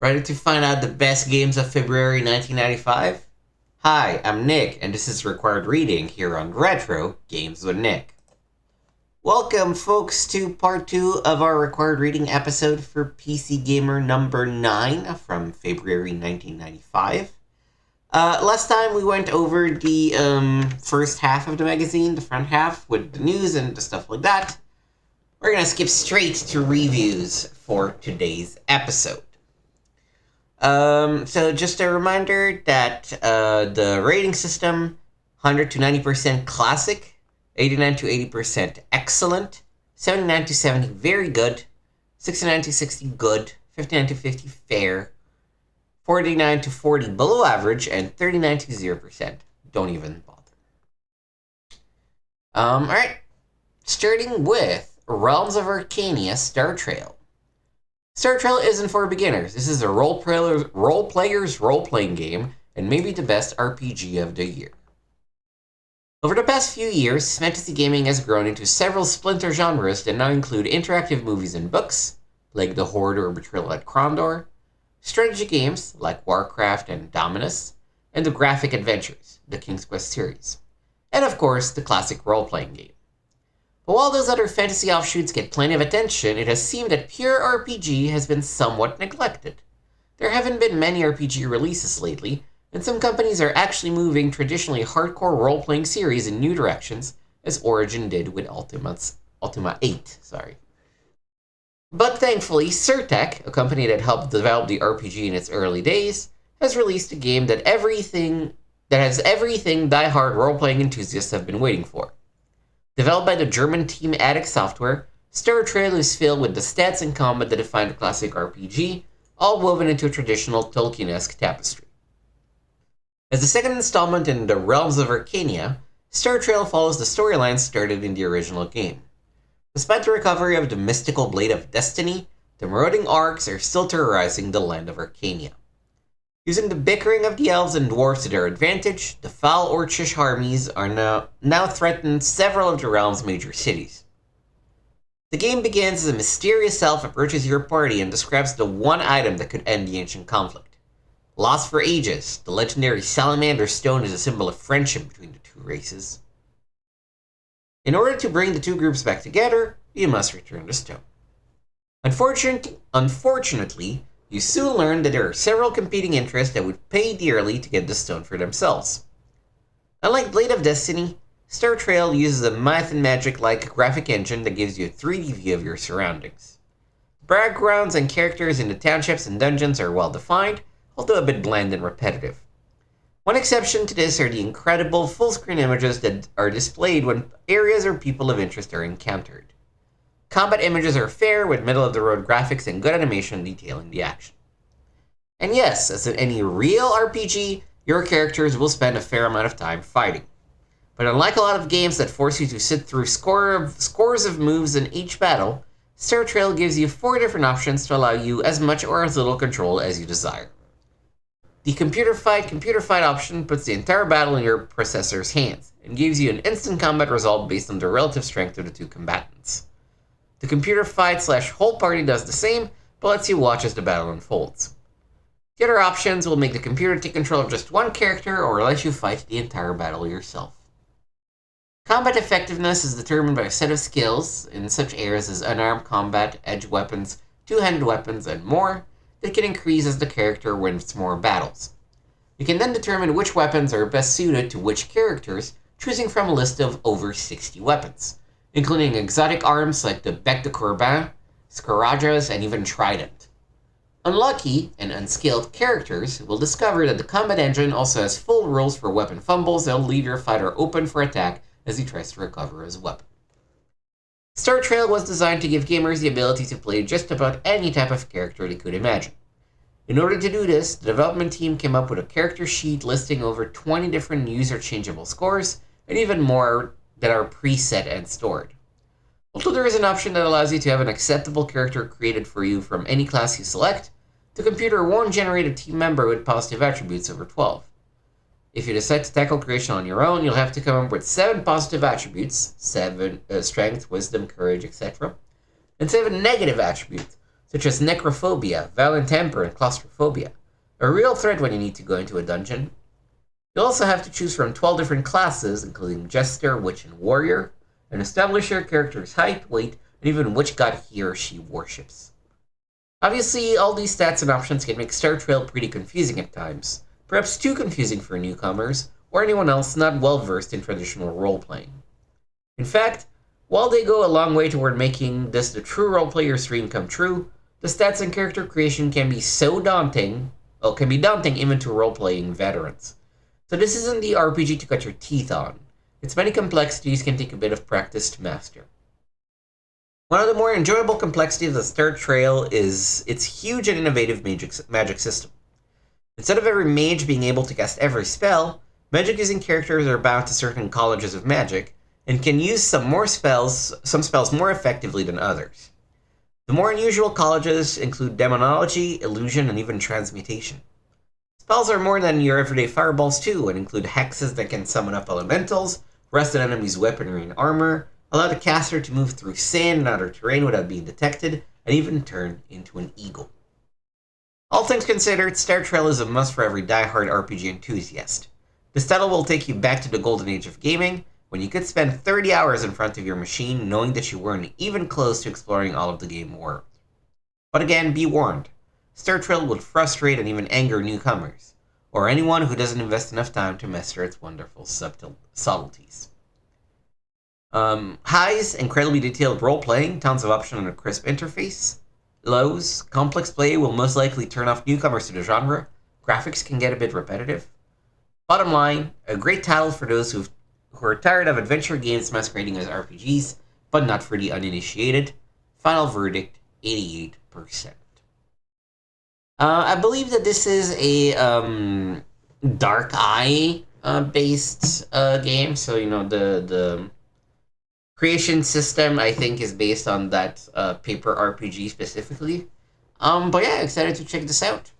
Ready to find out the best games of February 1995? Hi, I'm Nick, and this is Required Reading here on Retro Games with Nick. Welcome, folks, to part 2 of our Required Reading episode for PC Gamer number 9 from February 1995. Last time we went over the first half of the magazine, the front half, with the news and the stuff like that. We're gonna skip straight to reviews for today's episode. So just a reminder that the rating system, 100 to 90% classic, 89 to 80% excellent, 79 to 70 very good, 69 to 60 good, 59 to 50 fair, 49 to 40 below average, and 39 to 0% don't even bother. Alright, starting with Realms of Arkania Star Trail. Star Trail isn't for beginners. This is a role-player's role-playing game, and maybe the best RPG of the year. Over the past few years, fantasy gaming has grown into several splinter genres that now include interactive movies and books, like The Horde or Betrayal at Krondor, strategy games, like Warcraft and Dominus, and the graphic adventures, the King's Quest series, and of course, the classic role-playing game. But while those other fantasy offshoots get plenty of attention, it has seemed that pure RPG has been somewhat neglected. There haven't been many RPG releases lately, and some companies are actually moving traditionally hardcore role-playing series in new directions, as Origin did with Ultima 8. But thankfully, Surtech, a company that helped develop the RPG in its early days, has released a game that has everything die-hard role-playing enthusiasts have been waiting for. Developed by the German team Addict Software, Star Trail is filled with the stats and combat that define the classic RPG, all woven into a traditional Tolkien-esque tapestry. As the second installment in the Realms of Arkania, Star Trail follows the storyline started in the original game. Despite the recovery of the mystical Blade of Destiny, the marauding orcs are still terrorizing the land of Arkania. Using the bickering of the elves and dwarves to their advantage, the foul orcish armies are now threaten several of the realm's major cities. The game begins as a mysterious elf approaches your party and describes the one item that could end the ancient conflict. Lost for ages, the legendary Salamander Stone is a symbol of friendship between the two races. In order to bring the two groups back together, you must return the stone. Unfortunately, you soon learn that there are several competing interests that would pay dearly to get the stone for themselves. Unlike Blade of Destiny, Star Trail uses a math and magic-like graphic engine that gives you a 3D view of your surroundings. Backgrounds and characters in the townships and dungeons are well defined, although a bit bland and repetitive. One exception to this are the incredible full-screen images that are displayed when areas or people of interest are encountered. Combat images are fair, with middle-of-the-road graphics and good animation detailing the action. And yes, as in any real RPG, your characters will spend a fair amount of time fighting. But unlike a lot of games that force you to sit through scores of moves in each battle, Star Trail gives you 4 different options to allow you as much or as little control as you desire. The computer fight option puts the entire battle in your processor's hands, and gives you an instant combat result based on the relative strength of the two combatants. The computer fight/whole party does the same, but lets you watch as the battle unfolds. The other options will make the computer take control of just one character or let you fight the entire battle yourself. Combat effectiveness is determined by a set of skills in such areas as unarmed combat, edge weapons, two-handed weapons, and more that can increase as the character wins more battles. You can then determine which weapons are best suited to which characters, choosing from a list of over 60 weapons, including exotic arms like the bec de Corbin, Scarajas, and even Trident. Unlucky and unskilled characters will discover that the combat engine also has full rules for weapon fumbles that will leave your fighter open for attack as he tries to recover his weapon. Star Trail was designed to give gamers the ability to play just about any type of character they could imagine. In order to do this, the development team came up with a character sheet listing over 20 different user-changeable scores, and even more that are preset and stored. Although there is an option that allows you to have an acceptable character created for you from any class you select, the computer won't generate a team member with positive attributes over 12. If you decide to tackle creation on your own, you'll have to come up with 7 positive attributes, 7 strength, wisdom, courage, etc., and 7 negative attributes, such as necrophobia, violent temper, and claustrophobia, a real threat when you need to go into a dungeon. You'll also have to choose from 12 different classes, including Jester, Witch, and Warrior, and establish your character's height, weight, and even which god he or she worships. Obviously, all these stats and options can make Star Trail pretty confusing at times, perhaps too confusing for newcomers or anyone else not well versed in traditional role-playing. In fact, while they go a long way toward making this the true role-player's dream come true, the stats and character creation can be daunting even to role-playing veterans. So this isn't the RPG to cut your teeth on. Its many complexities can take a bit of practice to master. One of the more enjoyable complexities of Star Trail is its huge and innovative magic system. Instead of every mage being able to cast every spell, magic-using characters are bound to certain colleges of magic, and can use some spells more effectively than others. The more unusual colleges include demonology, illusion, and even transmutation. Spells are more than your everyday fireballs too, and include hexes that can summon up elementals, rest an enemy's weaponry and armor, allow the caster to move through sand and other terrain without being detected, and even turn into an eagle. All things considered, Star Trail is a must for every die-hard RPG enthusiast. This title will take you back to the golden age of gaming, when you could spend 30 hours in front of your machine knowing that you weren't even close to exploring all of the game world. But again, be warned, Star Trail will frustrate and even anger newcomers, or anyone who doesn't invest enough time to master its wonderful subtleties. Highs, incredibly detailed role-playing, tons of options and a crisp interface. Lows, complex play will most likely turn off newcomers to the genre, graphics can get a bit repetitive. Bottom line, a great title for those who are tired of adventure games masquerading as RPGs, but not for the uninitiated. Final verdict, 88%. I believe that this is a Dark Eye based game, so the creation system I think is based on that paper RPG specifically. But yeah, excited to check this out.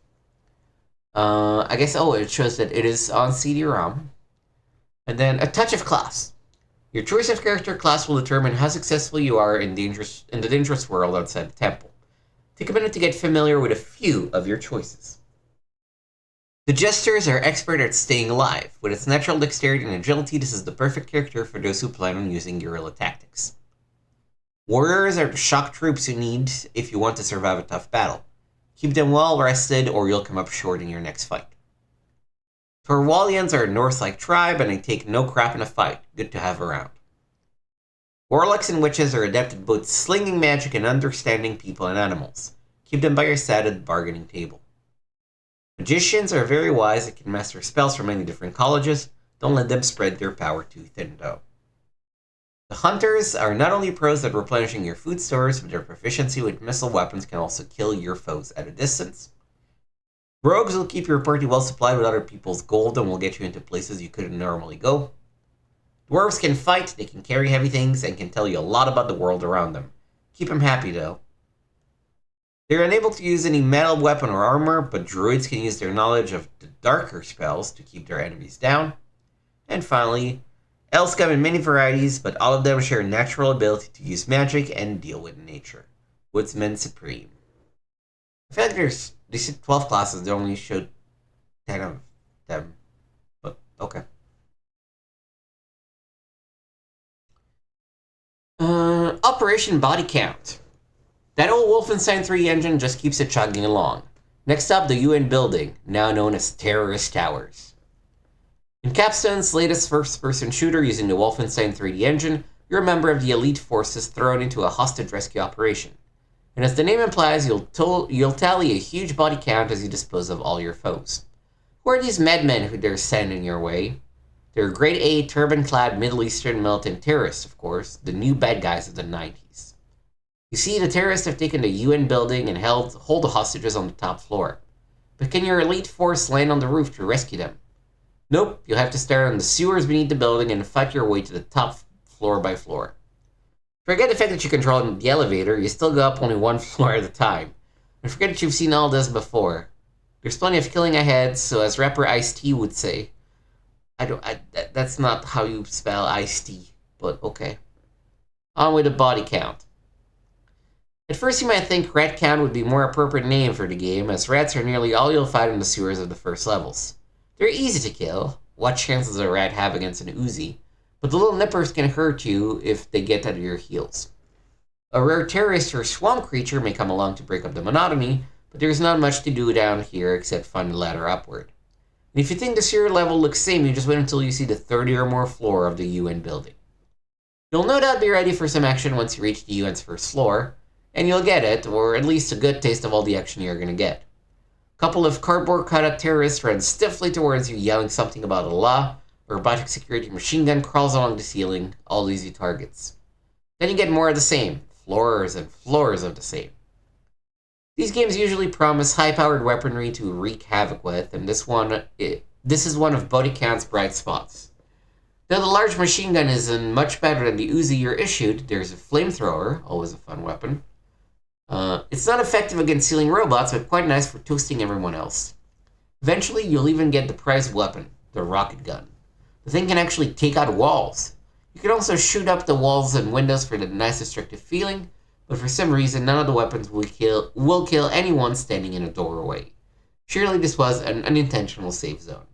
I guess it shows that it is on CD-ROM. And then a touch of class. Your choice of character class will determine how successful you are in the dangerous world outside the temple. Take a minute to get familiar with a few of your choices. The Jesters are expert at staying alive. With its natural dexterity and agility, this is the perfect character for those who plan on using guerrilla tactics. Warriors are the shock troops you need if you want to survive a tough battle. Keep them well rested or you'll come up short in your next fight. Torwalians are a Norse-like tribe and they take no crap in a fight. Good to have around. Warlocks and witches are adept at both slinging magic and understanding people and animals. Keep them by your side at the bargaining table. Magicians are very wise and can master spells from many different colleges. Don't let them spread their power too thin, though. The Hunters are not only pros at replenishing your food stores, but their proficiency with missile weapons can also kill your foes at a distance. Rogues will keep your party well supplied with other people's gold and will get you into places you couldn't normally go. Dwarves can fight, they can carry heavy things, and can tell you a lot about the world around them. Keep them happy, though. They're unable to use any metal weapon or armor, but druids can use their knowledge of the darker spells to keep their enemies down. And finally, elves come in many varieties, but all of them share a natural ability to use magic and deal with nature. Woodsmen supreme. In fact, they said 12 classes, they only showed 10 of them. But, okay. Operation Body Count. That old Wolfenstein 3 engine just keeps it chugging along. Next up, the UN building, now known as Terrorist Towers. In Capstone's latest first-person shooter using the Wolfenstein 3D engine, you're a member of the elite forces thrown into a hostage rescue operation. And as the name implies, you'll tally a huge body count as you dispose of all your foes. Who are these madmen who dare send in your way? They're grade A, turban-clad Middle Eastern militant terrorists, of course, the new bad guys of the 90s. You see, the terrorists have taken the UN building and hold the hostages on the top floor. But can your elite force land on the roof to rescue them? Nope, you'll have to start on the sewers beneath the building and fight your way to the top floor by floor. Forget the fact that you control the elevator, you still go up only one floor at a time. And forget that you've seen all this before. There's plenty of killing ahead, so as rapper Ice-T would say, that's not how you spell Ice-T, but okay. On with the body count. At first, you might think Rat Count would be a more appropriate name for the game, as rats are nearly all you'll find in the sewers of the first levels. They're easy to kill. What chance does a rat have against an Uzi? But the little nippers can hurt you if they get at your heels. A rare terrorist or swamp creature may come along to break up the monotony, but there's not much to do down here except find the ladder upward. And if you think the sewer level looks same, you just wait until you see the 30 or more floor of the UN building. You'll no doubt be ready for some action once you reach the UN's first floor, and you'll get it, or at least a good taste of all the action you're going to get. A couple of cardboard cut-out terrorists run stiffly towards you, yelling something about Allah. A robotic security machine gun crawls along the ceiling, all easy targets. Then you get more of the same, floors and floors of the same. These games usually promise high-powered weaponry to wreak havoc with, and this is one of Body Count's bright spots. Though the large machine gun isn't much better than the Uzi you're issued, there's a flamethrower, always a fun weapon. It's not effective against ceiling robots, but quite nice for toasting everyone else. Eventually, you'll even get the prized weapon, the rocket gun. The thing can actually take out walls. You can also shoot up the walls and windows for the nice destructive feeling, but for some reason, none of the weapons will kill anyone standing in a doorway. Surely this was an unintentional save zone.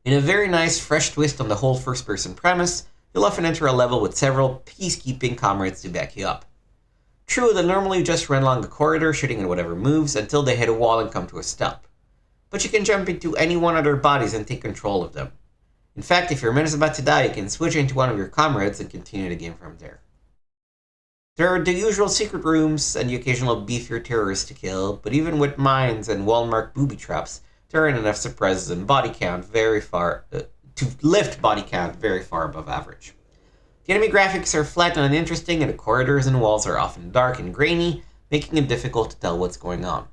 In a very nice, fresh twist on the whole first-person premise, you'll often enter a level with several peacekeeping comrades to back you up. True, they'll normally just run along a corridor, shooting at whatever moves, until they hit a wall and come to a stop. But you can jump into any one of their bodies and take control of them. In fact, if your man is about to die, you can switch into one of your comrades and continue the game from there. There are the usual secret rooms and the occasional beefier terrorist to kill, but even with mines and wall-marked booby traps, there aren't enough surprises and body count to lift body count very far above average. The enemy graphics are flat and uninteresting, and the corridors and walls are often dark and grainy, making it difficult to tell what's going on.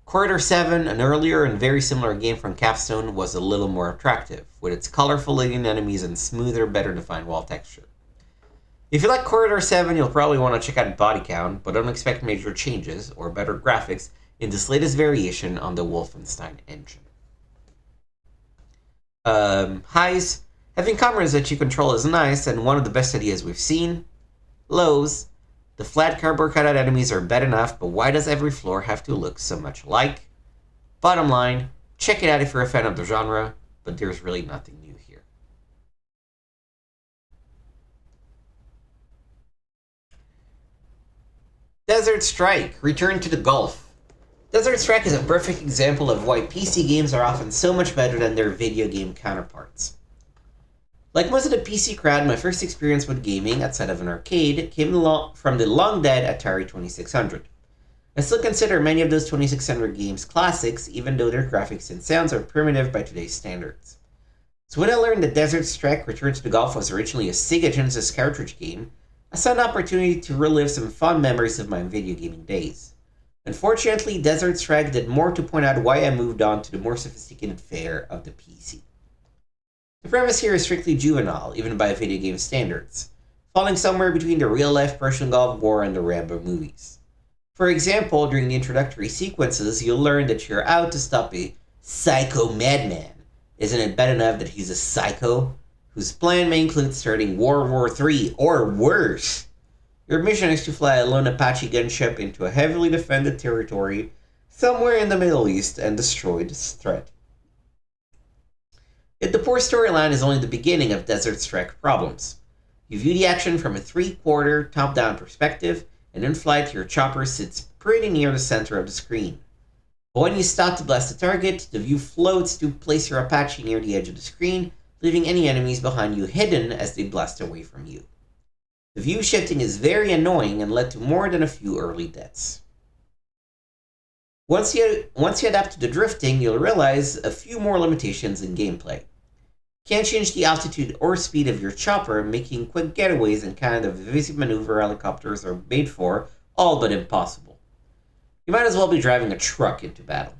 Corridor 7, an earlier and very similar game from Capstone, was a little more attractive, with its colorful alien enemies and smoother, better defined wall texture. If you like Corridor 7, you'll probably want to check out Body Count, but don't expect major changes or better graphics in this latest variation on the Wolfenstein engine. Highs. Having comrades that you control is nice and one of the best ideas we've seen. Lows. The flat cardboard cutout enemies are bad enough, but why does every floor have to look so much alike? Bottom line, check it out if you're a fan of the genre, but there's really nothing new here. Desert Strike, Return to the Gulf. Desert Strike is a perfect example of why PC games are often so much better than their video game counterparts. Like most of the PC crowd, my first experience with gaming outside of an arcade came from the long-dead Atari 2600. I still consider many of those 2600 games classics, even though their graphics and sounds are primitive by today's standards. So when I learned that Desert Strike Return to the Gulf was originally a Sega Genesis cartridge game, I saw an opportunity to relive some fond memories of my video gaming days. Unfortunately, Desert Strike did more to point out why I moved on to the more sophisticated fare of the PC. The premise here is strictly juvenile, even by video game standards, falling somewhere between the real-life Persian Gulf War and the Rambo movies. For example, during the introductory sequences, you'll learn that you're out to stop a psycho madman. Isn't it bad enough that he's a psycho, whose plan may include starting World War III, or worse? Your mission is to fly a lone Apache gunship into a heavily defended territory somewhere in the Middle East and destroy this threat. Yet the poor storyline is only the beginning of Desert Strike problems. You view the action from a 3/4 top-down perspective, and in flight your chopper sits pretty near the center of the screen. But when you stop to blast the target, the view floats to place your Apache near the edge of the screen, leaving any enemies behind you hidden as they blast away from you. The view shifting is very annoying and led to more than a few early deaths. Once you adapt to the drifting, you'll realize a few more limitations in gameplay. Can't change the altitude or speed of your chopper, making quick getaways and kind of evasive maneuver helicopters are made for all but impossible. You might as well be driving a truck into battle.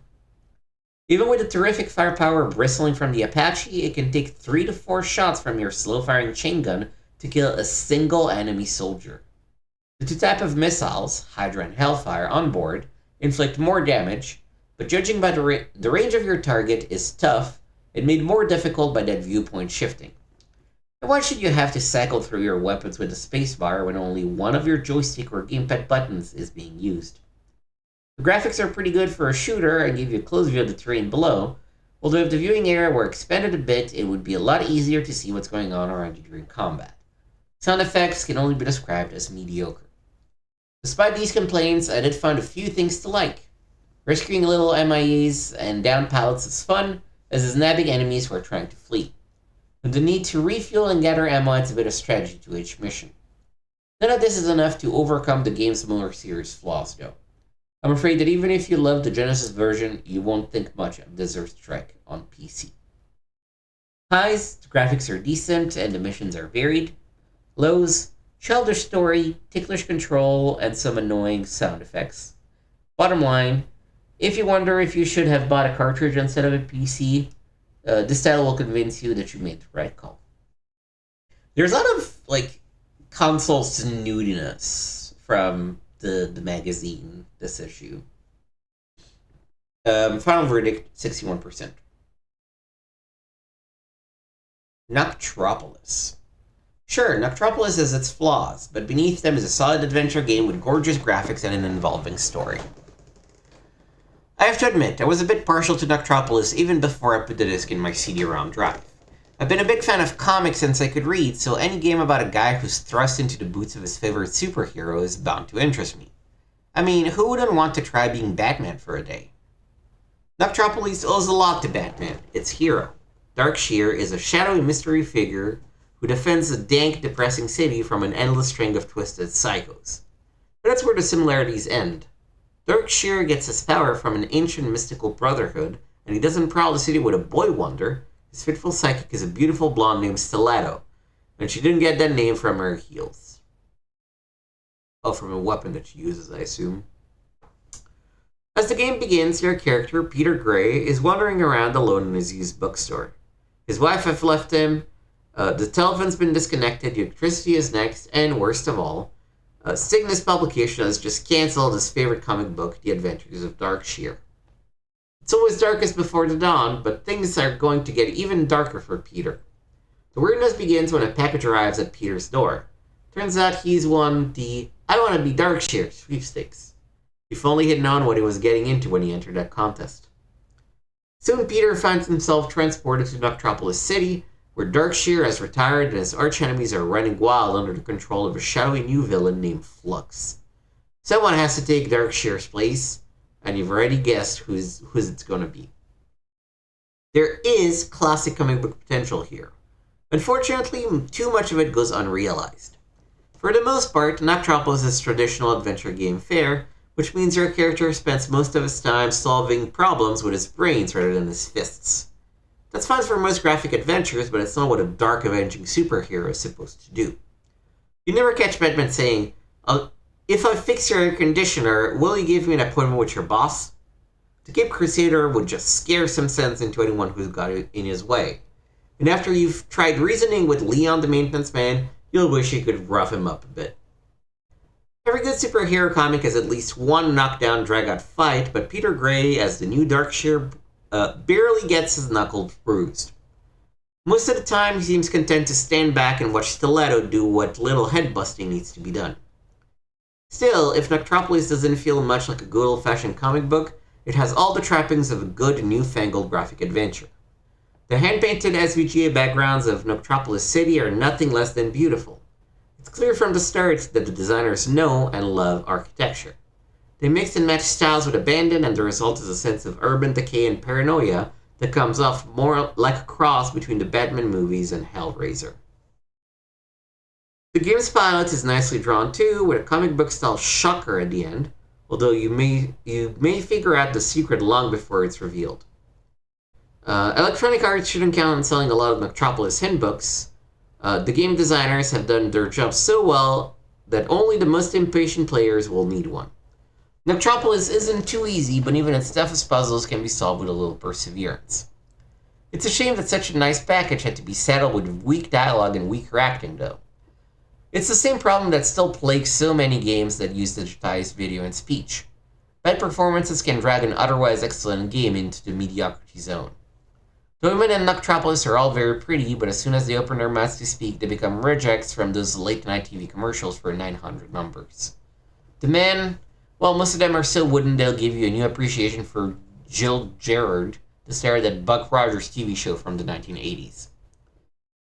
Even with the terrific firepower bristling from the Apache, it can take 3 to 4 shots from your slow-firing chain gun to kill a single enemy soldier. The two types of missiles, Hydra and Hellfire, on board inflict more damage, but judging by the range of your target is tough and made more difficult by that viewpoint shifting. And why should you have to cycle through your weapons with the spacebar when only one of your joystick or gamepad buttons is being used? The graphics are pretty good for a shooter and give you a close view of the terrain below, although if the viewing area were expanded a bit, it would be a lot easier to see what's going on around you during combat. Sound effects can only be described as mediocre. Despite these complaints, I did find a few things to like. Rescuing little MIAs and down pilots is fun, as is nabbing enemies who are trying to flee. With the need to refuel and gather ammo adds a bit of strategy to each mission. None of this is enough to overcome the game's more serious flaws, though. I'm afraid that even if you love the Genesis version, you won't think much of Desert Strike on PC. Highs, the graphics are decent and the missions are varied. Lows, childish story, ticklish control, and some annoying sound effects. Bottom line, if you wonder if you should have bought a cartridge instead of a PC, this title will convince you that you made the right call. There's a lot of console snootiness from the magazine this issue. Final verdict, 61%. Noctropolis. Sure, Noctropolis has its flaws, but beneath them is a solid adventure game with gorgeous graphics and an involving story. I have to admit, I was a bit partial to Noctropolis even before I put the disc in my CD-ROM drive. I've been a big fan of comics since I could read, so any game about a guy who's thrust into the boots of his favorite superhero is bound to interest me. I mean, who wouldn't want to try being Batman for a day? Noctropolis owes a lot to Batman, its hero. Darkshear is a shadowy mystery figure who defends a dank, depressing city from an endless string of twisted psychos. But that's where the similarities end. Darkshear gets his power from an ancient mystical brotherhood, and he doesn't prowl the city with a boy wonder. His fitful psychic is a beautiful blonde named Stiletto, and she didn't get that name from her heels. Oh, from a weapon that she uses, I assume. As the game begins, your character, Peter Gray, is wandering around alone in his used bookstore. His wife has left him, the telephone's been disconnected, the electricity is next, and worst of all, Cygnus Publication has just cancelled his favorite comic book, The Adventures of Darkshear. It's always darkest before the dawn, but things are going to get even darker for Peter. The weirdness begins when a package arrives at Peter's door. Turns out he's won the I Want to Be Darkshear sweepstakes. If only he'd known what he was getting into when he entered that contest. Soon Peter finds himself transported to Noctropolis City, where Darkshear has retired and his archenemies are running wild under the control of a shadowy new villain named Flux. Someone has to take Darkshear's place, and you've already guessed who's it's going to be. There is classic comic book potential here. Unfortunately, too much of it goes unrealized. For the most part, Noctropolis is traditional adventure game fare, which means your character spends most of his time solving problems with his brains rather than his fists. That's fine for most graphic adventures, but it's not what a dark avenging superhero is supposed to do. You never catch Batman saying, if I fix your air conditioner, will you give me an appointment with your boss? The Cape Crusader would just scare some sense into anyone who's got it in his way. And after you've tried reasoning with Leon the maintenance man, you'll wish you could rough him up a bit. Every good superhero comic has at least one knockdown drag-out fight, but Peter Gray, as the new Darkshear, barely gets his knuckles bruised. Most of the time, he seems content to stand back and watch Stiletto do what little head-busting needs to be done. Still, if Noctropolis doesn't feel much like a good old-fashioned comic book, it has all the trappings of a good, newfangled graphic adventure. The hand-painted SVGA backgrounds of Noctropolis City are nothing less than beautiful. It's clear from the start that the designers know and love architecture. They mix and match styles with abandon, and the result is a sense of urban decay and paranoia that comes off more like a cross between the Batman movies and Hellraiser. The game's pilot is nicely drawn too, with a comic book style shocker at the end, although you may figure out the secret long before it's revealed. Electronic Arts shouldn't count on selling a lot of Noctropolis hint books. The game designers have done their job so well that only the most impatient players will need one. Noctropolis isn't too easy, but even its toughest puzzles can be solved with a little perseverance. It's a shame that such a nice package had to be saddled with weak dialogue and weaker acting, though. It's the same problem that still plagues so many games that use digitized video and speech. Bad performances can drag an otherwise excellent game into the mediocrity zone. The women in Noctropolis are all very pretty, but as soon as they open their mouths to speak, they become rejects from those late-night TV commercials for 900 numbers. The men, well, most of them are so wooden they'll give you a new appreciation for Jill Gerard, the star of that Buck Rogers TV show from the 1980s.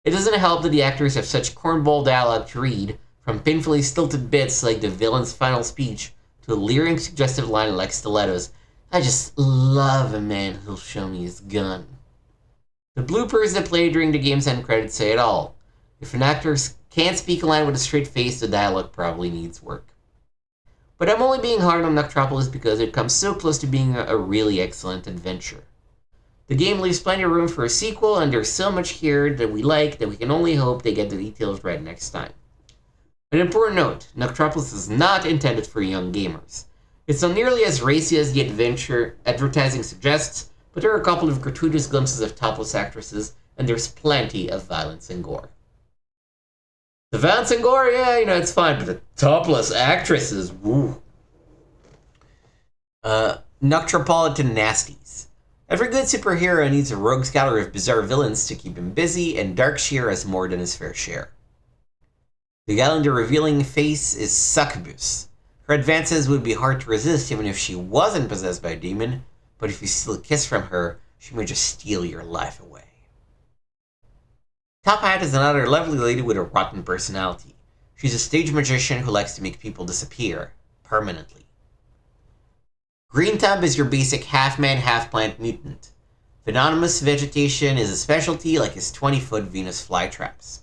It doesn't help that the actors have such cornball dialogue to read, from painfully stilted bits like the villain's final speech to a leering, suggestive line like stilettos. I just love a man who'll show me his gun. The bloopers that play during the game's end credits say it all. If an actor can't speak a line with a straight face, the dialogue probably needs work. But I'm only being hard on Noctropolis because it comes so close to being a really excellent adventure. The game leaves plenty of room for a sequel, and there's so much here that we like that we can only hope they get the details right next time. An important note, Noctropolis is not intended for young gamers. It's not nearly as racy as the adventure advertising suggests, but there are a couple of gratuitous glimpses of topless actresses, and there's plenty of violence and gore. The violence and gore, yeah, it's fine, but the topless actresses, woo. Noctropolitan Nasties. Every good superhero needs a rogues gallery of bizarre villains to keep him busy, and Darkshire has more than his fair share. The gal in the revealing face is Succubus. Her advances would be hard to resist even if she wasn't possessed by a demon, but if you steal a kiss from her, she may just steal your life away. Top Hat is another lovely lady with a rotten personality. She's a stage magician who likes to make people disappear, permanently. Green Tub is your basic half-man, half-plant mutant. Venomous vegetation is a specialty like his 20-foot Venus flytraps.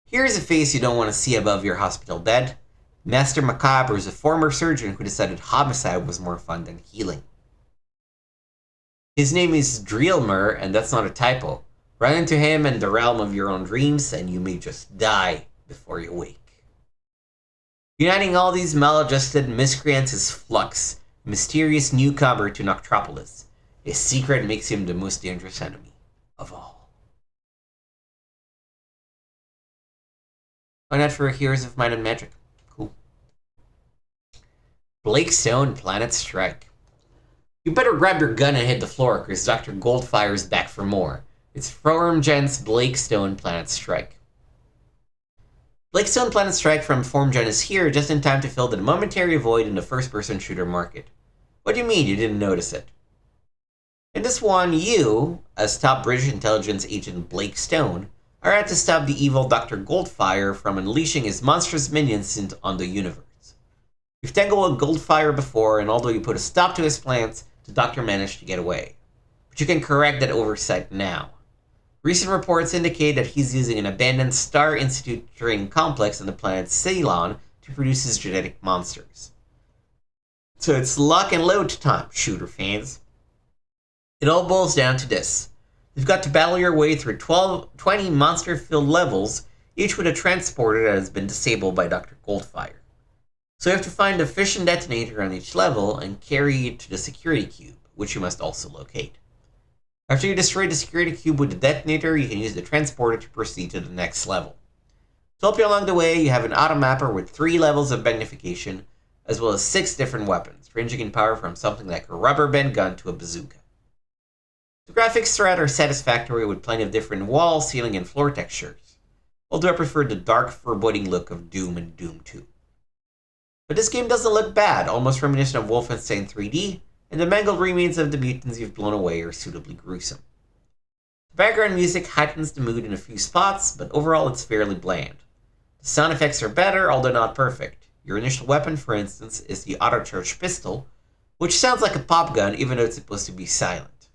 Here's a face you don't want to see above your hospital bed. Master Macabre is a former surgeon who decided homicide was more fun than healing. His name is Dreelmer, and that's not a typo. Run into him in the realm of your own dreams, and you may just die before you wake. Uniting all these maladjusted miscreants is Flux, a mysterious newcomer to Noctropolis. His secret makes him the most dangerous enemy of all. Why not for Heroes of Might and Magic? Cool. Blakestone Planet Strike. You better grab your gun and hit the floor, because Dr. Goldfire's back for more. It's Formgen's Blakestone Planet Strike. Blakestone Planet Strike from Formgen is here just in time to fill the momentary void in the first-person shooter market. What do you mean you didn't notice it? In this one, you, as top British intelligence agent Blakestone, are out to stop the evil Dr. Goldfire from unleashing his monstrous minions on the universe. You've tangled with Goldfire before, and although you put a stop to his plans, the Doctor managed to get away. But you can correct that oversight now. Recent reports indicate that he's using an abandoned Star Institute training complex on the planet Ceylon to produce his genetic monsters. So it's lock and load time, shooter fans. It all boils down to this. You've got to battle your way through 20 monster-filled levels, each with a transporter that has been disabled by Dr. Goldfire. So you have to find a fission detonator on each level and carry it to the security cube, which you must also locate. After you destroy the security cube with the detonator, you can use the transporter to proceed to the next level. To help you along the way, you have an automapper with 3 levels of magnification, as well as 6 different weapons, ranging in power from something like a rubber band gun to a bazooka. The graphics throughout are satisfactory with plenty of different wall, ceiling, and floor textures, although I prefer the dark, foreboding look of Doom and Doom 2. But this game doesn't look bad, almost reminiscent of Wolfenstein 3D, and the mangled remains of the mutants you've blown away are suitably gruesome. The background music heightens the mood in a few spots, but overall it's fairly bland. The sound effects are better, although not perfect. Your initial weapon, for instance, is the auto-charge pistol, which sounds like a pop gun even though it's supposed to be silent.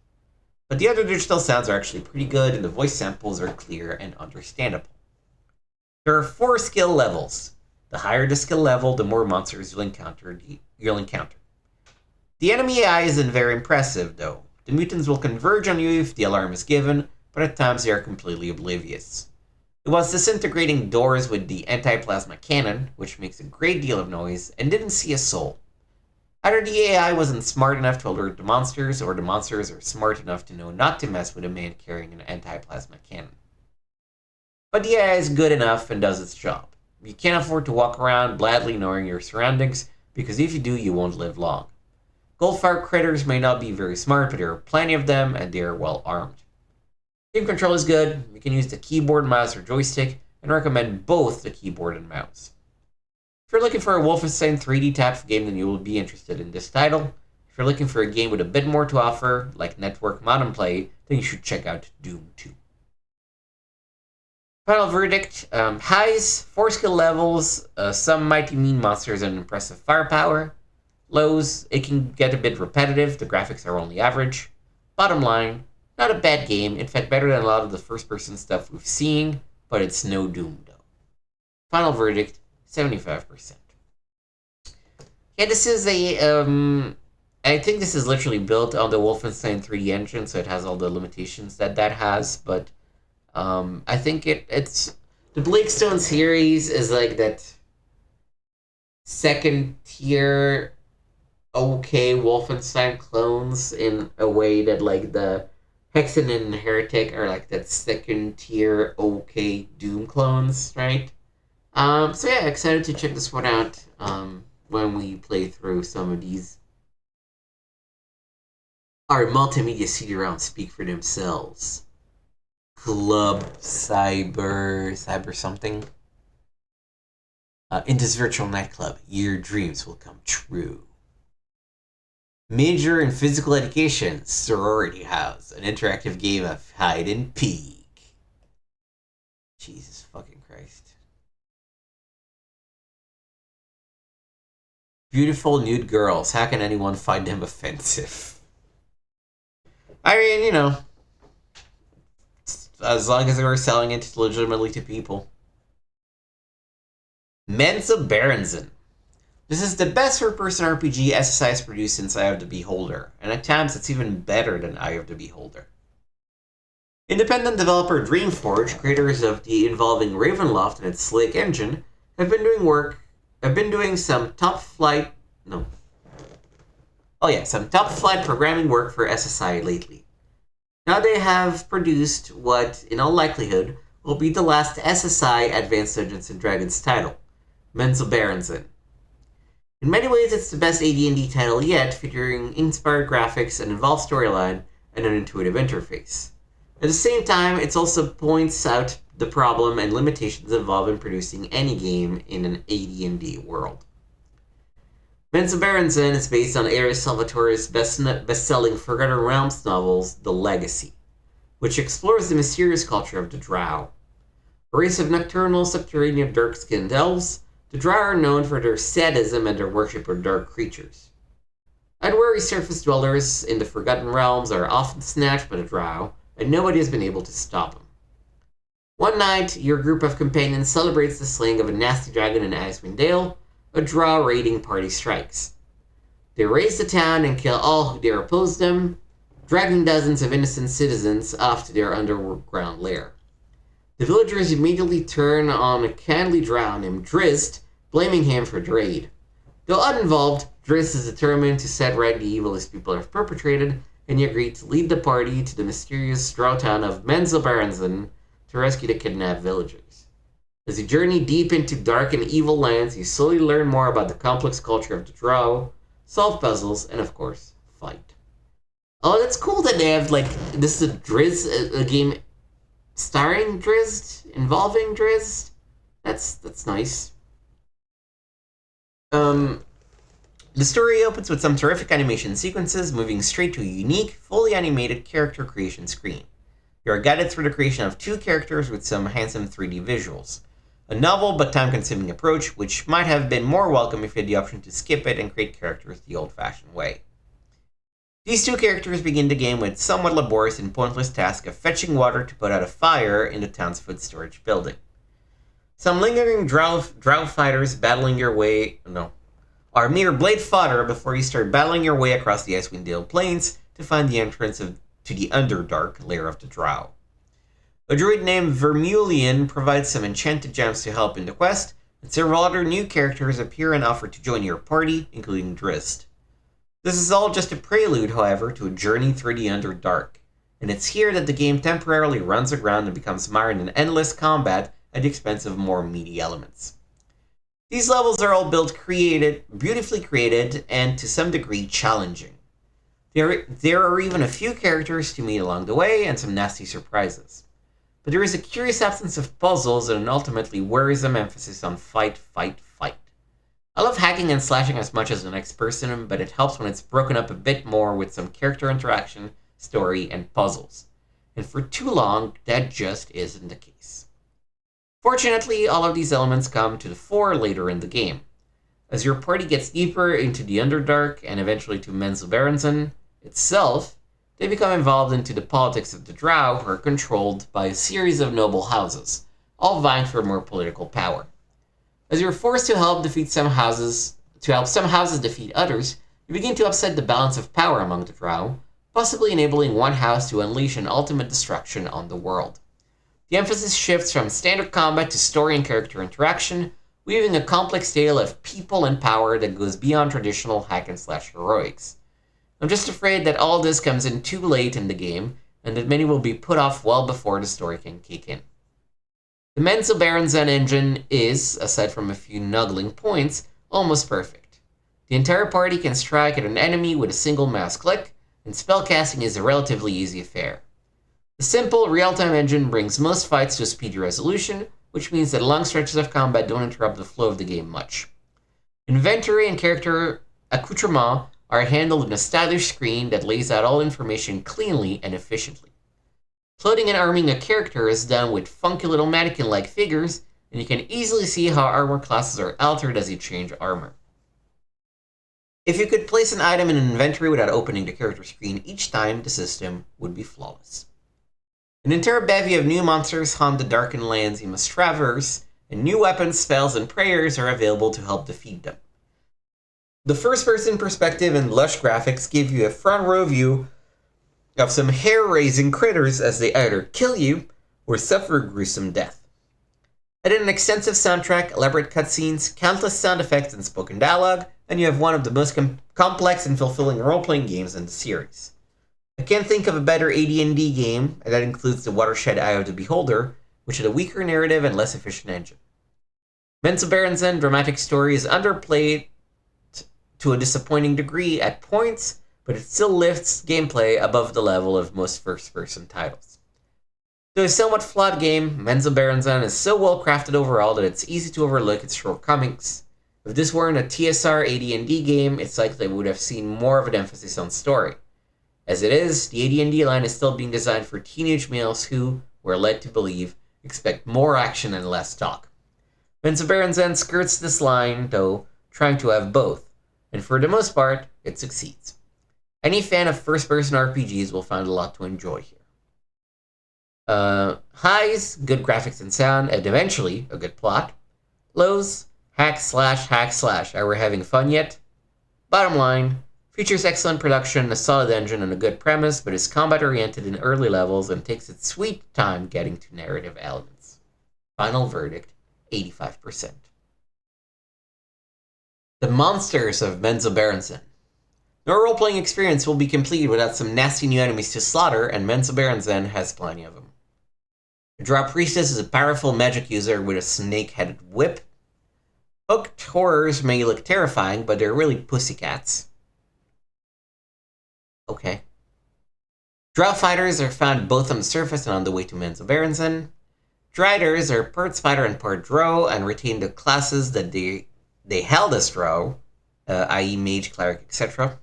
But the other digital sounds are actually pretty good, and the voice samples are clear and understandable. There are 4 skill levels. The higher the skill level, the more monsters you'll encounter. The enemy AI isn't very impressive, though. The mutants will converge on you if the alarm is given, but at times they are completely oblivious. It was disintegrating doors with the anti-plasma cannon, which makes a great deal of noise, and didn't see a soul. Either the AI wasn't smart enough to alert the monsters, or the monsters are smart enough to know not to mess with a man carrying an anti-plasma cannon. But the AI is good enough and does its job. You can't afford to walk around blithely ignoring your surroundings, because if you do, you won't live long. Goldfire critters may not be very smart, but there are plenty of them, and they are well armed. Game control is good. You can use the keyboard, mouse, or joystick, and recommend both the keyboard and mouse. If you're looking for a Wolfenstein 3D type of game, then you will be interested in this title. If you're looking for a game with a bit more to offer, like network modern play, then you should check out Doom 2. Final verdict, highs, 4 skill levels, some mighty mean monsters and impressive firepower. Lows, it can get a bit repetitive, the graphics are only average. Bottom line, not a bad game, in fact better than a lot of the first person stuff we've seen, but it's no Doom though. Final verdict, 75%. Yeah, this is I think this is literally built on the Wolfenstein 3D engine, so it has all the limitations that has, but I think it's the Blackstone series is like that second tier okay Wolfenstein clones in a way that like the Hexen and Heretic are like that second tier okay Doom clones, right? So yeah, excited to check this one out when we play through some of these. Our multimedia CD-ROMs speak for themselves. Club Cyber something. In this virtual nightclub, your dreams will come true. Major in physical education, Sorority House, an interactive game of hide and peek. Jesus fucking Christ. Beautiful nude girls, how can anyone find them offensive? I mean, you know, as long as they were selling it legitimately to people. Menzoberranzan. This is the best third-person RPG SSI has produced since Eye of the Beholder, and at times it's even better than Eye of the Beholder. Independent developer Dreamforge, creators of the involving Ravenloft and its slick engine, have been doing some top-flight programming work for SSI lately. Now they have produced what, in all likelihood, will be the last SSI Advanced Dungeons & Dragons title, Menzoberranzan. In many ways, it's the best AD&D title yet, featuring inspired graphics, an involved storyline, and an intuitive interface. At the same time, it also points out the problem and limitations involved in producing any game in an AD&D world. Menzoberranzan is based on Ares Salvatore's best-selling Forgotten Realms novels, The Legacy, which explores the mysterious culture of the Drow. A race of nocturnal, subterranean, dark-skinned elves, the Drow are known for their sadism and their worship of dark creatures. Unwary surface dwellers in the Forgotten Realms are often snatched by the Drow, and nobody has been able to stop them. One night, your group of companions celebrates the slaying of a nasty dragon in Icewind Dale. A Drow raiding party strikes. They raze the town and kill all who dare oppose them, dragging dozens of innocent citizens off to their underground lair. The villagers immediately turn on a kindly Drow named Drizzt, blaming him for the raid. Though uninvolved, Drizzt is determined to set right the evil his people have perpetrated, and he agreed to lead the party to the mysterious Drow town of Menzoberranzan to rescue the kidnapped villagers. As you journey deep into dark and evil lands, you slowly learn more about the complex culture of the Drow, solve puzzles, and of course, fight. Oh, that's cool that they have, like, this is a game starring Drizzt, involving Drizzt. That's nice. The story opens with some terrific animation sequences, moving straight to a unique, fully animated character creation screen. You are guided through the creation of 2 characters with some handsome 3D visuals. A novel but time-consuming approach, which might have been more welcome if you had the option to skip it and create characters the old-fashioned way. These 2 characters begin the game with somewhat laborious and pointless task of fetching water to put out a fire in the town's food storage building. Some lingering drow fighters are mere blade fodder before you start battling your way across the Icewind Dale plains to find the entrance to the Underdark lair of the Drow. A druid named Vermulian provides some enchanted gems to help in the quest, and several other new characters appear and offer to join your party, including Drizzt. This is all just a prelude, however, to a journey through the Underdark, and it's here that the game temporarily runs aground and becomes mired in endless combat at the expense of more meaty elements. These levels are all beautifully created, and to some degree challenging. There are even a few characters to meet along the way, and some nasty surprises. But there is a curious absence of puzzles and an ultimately worrisome emphasis on fight, fight, fight. I love hacking and slashing as much as the next person, but it helps when it's broken up a bit more with some character interaction, story, and puzzles. And for too long, that just isn't the case. Fortunately, all of these elements come to the fore later in the game. As your party gets deeper into the Underdark and eventually to Menzoberranzan itself, they become involved into the politics of the Drow, who are controlled by a series of noble houses, all vying for more political power. As you're forced to help some houses defeat others, you begin to upset the balance of power among the Drow, possibly enabling one house to unleash an ultimate destruction on the world. The emphasis shifts from standard combat to story and character interaction, weaving a complex tale of people and power that goes beyond traditional hack and slash heroics. I'm just afraid that all this comes in too late in the game, and that many will be put off well before the story can kick in. The Menzoberranzan engine is, aside from a few nuggling points, almost perfect. The entire party can strike at an enemy with a single mouse click, and spellcasting is a relatively easy affair. The simple, real-time engine brings most fights to a speedy resolution, which means that long stretches of combat don't interrupt the flow of the game much. Inventory and character accoutrement are handled in a stylish screen that lays out all information cleanly and efficiently. Clothing and arming a character is done with funky little mannequin-like figures, and you can easily see how armor classes are altered as you change armor. If you could place an item in an inventory without opening the character screen each time, the system would be flawless. An entire bevy of new monsters haunt the darkened lands you must traverse, and new weapons, spells, and prayers are available to help defeat them. The first-person perspective and lush graphics give you a front-row view of some hair-raising critters as they either kill you or suffer a gruesome death. Add an extensive soundtrack, elaborate cutscenes, countless sound effects, and spoken dialogue, and you have one of the most complex and fulfilling role-playing games in the series. I can't think of a better AD&D game, and that includes the Watershed Eye of the Beholder, which had a weaker narrative and less efficient engine. Menzoberranzan dramatic story is underplayed to a disappointing degree at points, but it still lifts gameplay above the level of most first-person titles. Though a somewhat flawed game, Menzoberranzan is so well-crafted overall that it's easy to overlook its shortcomings. If this weren't a TSR AD&D game, it's likely we would have seen more of an emphasis on story. As it is, the AD&D line is still being designed for teenage males who, we're led to believe, expect more action and less talk. Menzoberranzan skirts this line, though, trying to have both, and for the most part, it succeeds. Any fan of first-person RPGs will find a lot to enjoy here. Highs, good graphics and sound, and eventually, a good plot. Lows, hack slash, are we having fun yet? Bottom line, features excellent production, a solid engine, and a good premise, but is combat-oriented in early levels and takes its sweet time getting to narrative elements. Final verdict, 85%. The monsters of Menzoberranzan. No role-playing experience will be complete without some nasty new enemies to slaughter, and Menzoberranzan has plenty of them. The Drow Priestess is a powerful magic user with a snake-headed whip. Hooked horrors may look terrifying, but they're really pussycats. Okay. Drow fighters are found both on the surface and on the way to Menzoberranzan. Driders are part spider and part drow, and retain the classes that they held as drow, i.e. mage, cleric, etc.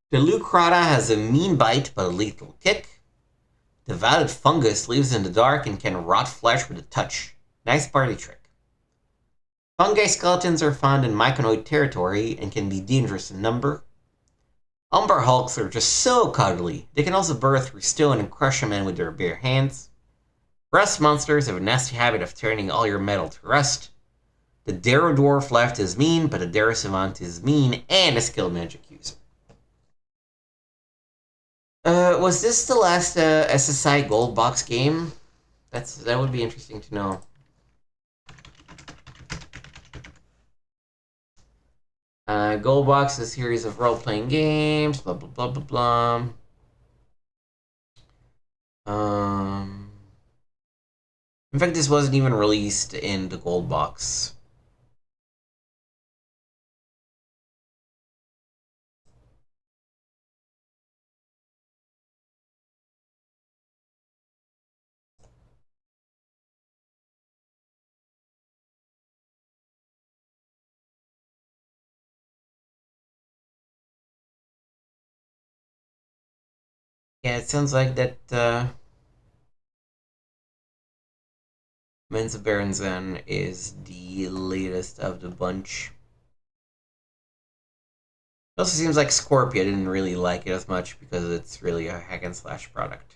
The Lucrata has a mean bite but a lethal kick. The Valid Fungus lives in the dark and can rot flesh with a touch. Nice party trick. Fungi skeletons are found in myconoid territory and can be dangerous in number. Umber Hulks are just so cuddly. They can also burrow through stone and crush a man with their bare hands. Rust monsters have a nasty habit of turning all your metal to rust. The Darrow Dwarf left is mean, but the Darrow Savant is mean and a skilled magic user. Was this the last SSI Gold Box game? That would be interesting to know. Gold Box is a series of role-playing games, blah, blah, blah, blah, blah. In fact, this wasn't even released in the Gold Box. Yeah, it sounds like that Menzoberranzan is the latest of the bunch. It also seems like Scorpio didn't really like it as much because it's really a hack and slash product.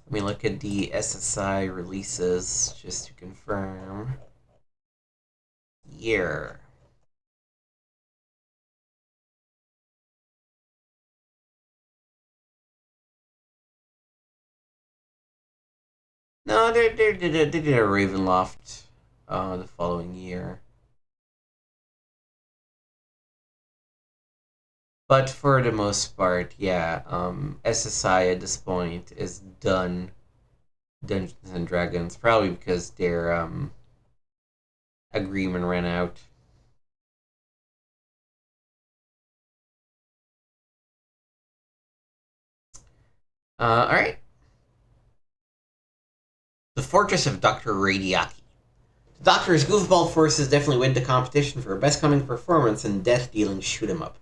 Let me look at the SSI releases just to confirm. Year. No, they did a Ravenloft the following year. But for the most part, yeah, SSI at this point is done Dungeons and Dragons, probably because their agreement ran out. Alright. The Fortress of Dr. Radiaki. The Doctor's goofball forces definitely win the competition for best coming performance in death-dealing shoot-'em-up.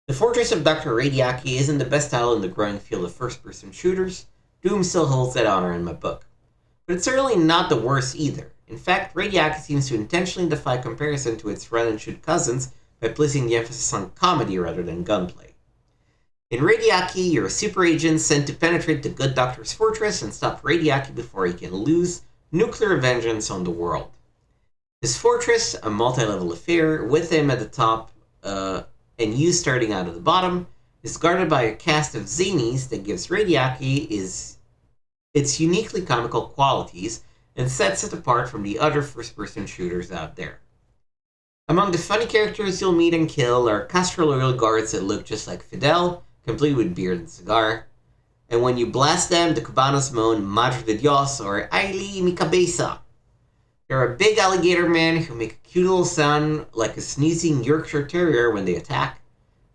The Fortress of Dr. Radiaki isn't the best title in the growing field of first-person shooters. Doom still holds that honor in my book. But it's certainly not the worst either. In fact, Radiaki seems to intentionally defy comparison to its run-and-shoot cousins by placing the emphasis on comedy rather than gunplay. In Radiaki, you're a super agent sent to penetrate the good doctor's fortress and stop Radiaki before he can lose nuclear vengeance on the world. His fortress, a multi-level affair, with him at the top and you starting out at the bottom, is guarded by a cast of zanies that gives Radiaki its uniquely comical qualities and sets it apart from the other first-person shooters out there. Among the funny characters you'll meet and kill are Castro-loyal guards that look just like Fidel, complete with beard and cigar. And when you blast them, the Cubanos moan Madre de Dios or Aili mi cabeza. There are big alligator men who make a cute little sound like a sneezing Yorkshire Terrier when they attack.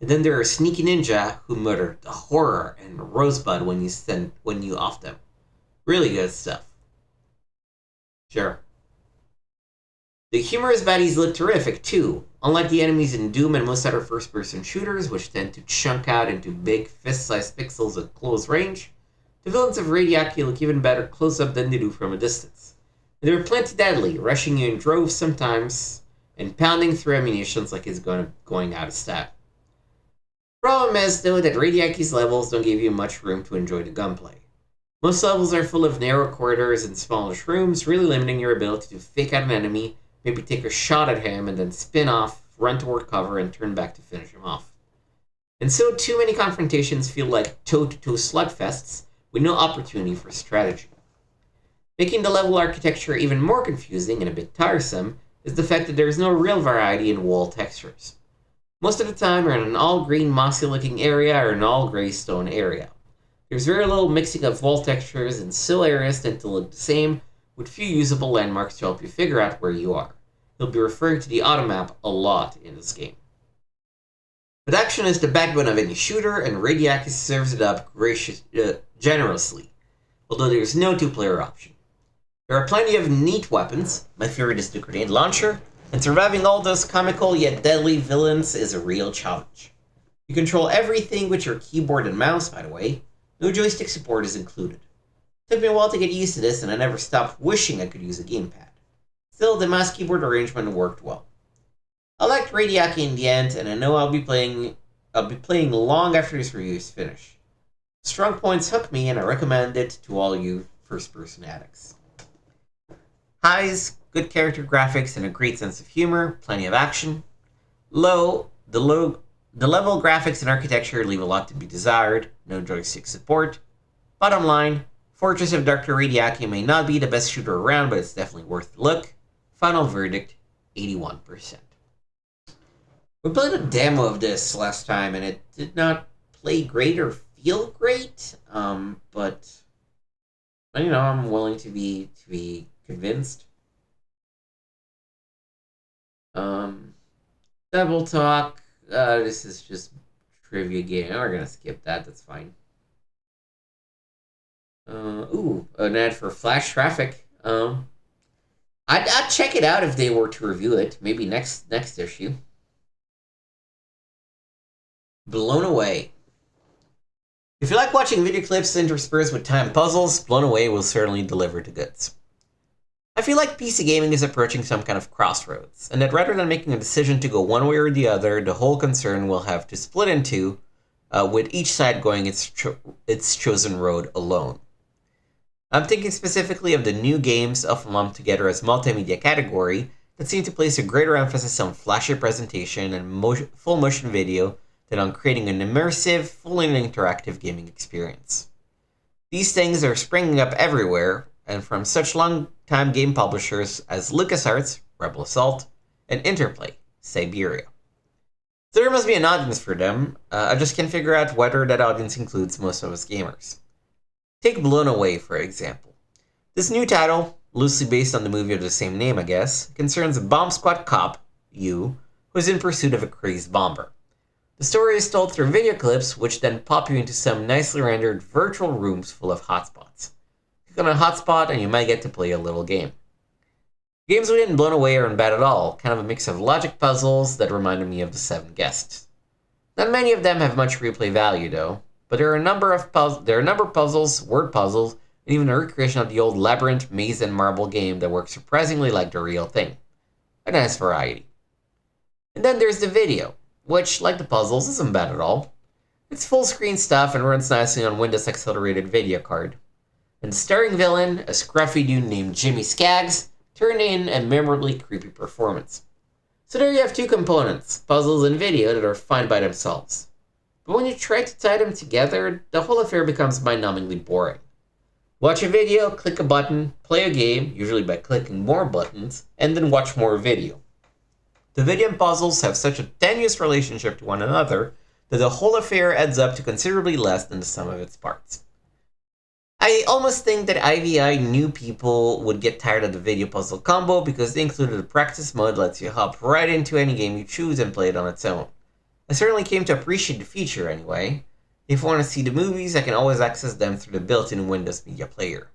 And then there are sneaky ninja who mutter the horror and rosebud when you off them. Really good stuff. Sure. The humorous baddies look terrific too. Unlike the enemies in Doom and most other first-person shooters, which tend to chunk out into big fist-sized pixels at close range, the villains of Radiaki look even better close-up than they do from a distance. And they're plenty deadly, rushing you in droves sometimes, and pounding through ammunitions like it's going out of style. Problem is, though, that Radiaki's levels don't give you much room to enjoy the gunplay. Most levels are full of narrow corridors and smallish rooms, really limiting your ability to fake out an enemy, maybe take a shot at him, and then spin off, run toward cover, and turn back to finish him off. And so too many confrontations feel like toe-to-toe slugfests with no opportunity for strategy. Making the level architecture even more confusing and a bit tiresome is the fact that there is no real variety in wall textures. Most of the time, you're in an all-green, mossy-looking area or an all-gray stone area. There's very little mixing of wall textures, and still areas tend to look the same, with few usable landmarks to help you figure out where you are. You'll be referring to the automap a lot in this game. But action is the backbone of any shooter, and Radiaki serves it up generously, although there's no two-player option. There are plenty of neat weapons. My favorite is the grenade launcher, and surviving all those comical yet deadly villains is a real challenge. You control everything with your keyboard and mouse, by the way. No joystick support is included. It took me a while to get used to this, and I never stopped wishing I could use a gamepad. Still, the mouse keyboard arrangement worked well. I liked Radiaki in the end, and I know I'll be playing long after this review is finished. Strong points hook me, and I recommend it to all you first-person addicts. Highs, good character graphics and a great sense of humor, plenty of action. Low, the level graphics and architecture leave a lot to be desired, no joystick support. Bottom line, Fortress of Dr. Radiaki may not be the best shooter around, but it's definitely worth the look. Final verdict, 81%. We played a demo of this last time, and it did not play great or feel great, but I'm willing to be convinced. Double talk. This is just trivia game. We're gonna skip that. That's fine. An ad for Flash Traffic. I'd check it out if they were to review it. Maybe next issue. Blown Away. If you like watching video clips interspersed with time puzzles, Blown Away will certainly deliver the goods. I feel like PC gaming is approaching some kind of crossroads, and that rather than making a decision to go one way or the other, the whole concern will have to split in two, with each side going its chosen road alone. I'm thinking specifically of the new games often lumped together as multimedia category that seem to place a greater emphasis on flashy presentation and full motion video than on creating an immersive, fully interactive gaming experience. These things are springing up everywhere, and from such long-time game publishers as LucasArts, Rebel Assault, and Interplay, Siberia. So there must be an audience for them. I just can't figure out whether that audience includes most of us gamers. Take Blown Away, for example. This new title, loosely based on the movie of the same name, I guess, concerns a bomb squad cop, you, who is in pursuit of a crazed bomber. The story is told through video clips, which then pop you into some nicely rendered virtual rooms full of hotspots. Click on a hotspot and you might get to play a little game. Games within Blown Away aren't bad at all, kind of a mix of logic puzzles that reminded me of The Seven Guests. Not many of them have much replay value though, but there are a number of puzzles, word puzzles, and even a recreation of the old labyrinth, maze, and marble game that works surprisingly like the real thing. A nice variety. And then there's the video, which, like the puzzles, isn't bad at all. It's full screen stuff and runs nicely on Windows accelerated video card. And the starring villain, a scruffy dude named Jimmy Skaggs, turned in a memorably creepy performance. So there you have two components, puzzles and video, that are fine by themselves. But when you try to tie them together, the whole affair becomes mind-numbingly boring. Watch a video, click a button, play a game, usually by clicking more buttons, and then watch more video. The video and puzzles have such a tenuous relationship to one another that the whole affair adds up to considerably less than the sum of its parts. I almost think that IVI knew people would get tired of the video puzzle combo because they included a practice mode that lets you hop right into any game you choose and play it on its own. I certainly came to appreciate the feature anyway. If I want to see the movies, I can always access them through the built-in Windows Media Player.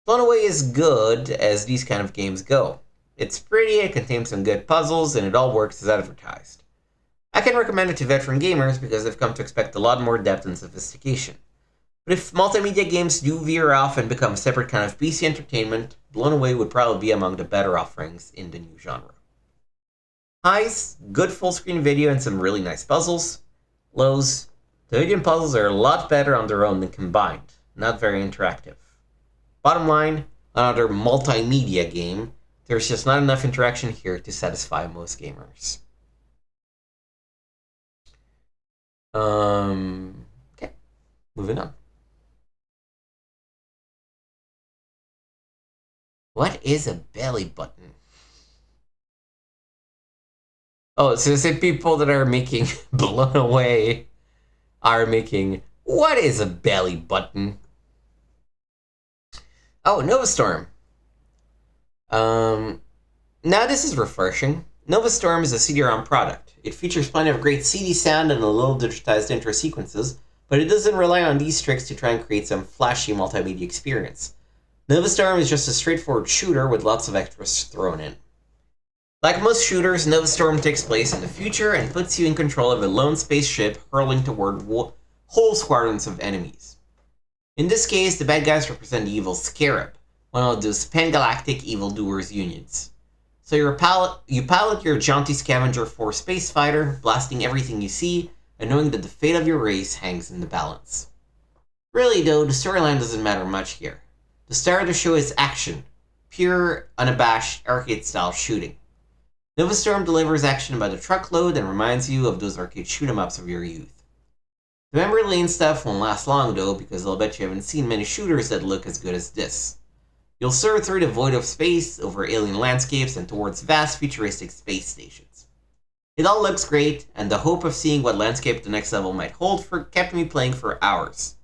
Blown Away is good as these kind of games go. It's pretty, it contains some good puzzles, and it all works as advertised. I can recommend it to veteran gamers because they've come to expect a lot more depth and sophistication. But if multimedia games do veer off and become a separate kind of PC entertainment, Blown Away would probably be among the better offerings in the new genre. Highs, good full-screen video and some really nice puzzles. Lows, the video and puzzles are a lot better on their own than combined, not very interactive. Bottom line, another multimedia game, there's just not enough interaction here to satisfy most gamers. Okay, moving on. What is a belly button? Oh, so is it people that are making Blown Away are making, what is a belly button? Oh, Novastorm. Now this is refreshing. Novastorm is a CD-ROM product. It features plenty of great CD sound and a little digitized intro sequences, but it doesn't rely on these tricks to try and create some flashy multimedia experience. Novastorm is just a straightforward shooter with lots of extras thrown in. Like most shooters, Novastorm takes place in the future and puts you in control of a lone spaceship hurling toward whole squadrons of enemies. In this case, the bad guys represent the evil Scarab, one of those pan-galactic evildoers unions. So you pilot your jaunty scavenger for space fighter, blasting everything you see, and knowing that the fate of your race hangs in the balance. Really though, the storyline doesn't matter much here. The star of the show is action, pure, unabashed, arcade-style shooting. Novastorm delivers action by the truckload and reminds you of those arcade shoot-em-ups of your youth. The memory lane stuff won't last long though, because I'll bet you haven't seen many shooters that look as good as this. You'll soar through the void of space, over alien landscapes, and towards vast futuristic space stations. It all looks great, and the hope of seeing what landscape the next level might hold kept me playing for hours.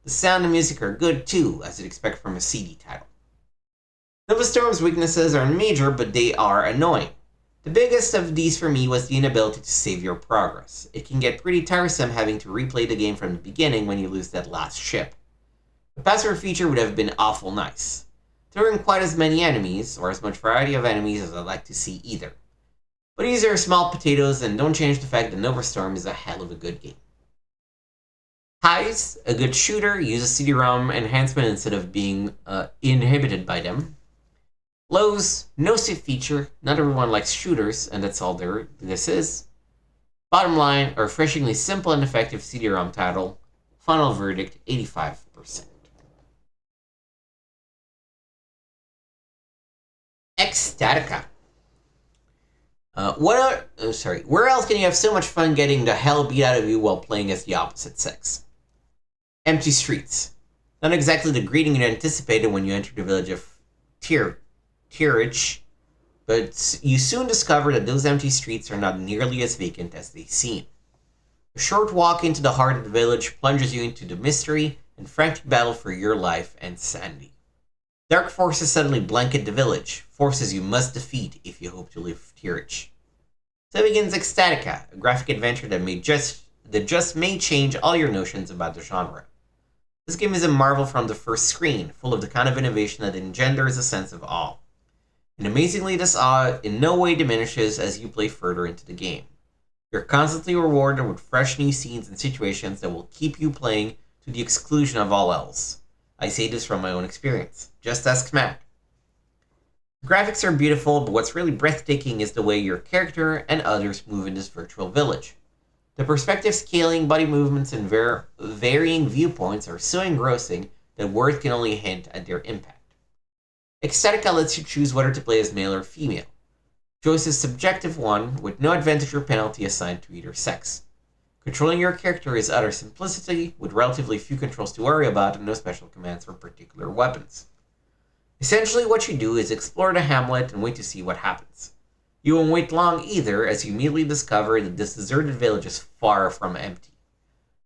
The sound and music are good too, as you'd expect from a CD title. Novastorm's weaknesses aren't major, but they are annoying. The biggest of these for me was the inability to save your progress. It can get pretty tiresome having to replay the game from the beginning when you lose that last ship. A password feature would have been awful nice. There aren't quite as many enemies, or as much variety of enemies as I'd like to see either. But these are small potatoes and don't change the fact that Nova Storm is a hell of a good game. Highs, a good shooter, uses CD-ROM enhancement instead of being inhibited by them. Lows, no SID feature, not everyone likes shooters, and that's all this is. Bottom line, a refreshingly simple and effective CD-ROM title. Final verdict, 85%. Ecstatica. Where else can you have so much fun getting the hell beat out of you while playing as the opposite sex? Empty streets. Not exactly the greeting you anticipated when you entered the village of Tirich, but you soon discover that those empty streets are not nearly as vacant as they seem. A short walk into the heart of the village plunges you into the mystery and frantic battle for your life and sanity. Dark forces suddenly blanket the village, forces you must defeat if you hope to leave Tirich. So begins Ecstatica, a graphic adventure that just may change all your notions about the genre. This game is a marvel from the first screen, full of the kind of innovation that engenders a sense of awe. And amazingly, this awe in no way diminishes as you play further into the game. You're constantly rewarded with fresh new scenes and situations that will keep you playing to the exclusion of all else. I say this from my own experience. Just ask Matt. The graphics are beautiful, but what's really breathtaking is the way your character and others move in this virtual village. The perspective scaling, body movements, and varying viewpoints are so engrossing that words can only hint at their impact. Ecstatica lets you choose whether to play as male or female. Choice is subjective one, with no advantage or penalty assigned to either sex. Controlling your character is utter simplicity, with relatively few controls to worry about and no special commands for particular weapons. Essentially, what you do is explore the hamlet and wait to see what happens. You won't wait long either, as you immediately discover that this deserted village is far from empty.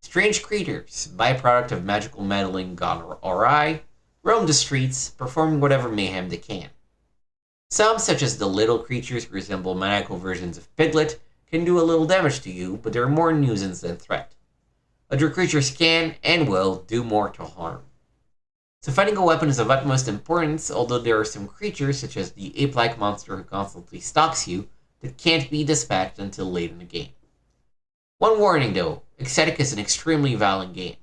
Strange creatures, byproduct of magical meddling gone awry, roam the streets, performing whatever mayhem they can. Some, such as the little creatures who resemble maniacal versions of Piglet, can do a little damage to you, but they're more nuisance than threat. Other creatures can, and will, do more to harm. So finding a weapon is of utmost importance, although there are some creatures, such as the ape-like monster who constantly stalks you, that can't be dispatched until late in the game. One warning though, Ecstatica is an extremely violent game.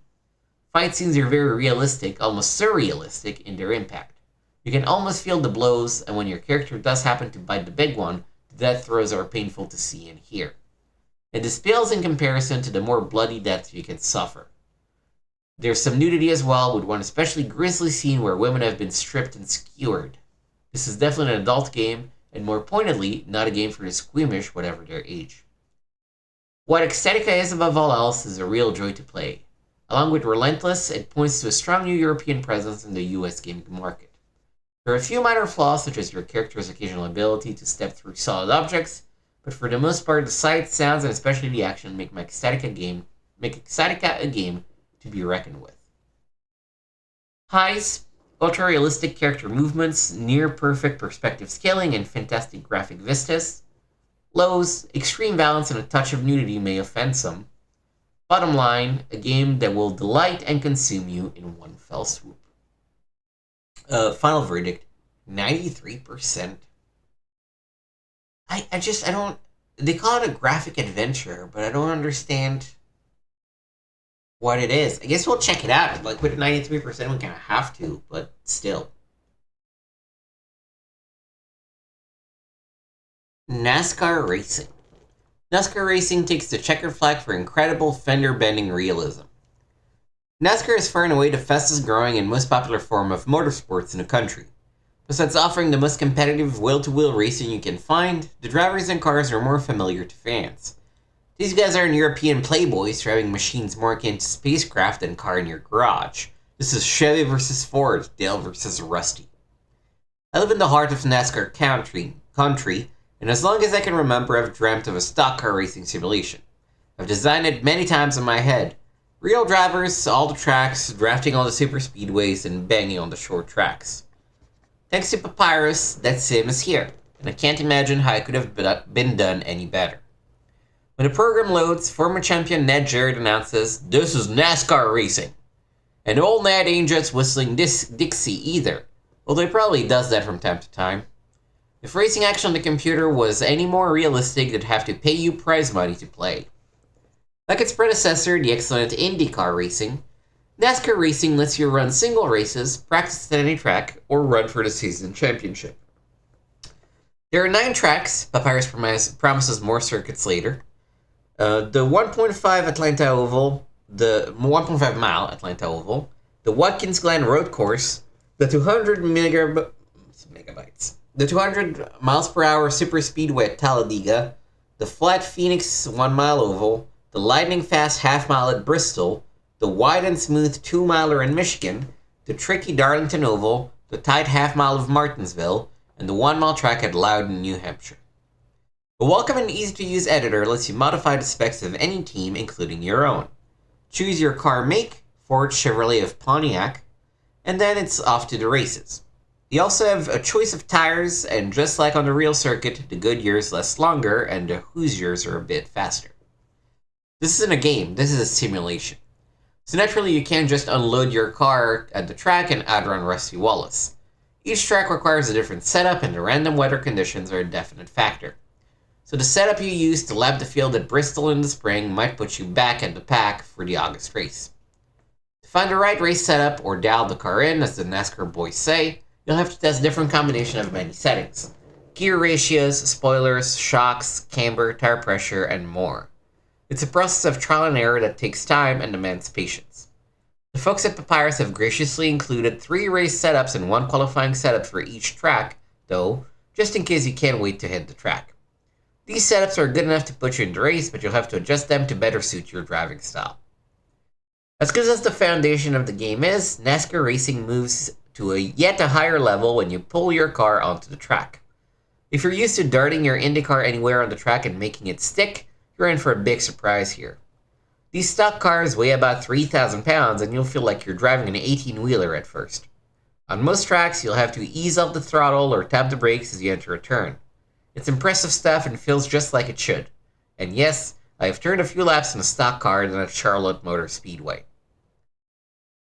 Fight scenes are very realistic, almost surrealistic in their impact. You can almost feel the blows, and when your character does happen to bite the big one, the death throes are painful to see and hear. And this pales in comparison to the more bloody deaths you can suffer. There's some nudity as well, with one especially grisly scene where women have been stripped and skewered. This is definitely an adult game, and more pointedly, not a game for the squeamish, whatever their age. What Ecstatica is above all else is a real joy to play. Along with Relentless, it points to a strong new European presence in the US gaming market. There are a few minor flaws, such as your character's occasional ability to step through solid objects, but for the most part, the sights, sounds, and especially the action make Ecstatica a game to be reckoned with. Highs, ultra-realistic character movements, near-perfect perspective scaling, and fantastic graphic vistas. Lows, extreme violence and a touch of nudity may offend some. Bottom line, a game that will delight and consume you in one fell swoop. Final verdict, 93%. I don't... They call it a graphic adventure, but I don't understand what it is. I guess we'll check it out. Like, with 93%, we kind of have to, but still. NASCAR Racing. NASCAR Racing takes the checkered flag for incredible fender-bending realism. NASCAR is far and away the fastest growing and most popular form of motorsports in the country. Besides offering the most competitive wheel-to-wheel racing you can find, the drivers and cars are more familiar to fans. These guys aren't European playboys driving machines more akin to spacecraft than car in your garage. This is Chevy versus Ford, Dale versus Rusty. I live in the heart of NASCAR country, and as long as I can remember, I've dreamt of a stock car racing simulation. I've designed it many times in my head. Real drivers, all the tracks, drafting all the super speedways, and banging on the short tracks. Thanks to Papyrus, that sim is here, and I can't imagine how it could have been done any better. When the program loads, former champion Ned Jarrett announces, "This is NASCAR Racing." And old Ned ain't just whistling Dixie either. although it probably does that from time to time. If racing action on the computer was any more realistic, they'd have to pay you prize money to play. Like its predecessor, the excellent IndyCar Racing, NASCAR Racing lets you run single races, practice at any track, or run for the season championship. There are 9 tracks. Papyrus promises more circuits later. The 1.5 Atlanta Oval, the 1.5 mile Atlanta Oval, the Watkins Glen Road Course, the 200 megabytes, the 200 miles per hour super speedway at Talladega, the flat Phoenix 1 mile oval, the lightning fast half mile at Bristol, the wide and smooth 2 miler in Michigan, the tricky Darlington Oval, the tight half mile of Martinsville, and the 1 mile track at Loudon, New Hampshire. A welcome and easy to use editor lets you modify the specs of any team, including your own. Choose your car make, Ford, Chevrolet of Pontiac, and then it's off to the races. You also have a choice of tires, and just like on the real circuit, the Goodyears last longer and the Hoosiers are a bit faster. This isn't a game, this is a simulation. So naturally you can't just unload your car at the track and outrun Rusty Wallace. Each track requires a different setup, and the random weather conditions are a definite factor. So the setup you use to lap the field at Bristol in the spring might put you back at the pack for the August race. To find the right race setup, or dial the car in, as the NASCAR boys say, you'll have to test different combination of many settings. Gear ratios, spoilers, shocks, camber, tire pressure, and more. It's a process of trial and error that takes time and demands patience. The folks at Papyrus have graciously included 3 race setups and 1 qualifying setup for each track, though, just in case you can't wait to hit the track. These setups are good enough to put you in the race, but you'll have to adjust them to better suit your driving style. As good as the foundation of the game is, NASCAR Racing moves to a yet higher level when you pull your car onto the track. If you're used to darting your IndyCar anywhere on the track and making it stick, you're in for a big surprise here. These stock cars weigh about 3,000 pounds, and you'll feel like you're driving an 18-wheeler at first. On most tracks, you'll have to ease off the throttle or tap the brakes as you enter a turn. It's impressive stuff and feels just like it should. And yes, I have turned a few laps in a stock car than at Charlotte Motor Speedway.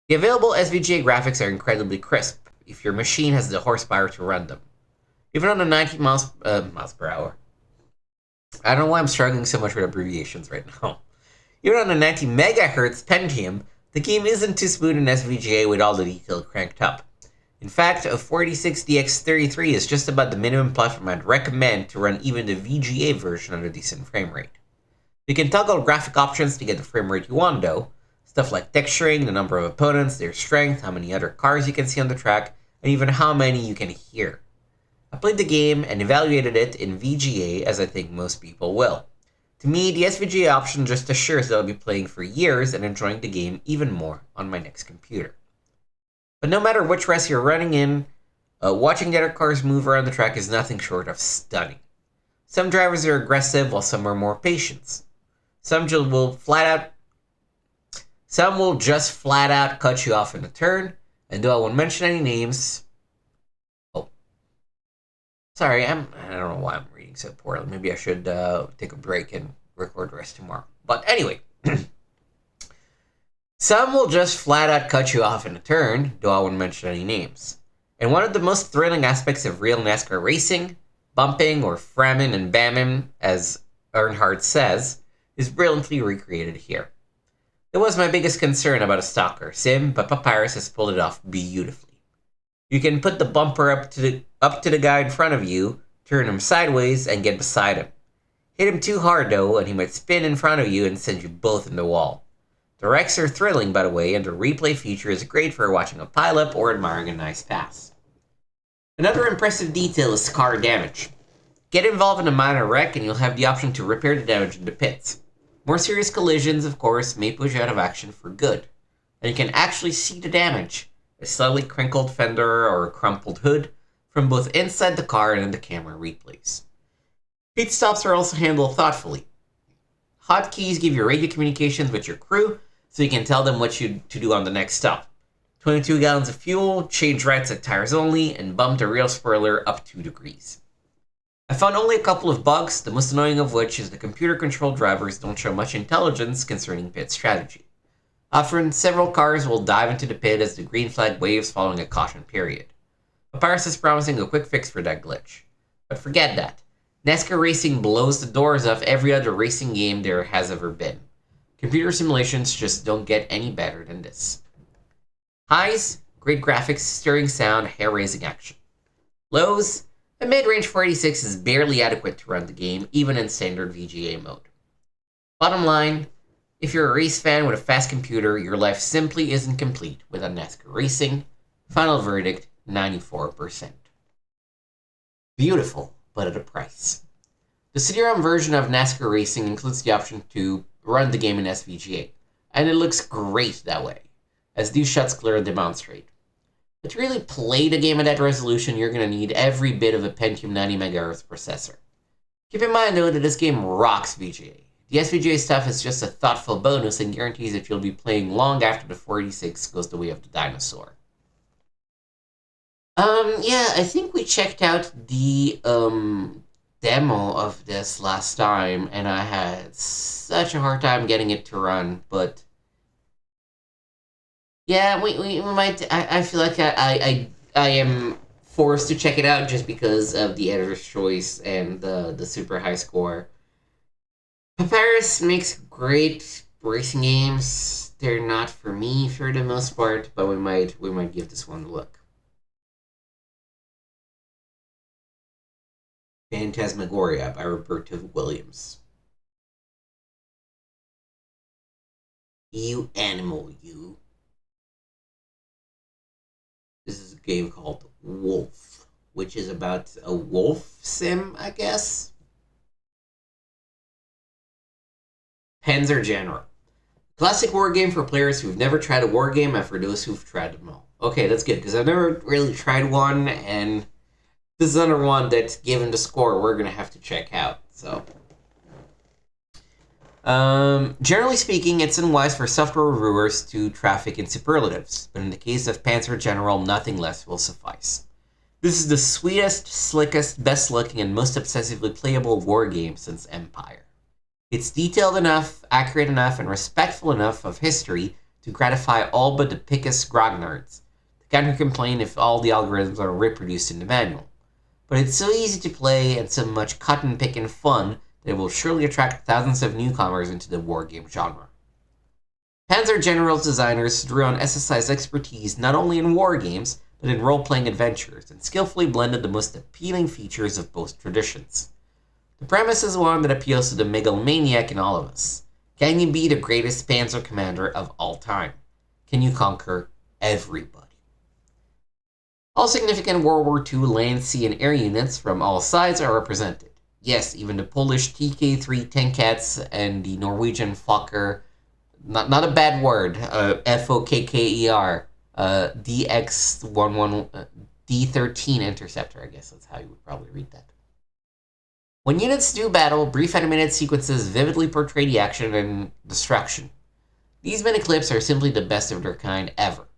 The available SVGA graphics are incredibly crisp, if your machine has the horsepower to run them. Even on the 90 miles per hour. I don't know why I'm struggling so much with abbreviations right now. Even on the 90 megahertz Pentium, the game isn't too smooth in SVGA with all the detail cranked up. In fact, a 4060X33 is just about the minimum platform I'd recommend to run even the VGA version at a decent frame rate. You can toggle graphic options to get the frame rate you want though, stuff like texturing, the number of opponents, their strength, how many other cars you can see on the track, and even how many you can hear. I played the game and evaluated it in VGA, as I think most people will. To me, the SVGA option just assures that I'll be playing for years and enjoying the game even more on my next computer. But no matter which race you're running in, watching the other cars move around the track is nothing short of stunning. Some drivers are aggressive while some are more patient. Some will just flat out cut you off in a turn, and though I won't mention any names... Sorry, I don't know why I'm reading so poorly. Maybe I should take a break and record the rest tomorrow. But anyway, some will just flat out cut you off in a turn, though I won't mention any names. And one of the most thrilling aspects of real NASCAR racing, bumping or framming and bamming, as Earnhardt says, is brilliantly recreated here. That was my biggest concern about a stock car sim, but Papyrus has pulled it off beautifully. You can put the bumper up to the guy in front of you, turn him sideways, and get beside him. Hit him too hard though, and he might spin in front of you and send you both in the wall. The wrecks are thrilling, by the way, and the replay feature is great for watching a pileup or admiring a nice pass. Another impressive detail is car damage. Get involved in a minor wreck and you'll have the option to repair the damage in the pits. More serious collisions, of course, may push you out of action for good, and you can actually see the damage. A slightly crinkled fender or a crumpled hood from both inside the car and in the camera replays. Pit stops are also handled thoughtfully. Hotkeys give you radio communications with your crew so you can tell them what to do on the next stop. 22 gallons of fuel, change right side tires only, and bump the rear spoiler up 2 degrees. I found only a couple of bugs, the most annoying of which is the computer-controlled drivers don't show much intelligence concerning pit strategy. Often, several cars will dive into the pit as the green flag waves following a caution period. Papyrus is promising a quick fix for that glitch. But forget that. NASCAR Racing blows the doors off every other racing game there has ever been. Computer simulations just don't get any better than this. Highs, great graphics, stirring sound, hair-raising action. Lows, a mid-range 486 is barely adequate to run the game, even in standard VGA mode. Bottom line, if you're a race fan with a fast computer, your life simply isn't complete without NASCAR Racing. Final verdict, 94%. Beautiful, but at a price. The CD-ROM version of NASCAR Racing includes the option to run the game in SVGA, and it looks great that way, as these shots clearly demonstrate. But to really play the game at that resolution, you're going to need every bit of a Pentium 90 MHz processor. Keep in mind, though, that this game rocks VGA. The SVGA stuff is just a thoughtful bonus and guarantees that you'll be playing long after the 486 goes the way of the dinosaur. Yeah, I think we checked out the, demo of this last time, and I had such a hard time getting it to run, but yeah, we might. I feel like I am forced to check it out just because of the editor's choice and the super high score. Papyrus makes great racing games. They're not for me for the most part, but we might give this one a look. Phantasmagoria by Roberto Williams. You animal, you. This is a game called Wolf, which is about a wolf sim, I guess. Panzer General. Classic war game for players who've never tried a war game and for those who've tried them all. Okay, that's good, because I've never really tried one, and this is another one that, given the score, we're going to have to check out. So, generally speaking, it's unwise for software reviewers to traffic in superlatives, but in the case of Panzer General, nothing less will suffice. This is the sweetest, slickest, best-looking, and most obsessively playable war game since Empire. It's detailed enough, accurate enough, and respectful enough of history to gratify all but the pickest grog nerds. The kind who complain if all the algorithms are reproduced in the manual. But it's so easy to play and so much cotton-picking fun that it will surely attract thousands of newcomers into the wargame genre. Panzer General's designers drew on SSI's expertise not only in wargames, but in role-playing adventures, and skillfully blended the most appealing features of both traditions. The premise is one that appeals to the megalomaniac in all of us. Can you be the greatest panzer commander of all time? Can you conquer everybody? All significant World War II land, sea, and air units from all sides are represented. Yes, even the Polish TK3 Tankets and the Norwegian Fokker, not a bad word, Fokker, D13 Interceptor, I guess that's how you would probably read that. When units do battle, brief animated sequences vividly portray the action and destruction. These mini clips are simply the best of their kind ever.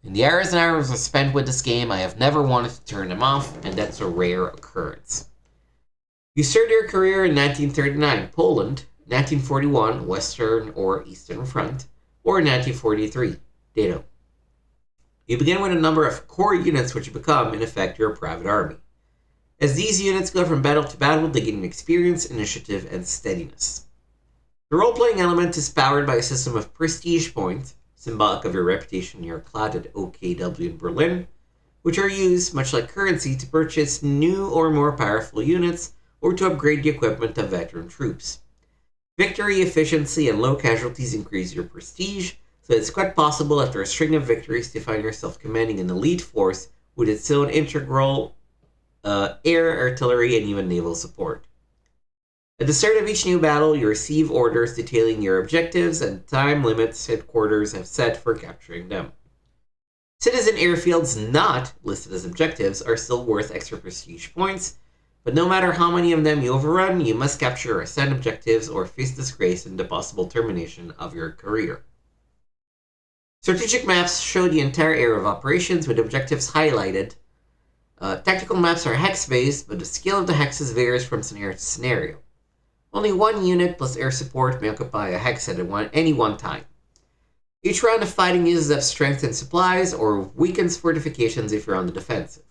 In the hours and hours I spent with this game, I have never wanted to turn them off, and that's a rare occurrence. You started your career in 1939, Poland, 1941, Western or Eastern Front, or 1943, ditto. You begin with a number of core units which become, in effect, your private army. As these units go from battle to battle, they gain experience, initiative, and steadiness. The role-playing element is powered by a system of prestige points, symbolic of your reputation in your cloud at OKW in Berlin, which are used, much like currency, to purchase new or more powerful units or to upgrade the equipment of veteran troops. Victory, efficiency, and low casualties increase your prestige, so it's quite possible after a string of victories to find yourself commanding an elite force with its own integral air, artillery, and even naval support. At the start of each new battle, you receive orders detailing your objectives and time limits headquarters have set for capturing them. Citizen airfields not listed as objectives are still worth extra prestige points, but no matter how many of them you overrun, you must capture assigned objectives or face disgrace and the possible termination of your career. Strategic maps show the entire area of operations with objectives highlighted. Tactical maps are hex-based, but the scale of the hexes varies from scenario to scenario. Only one unit plus air support may occupy a hex at any one time. Each round of fighting uses up strength and supplies, or weakens fortifications if you're on the defensive.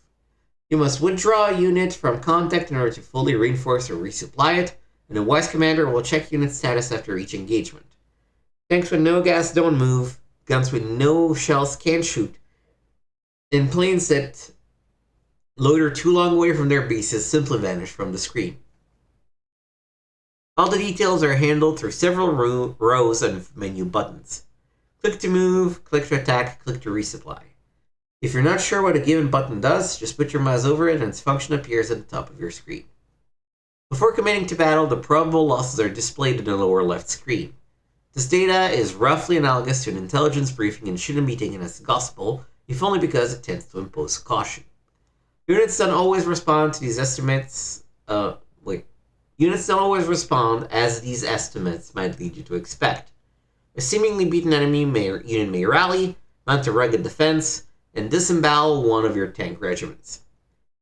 You must withdraw a unit from contact in order to fully reinforce or resupply it, and a wise commander will check unit status after each engagement. Tanks with no gas don't move, guns with no shells can't shoot, and planes that loiter too long away from their bases simply vanish from the screen. All the details are handled through several rows of menu buttons. Click to move, click to attack, click to resupply. If you're not sure what a given button does, just put your mouse over it and its function appears at the top of your screen. Before committing to battle, the probable losses are displayed in the lower left screen. This data is roughly analogous to an intelligence briefing and shouldn't be taken as gospel, if only because it tends to impose caution. Units don't always respond to these estimates. Units don't always respond as these estimates might lead you to expect. A seemingly beaten enemy unit may rally, mount a rugged defense, and disembowel one of your tank regiments.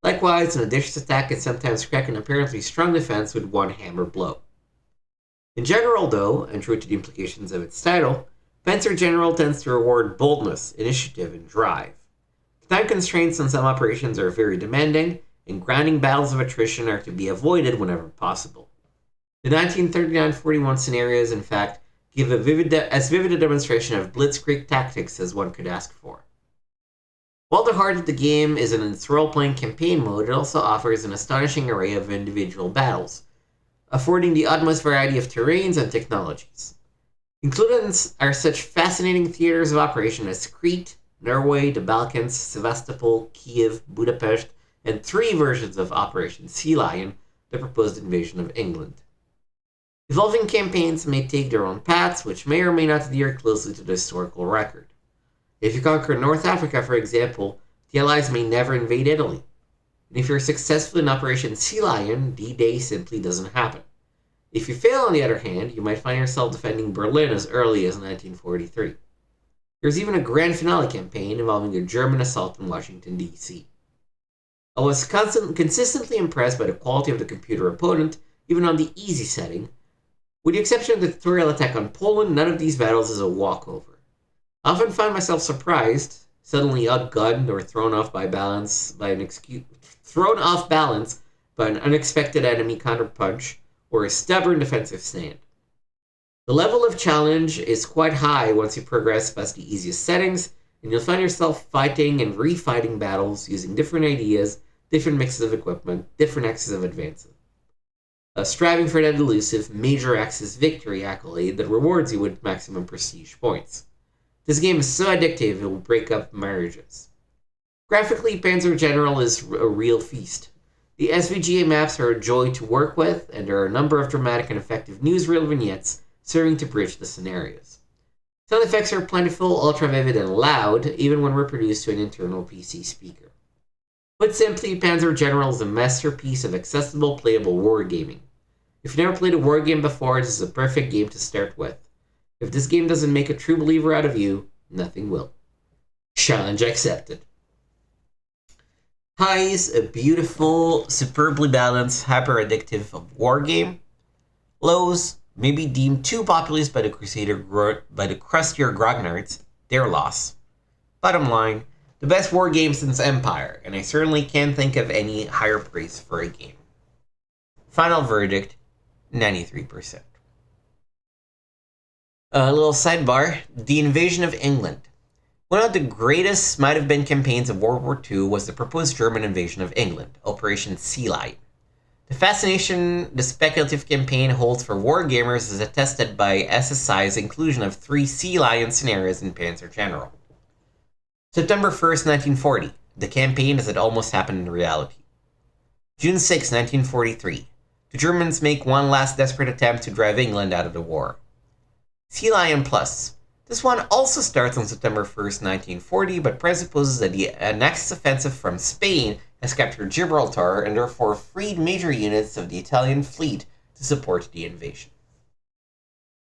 Likewise, an audacious attack can sometimes crack an apparently strong defense with one hammer blow. In general, though, and true to the implications of its title, Panzer General tends to reward boldness, initiative, and drive. The time constraints on some operations are very demanding, and grinding battles of attrition are to be avoided whenever possible. The 1939-41 scenarios, in fact, give as vivid a demonstration of blitzkrieg tactics as one could ask for. While the heart of the game is in its role-playing campaign mode, it also offers an astonishing array of individual battles, affording the utmost variety of terrains and technologies. Included are such fascinating theaters of operation as Crete, Norway, the Balkans, Sevastopol, Kiev, Budapest, and 3 versions of Operation Sea Lion, the proposed invasion of England. Evolving campaigns may take their own paths, which may or may not adhere closely to the historical record. If you conquer North Africa, for example, the Allies may never invade Italy. And if you're successful in Operation Sea Lion, D-Day simply doesn't happen. If you fail, on the other hand, you might find yourself defending Berlin as early as 1943. There's even a grand finale campaign involving a German assault on Washington, D.C. I was consistently impressed by the quality of the computer opponent, even on the easy setting. With the exception of the tutorial attack on Poland, none of these battles is a walkover. I often find myself surprised, suddenly outgunned, or thrown off balance by an unexpected enemy counterpunch or a stubborn defensive stand. The level of challenge is quite high once you progress past the easiest settings, and you'll find yourself fighting and refighting battles using different ideas, different mixes of equipment, different axes of advances. Striving for that elusive major axis victory accolade that rewards you with maximum prestige points. This game is so addictive it will break up marriages. Graphically, Panzer General is a real feast. The SVGA maps are a joy to work with, and there are a number of dramatic and effective newsreel vignettes serving to bridge the scenarios. Sound effects are plentiful, ultra-vivid, and loud, even when reproduced to an internal PC speaker. Put simply, Panzer General is a masterpiece of accessible, playable wargaming. If you've never played a wargame before, this is a perfect game to start with. If this game doesn't make a true believer out of you, nothing will. Challenge accepted. Highs, a beautiful, superbly balanced, hyper-addictive wargame. Lows, maybe deemed too populist by the crustier grognards, their loss. Bottom line, the best wargame since Empire, and I certainly can't think of any higher praise for a game. Final verdict, 93%. A little sidebar, the invasion of England. One of the greatest might-have-been campaigns of World War II was the proposed German invasion of England, Operation Sea Lion. The fascination the speculative campaign holds for wargamers is attested by SSI's inclusion of 3 Sea Lion scenarios in Panzer General. September 1st, 1940, the campaign as it almost happened in reality. June 6, 1943, the Germans make one last desperate attempt to drive England out of the war. Sea Lion Plus. This one also starts on September 1st, 1940, but presupposes that the next offensive from Spain has captured Gibraltar and therefore freed major units of the Italian fleet to support the invasion.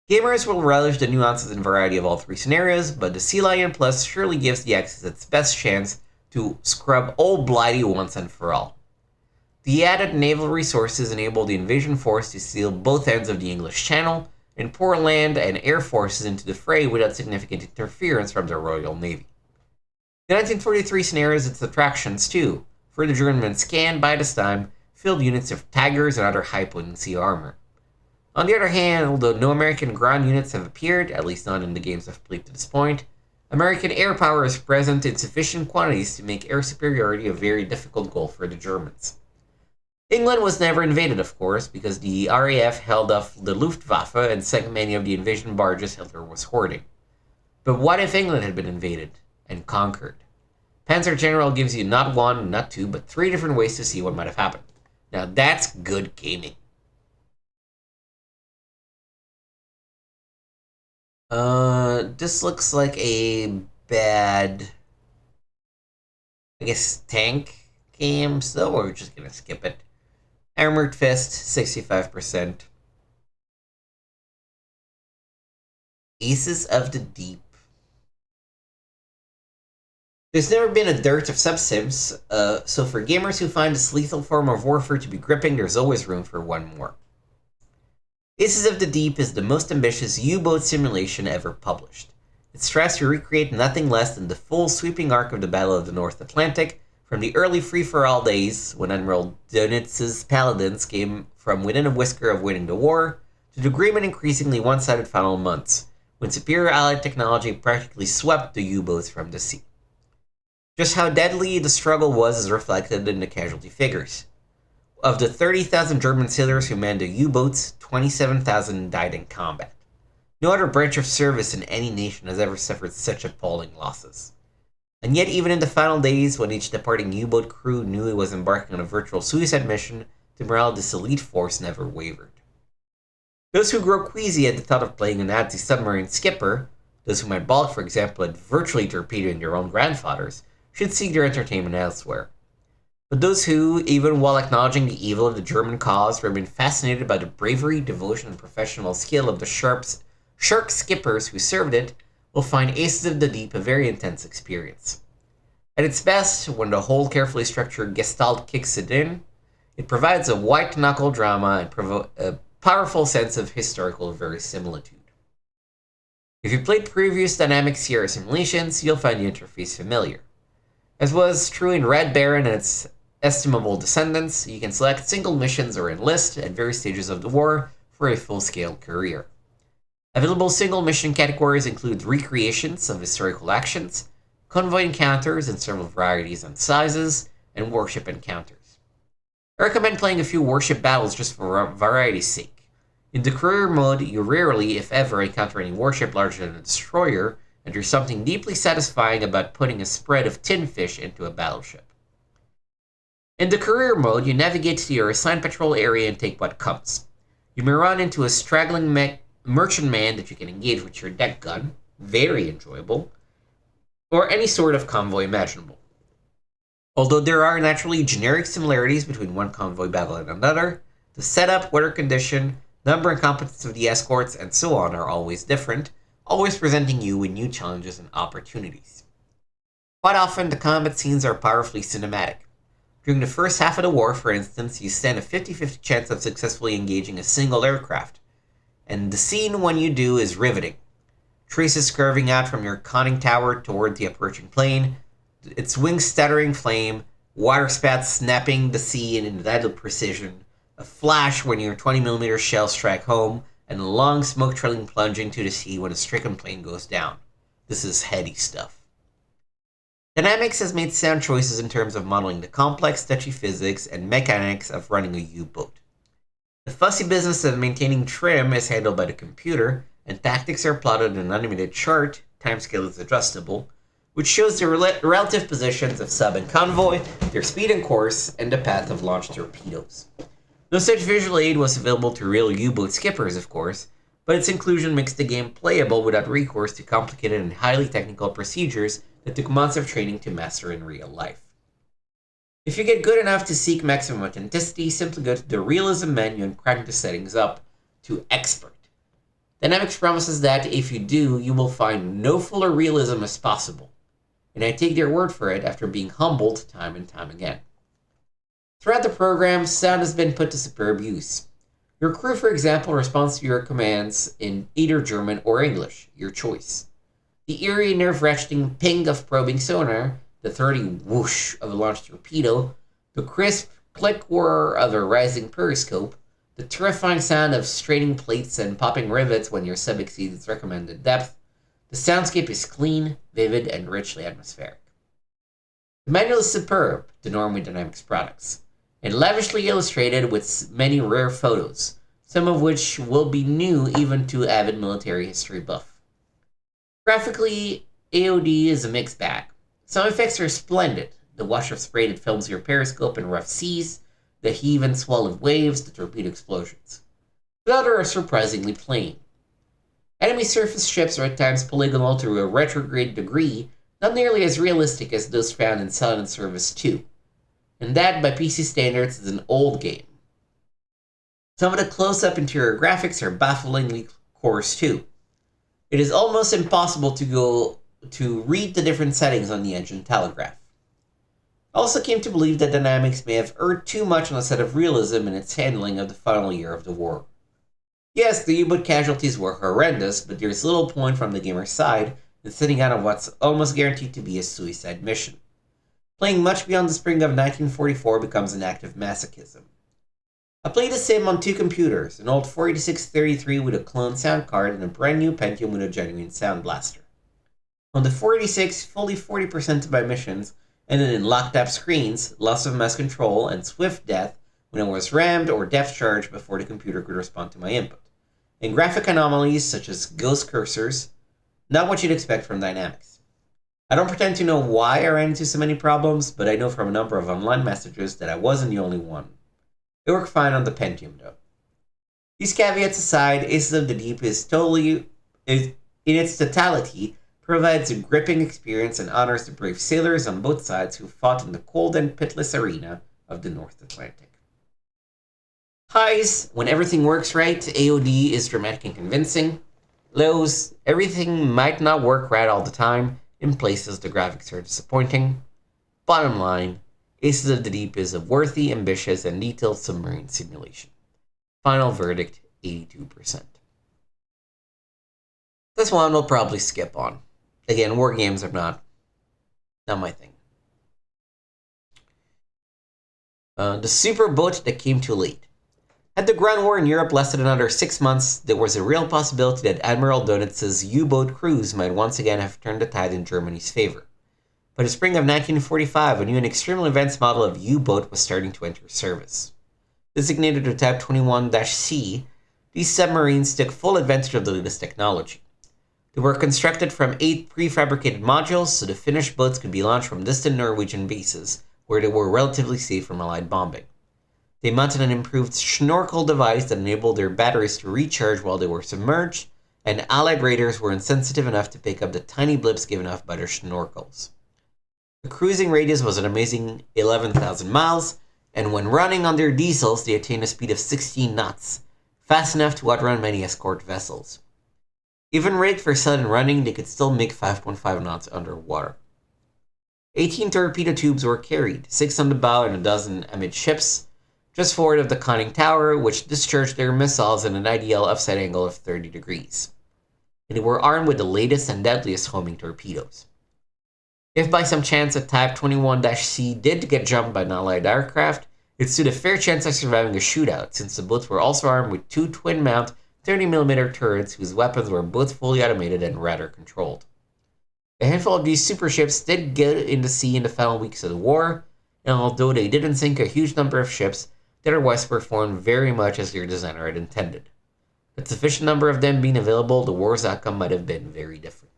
Gamers will relish the nuances and variety of all 3 scenarios, but the Sea Lion Plus surely gives the Axis its best chance to scrub old Blighty once and for all. The added naval resources enable the invasion force to seal both ends of the English Channel, and pour land and air forces into the fray without significant interference from the Royal Navy. The 1943 scenario has its attractions too, for the Germans can, by this time, field units of Tigers and other high-potency armor. On the other hand, although no American ground units have appeared, at least not in the games I've played to this point, American air power is present in sufficient quantities to make air superiority a very difficult goal for the Germans. England was never invaded, of course, because the RAF held off the Luftwaffe and sank many of the invasion barges Hitler was hoarding. But what if England had been invaded and conquered? Panzer General gives you not one, not two, but 3 different ways to see what might have happened. Now that's good gaming. This looks like a bad, I guess, tank game, so we're just gonna skip it. Armored Fist, 65%. Aces of the Deep. There's never been a dearth of sub-sims, so for gamers who find this lethal form of warfare to be gripping, there's always room for one more. Aces of the Deep is the most ambitious U-boat simulation ever published. It strives to recreate nothing less than the full sweeping arc of the Battle of the North Atlantic, from the early free-for-all days, when Admiral Donitz's paladins came from within a whisker of winning the war, to the grim and increasingly one-sided final months, when superior Allied technology practically swept the U-boats from the sea. Just how deadly the struggle was is reflected in the casualty figures. Of the 30,000 German sailors who manned the U-boats, 27,000 died in combat. No other branch of service in any nation has ever suffered such appalling losses. And yet, even in the final days, when each departing U-boat crew knew it was embarking on a virtual suicide mission, the morale of this elite force never wavered. Those who grow queasy at the thought of playing a Nazi submarine skipper, those who might balk, for example, at virtually torpedoing their own grandfathers, should seek their entertainment elsewhere. But those who, even while acknowledging the evil of the German cause, remain fascinated by the bravery, devotion, and professional skill of the shark skippers who served it, will find Aces of the Deep a very intense experience. At its best, when the whole carefully structured gestalt kicks it in, it provides a white-knuckle drama and a powerful sense of historical verisimilitude. If you played previous dynamic Sierra simulations, you'll find the interface familiar. As was true in Red Baron and its estimable descendants, you can select single missions or enlist at various stages of the war for a full-scale career. Available single mission categories include recreations of historical actions, convoy encounters in several varieties and sizes, and warship encounters. I recommend playing a few warship battles just for variety's sake. In the career mode, you rarely, if ever, encounter any warship larger than a destroyer, and there's something deeply satisfying about putting a spread of tin fish into a battleship. In the career mode, you navigate to your assigned patrol area and take what comes. You may run into a straggling merchantman that you can engage with your deck gun, very enjoyable, or any sort of convoy imaginable. Although there are naturally generic similarities between one convoy battle and another, the setup, weather condition, number and competence of the escorts, and so on are always different, always presenting you with new challenges and opportunities. Quite often, the combat scenes are powerfully cinematic. During the first half of the war, for instance, you stand a 50-50 chance of successfully engaging a single aircraft, and the scene when you do is riveting. Traces curving out from your conning tower toward the approaching plane, its wings stuttering flame, waterspouts snapping the sea in idle precision, a flash when your 20mm shells strike home, and a long smoke trailing plunge into the sea when a stricken plane goes down. This is heady stuff. Dynamics has made sound choices in terms of modeling the complex, touchy physics and mechanics of running a U-boat. The fussy business of maintaining trim is handled by the computer, and tactics are plotted in an animated chart, timescale is adjustable, which shows the relative positions of sub and convoy, their speed and course, and the path of launch torpedoes. No such visual aid was available to real U-boat skippers, of course, but its inclusion makes the game playable without recourse to complicated and highly technical procedures that took months of training to master in real life. If you get good enough to seek maximum authenticity, simply go to the realism menu and crank the settings up to expert. Dynamics promises that if you do, you will find no fuller realism as possible, and I take their word for it after being humbled time and time again. Throughout the program, sound has been put to superb use. Your crew, for example, responds to your commands in either German or English, your choice. The eerie, nerve-wracking ping of probing sonar, the 30 whoosh of a launched torpedo, The crisp click whir of a rising periscope, the terrifying sound of straining plates and popping rivets when your sub exceeds its recommended depth, the soundscape is clean, vivid, and richly atmospheric. The manual is superb to Norway Dynamics products, and lavishly illustrated with many rare photos, some of which will be new even to avid military history buff. Graphically, AOD is a mixed bag. Some effects are splendid. The wash of spray that films your periscope in rough seas, the heave and swell of waves, the torpedo explosions. The other are surprisingly plain. Enemy surface ships are at times polygonal to a retrograde degree, not nearly as realistic as those found in Silent Service 2. And that, by PC standards, is an old game. Some of the close-up interior graphics are bafflingly coarse too. It is almost impossible to read the different settings on the engine telegraph. I also came to believe that Dynamics may have erred too much on the side of realism in its handling of the final year of the war. Yes, the U-boat casualties were horrendous, but there's little point from the gamer's side in sitting out of what's almost guaranteed to be a suicide mission. Playing much beyond the spring of 1944 becomes an act of masochism. I played the sim on two computers, an old 486-33 with a clone sound card and a brand new Pentium with a genuine sound blaster. On the 486, fully 40% of my missions ended in locked-up screens, loss of mass control, and swift death when I was rammed or depth charged before the computer could respond to my input. And graphic anomalies such as ghost cursors, not what you'd expect from Dynamics. I don't pretend to know why I ran into so many problems, but I know from a number of online messages that I wasn't the only one. It worked fine on the Pentium though. These caveats aside, Aces of the Deep in its totality, provides a gripping experience and honors the brave sailors on both sides who fought in the cold and pitiless arena of the North Atlantic. Highs, when everything works right, AOD is dramatic and convincing. Lows, everything might not work right all the time, in places the graphics are disappointing. Bottom line, Aces of the Deep is a worthy, ambitious, and detailed submarine simulation. Final verdict, 82%. This one we'll probably skip on. Again, war games are not my thing. The super boat that came too late. Had the ground war in Europe lasted another 6 months, there was a real possibility that Admiral Donitz's U-boat cruise might once again have turned the tide in Germany's favor. By the spring of 1945, a new and extremely advanced model of U-boat was starting to enter service. Designated the Type 21-C, these submarines took full advantage of the latest technology. They were constructed from 8 prefabricated modules, so the finished boats could be launched from distant Norwegian bases, where they were relatively safe from Allied bombing. They mounted an improved snorkel device that enabled their batteries to recharge while they were submerged, and Allied raiders were insensitive enough to pick up the tiny blips given off by their snorkels. The cruising radius was an amazing 11,000 miles, and when running on their diesels, they attained a speed of 16 knots, fast enough to outrun many escort vessels. Even rigged for sudden running, they could still make 5.5 knots underwater. 18 torpedo tubes were carried, 6 on the bow and a dozen amidships, just forward of the conning tower, which discharged their missiles at an ideal offset angle of 30 degrees. And they were armed with the latest and deadliest homing torpedoes. If by some chance a Type 21-C did get jumped by an Allied aircraft, it stood a fair chance of surviving a shootout, since the boats were also armed with 2 twin-mount 30mm turrets whose weapons were both fully automated and radar controlled. A handful of these super ships did get in the sea in the final weeks of the war, and although they didn't sink a huge number of ships, they otherwise performed very much as their designer had intended. With sufficient number of them being available, the war's outcome might have been very different.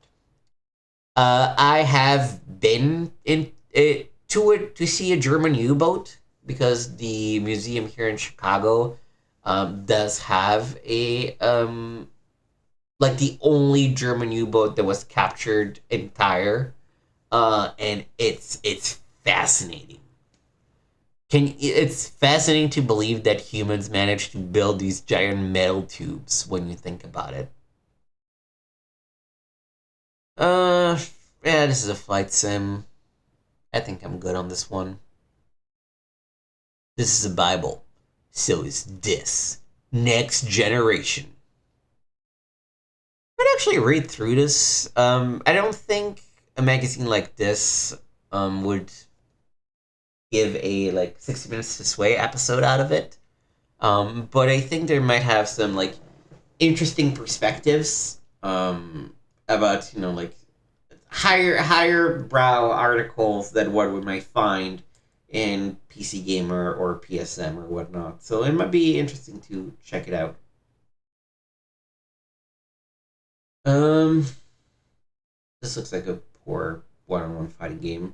I have been to see a German U-boat because the museum here in Chicago does have a the only German U-boat that was captured entire, and it's fascinating. It's fascinating to believe that humans managed to build these giant metal tubes when you think about it. Yeah, this is a flight sim. I think I'm good on this one. This is a Bible. So is this. Next Generation. I'd actually read through this. I don't think a magazine like this would give a like 60 Minutes to Sway episode out of it. But I think they might have some like interesting perspectives about like higher brow articles than what we might find in PC Gamer or PSM or whatnot. So it might be interesting to check it out. Um, this looks like a poor one-on-one fighting game.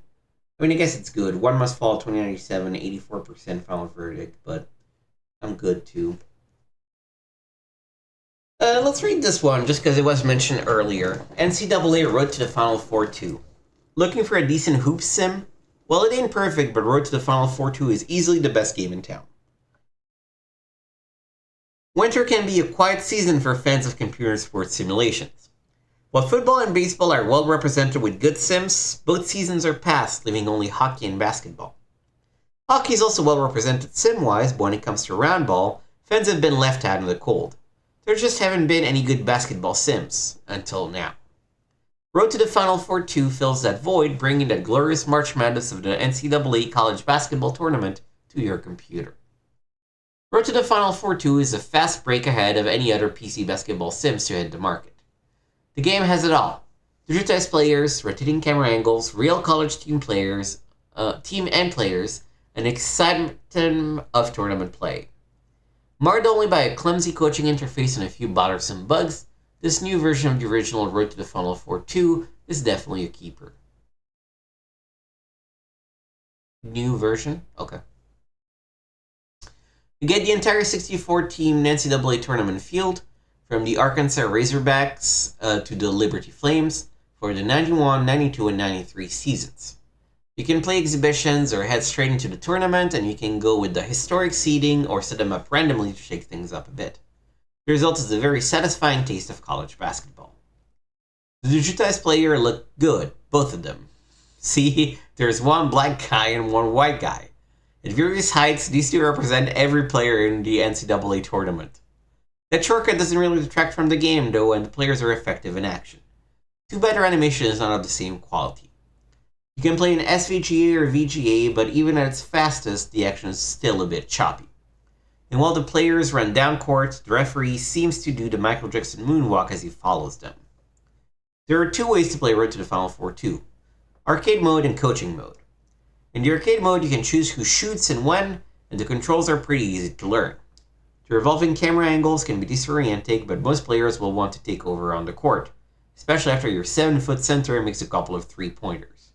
I mean, I guess it's good. One Must Fall, 2097, 84% final verdict, but I'm good too. Let's read this one just because it was mentioned earlier. NCAA Road to the Final Four 2. Looking for a decent hoop sim? Well, it ain't perfect, but Road to the Final Four 2 is easily the best game in town. Winter can be a quiet season for fans of computer sports simulations. While football and baseball are well represented with good sims, both seasons are past, leaving only hockey and basketball. Hockey is also well represented sim-wise, but when it comes to round ball, fans have been left out in the cold. There just haven't been any good basketball sims, until now. Road to the Final Four 2 fills that void, bringing the glorious March Madness of the NCAA College Basketball Tournament to your computer. Road to the Final Four 2 is a fast break ahead of any other PC basketball sims to hit the market. The game has it all. Digitized players, rotating camera angles, real college team and players, and excitement of tournament play. Marred only by a clumsy coaching interface and a few bothersome bugs, this new version of the original Road to the Final Four 2 is definitely a keeper. New version? Okay. You get the entire 64-team NCAA tournament field, from the Arkansas Razorbacks to the Liberty Flames, for the 91, 92, and 93 seasons. You can play exhibitions or head straight into the tournament, and you can go with the historic seeding or set them up randomly to shake things up a bit. The result is a very satisfying taste of college basketball. The digitized player look good, both of them. See, there's one black guy and one white guy. At various heights, these two represent every player in the NCAA tournament. That shortcut doesn't really detract from the game, though, and the players are effective in action. Too bad their animation is not of the same quality. You can play in SVGA or VGA, but even at its fastest, the action is still a bit choppy. And while the players run down court, the referee seems to do the Michael Jackson moonwalk as he follows them. There are two ways to play Road to the Final Four 2. Arcade mode and coaching mode. In the arcade mode, you can choose who shoots and when, and the controls are pretty easy to learn. The revolving camera angles can be disorienting, but most players will want to take over on the court, especially after your 7-foot center makes a couple of 3-pointers.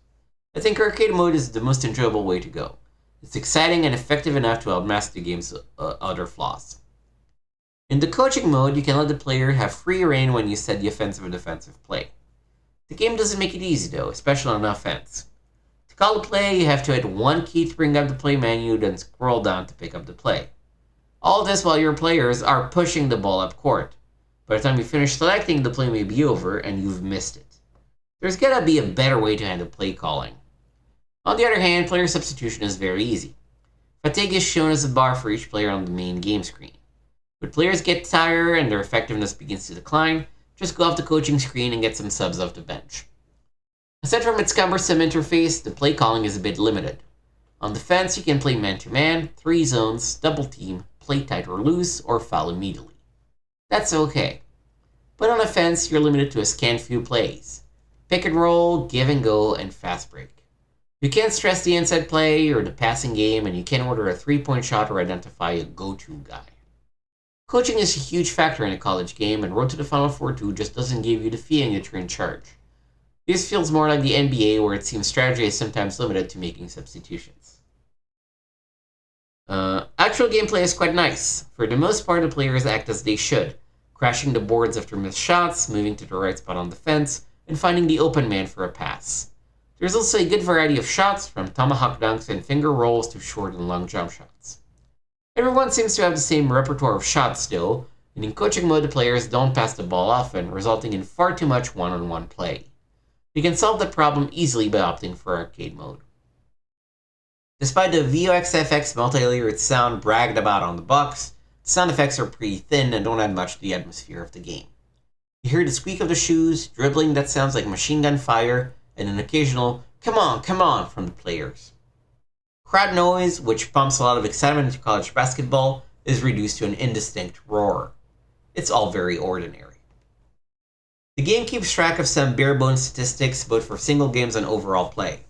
I think arcade mode is the most enjoyable way to go. It's exciting and effective enough to outmask the game's other flaws. In the coaching mode, you can let the player have free reign when you set the offensive and defensive play. The game doesn't make it easy though, especially on offense. To call a play, you have to hit one key to bring up the play menu, then scroll down to pick up the play. All this while your players are pushing the ball up court. By the time you finish selecting, the play may be over and you've missed it. There's gotta be a better way to handle play calling. On the other hand, player substitution is very easy. Fatigue is shown as a bar for each player on the main game screen. When players get tired and their effectiveness begins to decline, just go off the coaching screen and get some subs off the bench. Aside from its cumbersome interface, the play calling is a bit limited. On defense, you can play man-to-man, 3 zones, double team, play tight or loose, or foul immediately. That's okay. But on offense, you're limited to a scant few plays. Pick and roll, give and go, and fast break. You can't stress the inside play or the passing game, and you can't order a 3-point shot or identify a go-to guy. Coaching is a huge factor in a college game, and Road to the Final Four 2 just doesn't give you the feeling that you're in charge. This feels more like the NBA, where it seems strategy is sometimes limited to making substitutions. Actual gameplay is quite nice. For the most part, the players act as they should, crashing the boards after missed shots, moving to the right spot on defense, and finding the open man for a pass. There's also a good variety of shots, from tomahawk dunks and finger rolls to short and long jump shots. Everyone seems to have the same repertoire of shots still, and in coaching mode the players don't pass the ball often, resulting in far too much one-on-one play. You can solve that problem easily by opting for arcade mode. Despite the VOXFX multi-layered sound bragged about on the box, the sound effects are pretty thin and don't add much to the atmosphere of the game. You hear the squeak of the shoes, dribbling that sounds like machine gun fire, and an occasional "come on" from the players. Crowd noise, which pumps a lot of excitement into college basketball, is reduced to an indistinct roar. It's all very ordinary. The game keeps track of some bare-bones statistics, both for single games and overall play.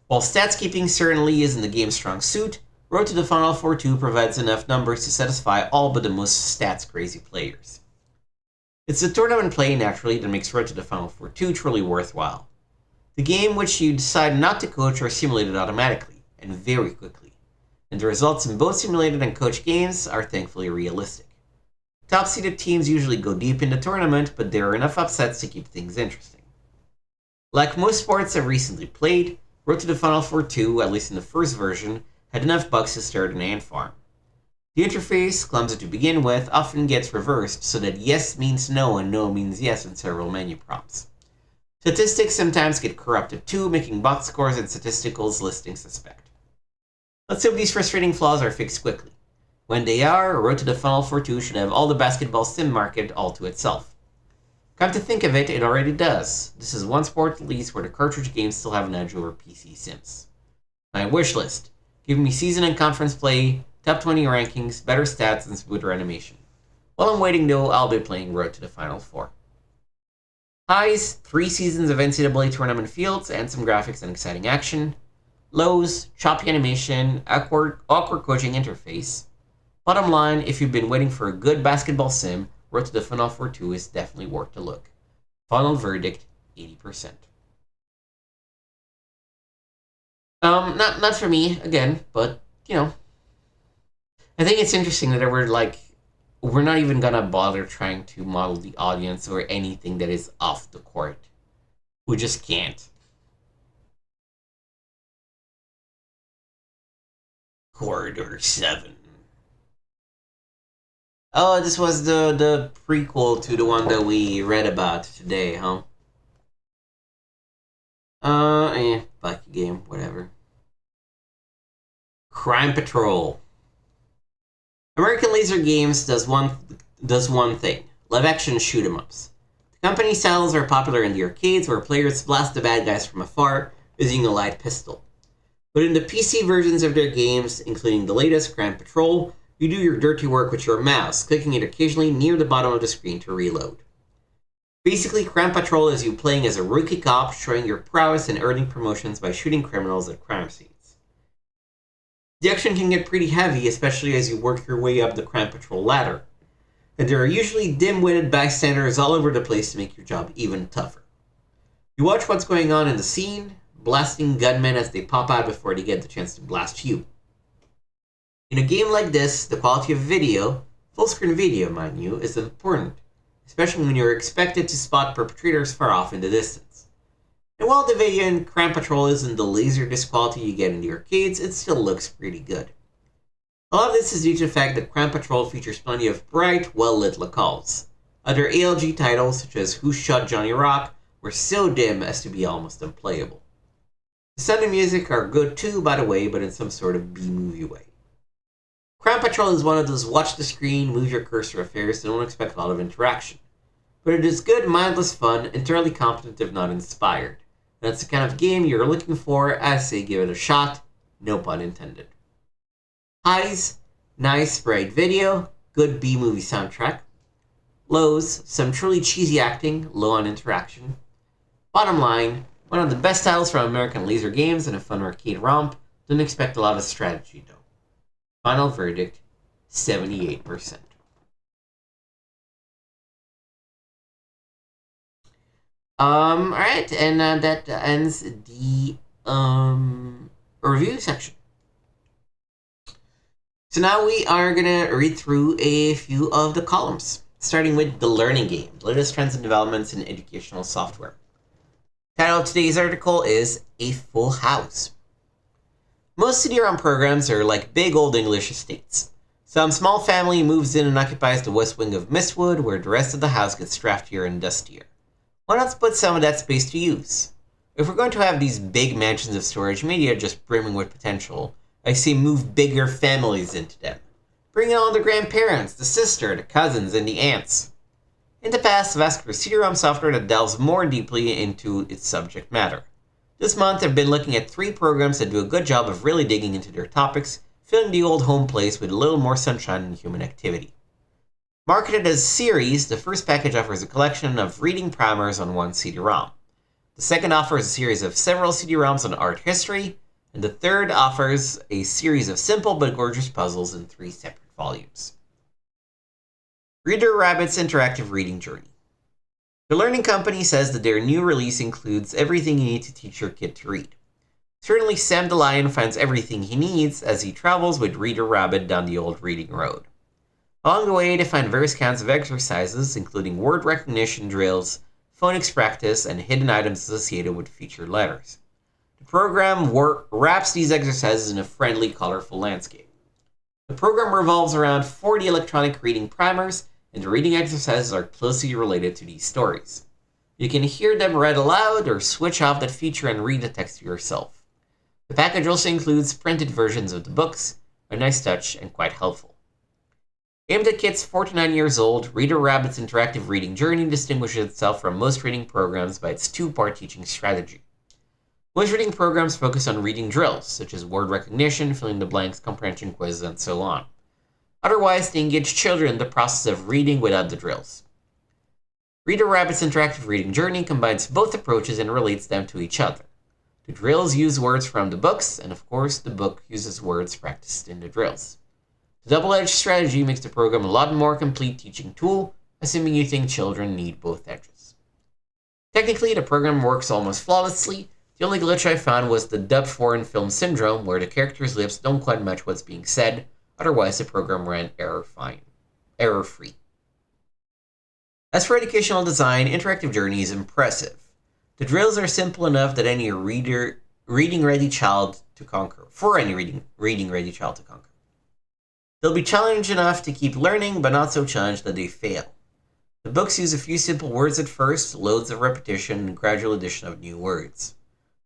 While stats keeping certainly isn't the game's strong suit, Road to the Final Four 2 provides enough numbers to satisfy all but the most stats-crazy players. It's the tournament play, naturally, that makes Road to the Final Four 2 truly worthwhile. The game which you decide not to coach are simulated automatically, and very quickly, and the results in both simulated and coached games are thankfully realistic. Top-seeded teams usually go deep in the tournament, but there are enough upsets to keep things interesting. Like most sports I've recently played, Road to the Final Four 2, at least in the first version, had enough bugs to start an ant farm. The interface, clumsy to begin with, often gets reversed so that yes means no and no means yes in several menu prompts. Statistics sometimes get corrupted too, making box scores and statisticals listings suspect. Let's hope these frustrating flaws are fixed quickly. When they are, Road to the Final Four 2 should have all the basketball sim market all to itself. Come to think of it, it already does. This is one sport at least where the cartridge games still have an edge over PC sims. My wish list. Give me season and conference play, top 20 rankings, better stats, and smoother animation. While I'm waiting though, I'll be playing Road to the Final Four. Highs, 3 seasons of NCAA tournament fields and some graphics and exciting action. Lows, choppy animation, awkward coaching interface. Bottom line, if you've been waiting for a good basketball sim, Road to the Final Four 2 is definitely worth a look. Final verdict, 80%. Not for me, again, but, you know. I think it's interesting that we're not even gonna bother trying to model the audience or anything that is off the court. We just can't. Corridor 7. Oh, this was the prequel to the one that we read about today, huh? Bucky game, whatever. Crime Patrol. American Laser Games does one thing: live action shoot 'em ups. The company styles are popular in the arcades where players blast the bad guys from afar using a light pistol. But in the PC versions of their games, including the latest Crime Patrol, you do your dirty work with your mouse, clicking it occasionally near the bottom of the screen to reload. Basically, Crime Patrol is you playing as a rookie cop, showing your prowess and earning promotions by shooting criminals at crime scenes. The action can get pretty heavy, especially as you work your way up the Crime Patrol ladder, and there are usually dim-witted bystanders all over the place to make your job even tougher. You watch what's going on in the scene, blasting gunmen as they pop out before they get the chance to blast you. In a game like this, the quality of video, full-screen video mind you, is important, especially when you're expected to spot perpetrators far off in the distance. And while the video in Crime Patrol isn't the laserdisc quality you get in the arcades, it still looks pretty good. A lot of this is due to the fact that Crime Patrol features plenty of bright, well-lit locales. Other ALG titles, such as Who Shot Johnny Rock, were so dim as to be almost unplayable. The sound and music are good too, by the way, but in some sort of B-movie way. Crime Patrol is one of those watch the screen, move your cursor affairs that don't expect a lot of interaction. But it is good, mindless fun, entirely competent if not inspired. That's the kind of game you're looking for, I say give it a shot, no pun intended. Highs, nice bright video, good B-movie soundtrack. Lows, some truly cheesy acting, low on interaction. Bottom line, one of the best titles from American Laser Games and a fun arcade romp, don't expect a lot of strategy though. Final verdict, 78%. Alright, and that ends the review section. So now we are going to read through a few of the columns, starting with the learning game, latest trends and developments in educational software. The title of today's article is A Full House. Most CD-ROM programs are like big old English estates. Some small family moves in and occupies the west wing of Mistwood, where the rest of the house gets draftier and dustier. Why not put some of that space to use? If we're going to have these big mansions of storage media just brimming with potential, I say move bigger families into them. Bring in all the grandparents, the sister, the cousins, and the aunts. In the past, I've asked for CD-ROM software that delves more deeply into its subject matter. This month, I've been looking at 3 programs that do a good job of really digging into their topics, filling the old home place with a little more sunshine and human activity. Marketed as series, the first package offers a collection of reading primers on one CD-ROM. The second offers a series of several CD-ROMs on art history, and the third offers a series of simple but gorgeous puzzles in 3 separate volumes. Reader Rabbit's Interactive Reading Journey. The Learning Company says that their new release includes everything you need to teach your kid to read. Certainly Sam the Lion finds everything he needs as he travels with Reader Rabbit down the old reading road. Along the way, they find various kinds of exercises, including word recognition drills, phonics practice, and hidden items associated with featured letters. The program wraps these exercises in a friendly, colorful landscape. The program revolves around 40 electronic reading primers, and the reading exercises are closely related to these stories. You can hear them read aloud or switch off that feature and read the text to yourself. The package also includes printed versions of the books, a nice touch and quite helpful. Aimed at kids 4 to 9 years old, Reader Rabbit's Interactive Reading Journey distinguishes itself from most reading programs by its 2-part teaching strategy. Most reading programs focus on reading drills, such as word recognition, filling the blanks, comprehension quizzes, and so on. Otherwise, they engage children in the process of reading without the drills. Reader Rabbit's Interactive Reading Journey combines both approaches and relates them to each other. The drills use words from the books, and of course, the book uses words practiced in the drills. The double-edged strategy makes the program a lot more complete teaching tool, assuming you think children need both edges. Technically, the program works almost flawlessly. The only glitch I found was the dubbed foreign film syndrome, where the characters' lips don't quite match what's being said. Otherwise, the program ran error-free. As for educational design, Interactive Journey is impressive. The drills are simple enough that any reading-ready child to conquer. They'll be challenged enough to keep learning, but not so challenged that they fail. The books use a few simple words at first, loads of repetition, and gradual addition of new words.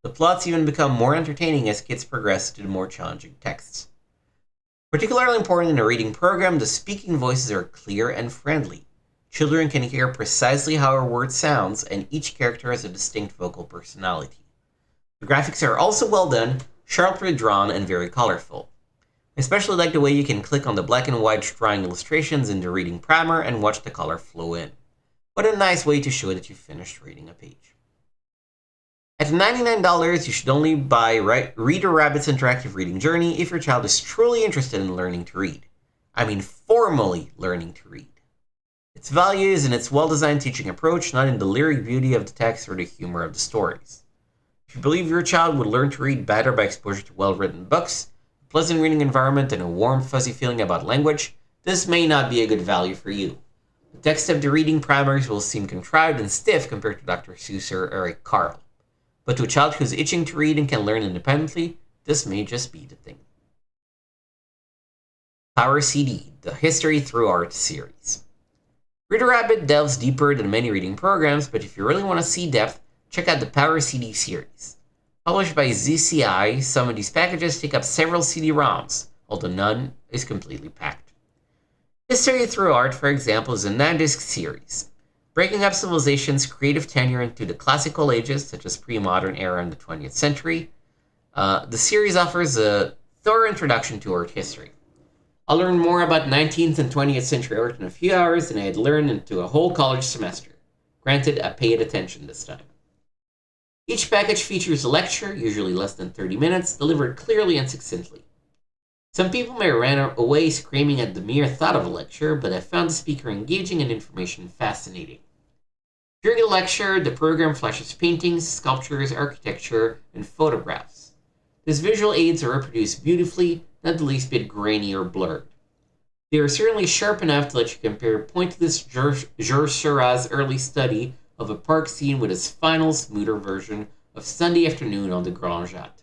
The plots even become more entertaining as kids progress to the more challenging texts. Particularly important in a reading program, the speaking voices are clear and friendly. Children can hear precisely how a word sounds, and each character has a distinct vocal personality. The graphics are also well done, sharply drawn, and very colorful. I especially like the way you can click on the black and white drawing illustrations in the reading primer and watch the color flow in. What a nice way to show that you finished reading a page. At $99, you should only buy Reader Rabbit's Interactive Reading Journey if your child is truly interested in learning to read. I mean formally learning to read. Its value is in its well-designed teaching approach, not in the lyric beauty of the text or the humor of the stories. If you believe your child would learn to read better by exposure to well-written books, a pleasant reading environment, and a warm, fuzzy feeling about language, this may not be a good value for you. The text of the reading primers will seem contrived and stiff compared to Dr. Seuss or Eric Carle. But to a child who's itching to read and can learn independently, this may just be the thing. Power CD, the History Through Art series. Reader Rabbit delves deeper than many reading programs, but if you really want to see depth, check out the Power CD series. Published by ZCI, some of these packages take up several CD-ROMs, although none is completely packed. History Through Art, for example, is a 9-disc series. Breaking up civilization's creative tenure into the classical ages, such as pre-modern era and the 20th century, the series offers a thorough introduction to art history. I'll learn more about 19th and 20th century art in a few hours than I had learned into a whole college semester. Granted, I paid attention this time. Each package features a lecture, usually less than 30 minutes, delivered clearly and succinctly. Some people may run away screaming at the mere thought of a lecture, but I found the speaker engaging and information fascinating. During the lecture, the program flashes paintings, sculptures, architecture, and photographs. These visual aids are reproduced beautifully, not the least bit grainy or blurred. They are certainly sharp enough to let you compare pointless Georges Seurat's early study of a park scene with his final, smoother version of Sunday Afternoon on the Grand Jatte.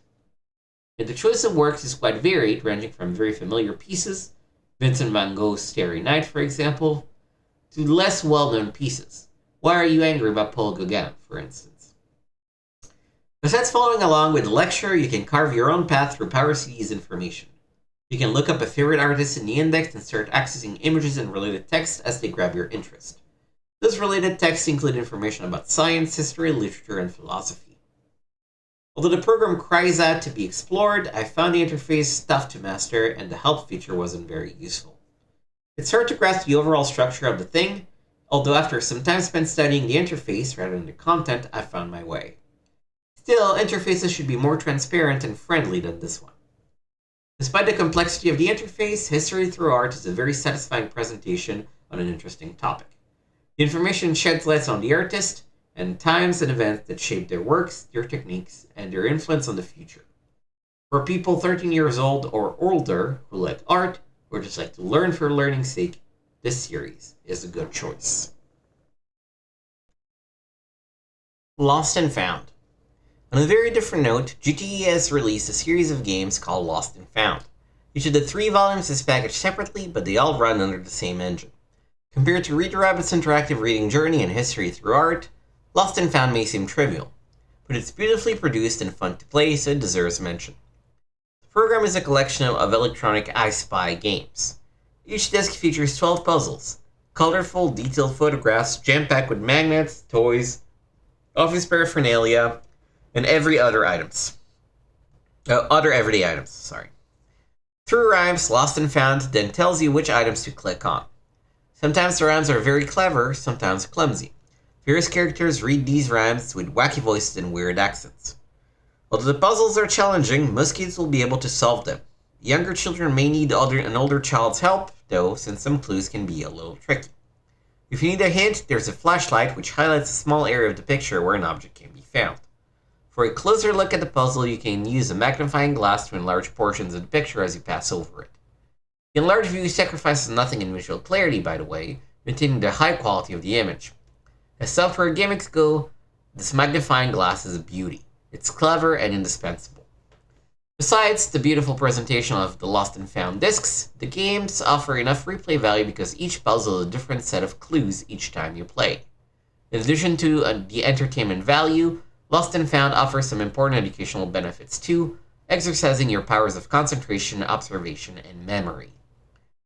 And the choice of works is quite varied, ranging from very familiar pieces, Vincent van Gogh's Starry Night, for example, to less well-known pieces. Why Are You Angry by Paul Gauguin, for instance. Besides following along with the lecture, you can carve your own path through Power CD's information. You can look up a favorite artist in the index and start accessing images and related text as they grab your interest. Those related texts include information about science, history, literature, and philosophy. Although the program cries out to be explored, I found the interface tough to master and the help feature wasn't very useful. It's hard to grasp the overall structure of the thing, although after some time spent studying the interface rather than the content, I found my way. Still, interfaces should be more transparent and friendly than this one. Despite the complexity of the interface, History Through Art is a very satisfying presentation on an interesting topic. The information sheds light on the artist and times and events that shaped their works, their techniques, and their influence on the future. For people 13 years old or older who like art, or just like to learn for learning's sake, this series is a good choice. Lost and Found. On a very different note, GTE has released a series of games called Lost and Found. Each of the 3 volumes is packaged separately, but they all run under the same engine. Compared to Reader Rabbit's interactive reading journey and History Through Art, Lost and Found may seem trivial, but it's beautifully produced and fun to play, so it deserves mention. The program is a collection of electronic I Spy games. Each disc features 12 puzzles, colorful, detailed photographs jam-packed with magnets, toys, office paraphernalia, and other everyday items. Through rhymes, Lost and Found then tells you which items to click on. Sometimes the rhymes are very clever, sometimes clumsy. Various characters read these rhymes with wacky voices and weird accents. Although the puzzles are challenging, most kids will be able to solve them. Younger children may need an older child's help, though, since some clues can be a little tricky. If you need a hint, there's a flashlight which highlights a small area of the picture where an object can be found. For a closer look at the puzzle, you can use a magnifying glass to enlarge portions of the picture as you pass over it. The enlarged view sacrifices nothing in visual clarity, by the way, maintaining the high quality of the image. As software gimmicks go, this magnifying glass is a beauty. It's clever and indispensable. Besides the beautiful presentation of the Lost and Found discs, the games offer enough replay value because each puzzle is a different set of clues each time you play. In addition to the entertainment value, Lost and Found offers some important educational benefits too, exercising your powers of concentration, observation, and memory.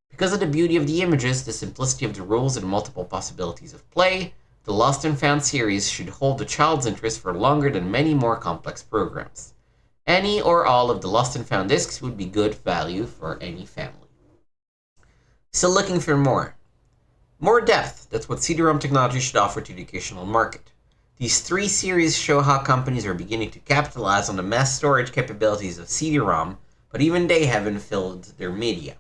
Because of the beauty of the images, the simplicity of the rules, and multiple possibilities of play, the Lost and Found series should hold a child's interest for longer than many more complex programs. Any or all of the Lost and Found discs would be good value for any family. Still looking for more? More depth, that's what CD-ROM technology should offer to the educational market. These 3 series show how companies are beginning to capitalize on the mass storage capabilities of CD-ROM, but even they haven't filled their media.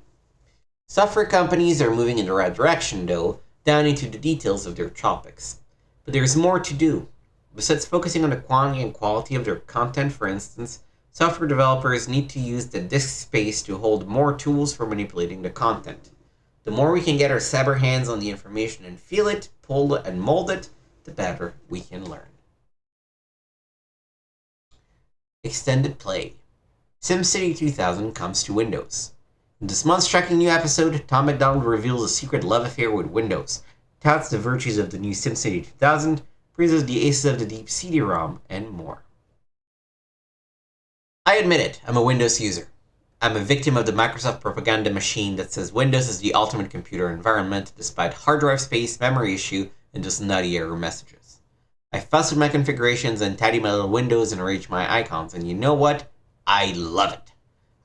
Software companies are moving in the right direction, though, down into the details of their topics. But there's more to do. Besides focusing on the quantity and quality of their content, for instance, software developers need to use the disk space to hold more tools for manipulating the content. The more we can get our cyber hands on the information and feel it, pull it, and mold it, the better we can learn. Extended Play. SimCity 2000 comes to Windows. In this month's striking new episode, Tom MacDonald reveals a secret love affair with Windows, touts the virtues of the new SimCity 2000, praises the aces of the deep CD-ROM, and more. I admit it, I'm a Windows user. I'm a victim of the Microsoft propaganda machine that says Windows is the ultimate computer environment, despite hard drive space, memory issue, and just nutty error messages. I fuss with my configurations and tidy my little windows and arrange my icons, and you know what? I love it.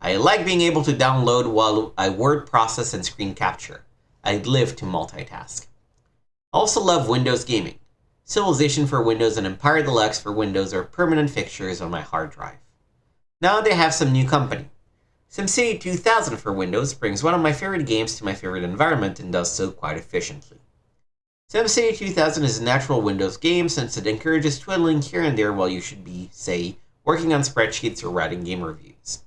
I like being able to download while I word process and screen capture. I live to multitask. I also love Windows gaming. Civilization for Windows and Empire Deluxe for Windows are permanent fixtures on my hard drive. Now they have some new company. SimCity 2000 for Windows brings one of my favorite games to my favorite environment and does so quite efficiently. SimCity 2000 is a natural Windows game since it encourages twiddling here and there while you should be, say, working on spreadsheets or writing game reviews.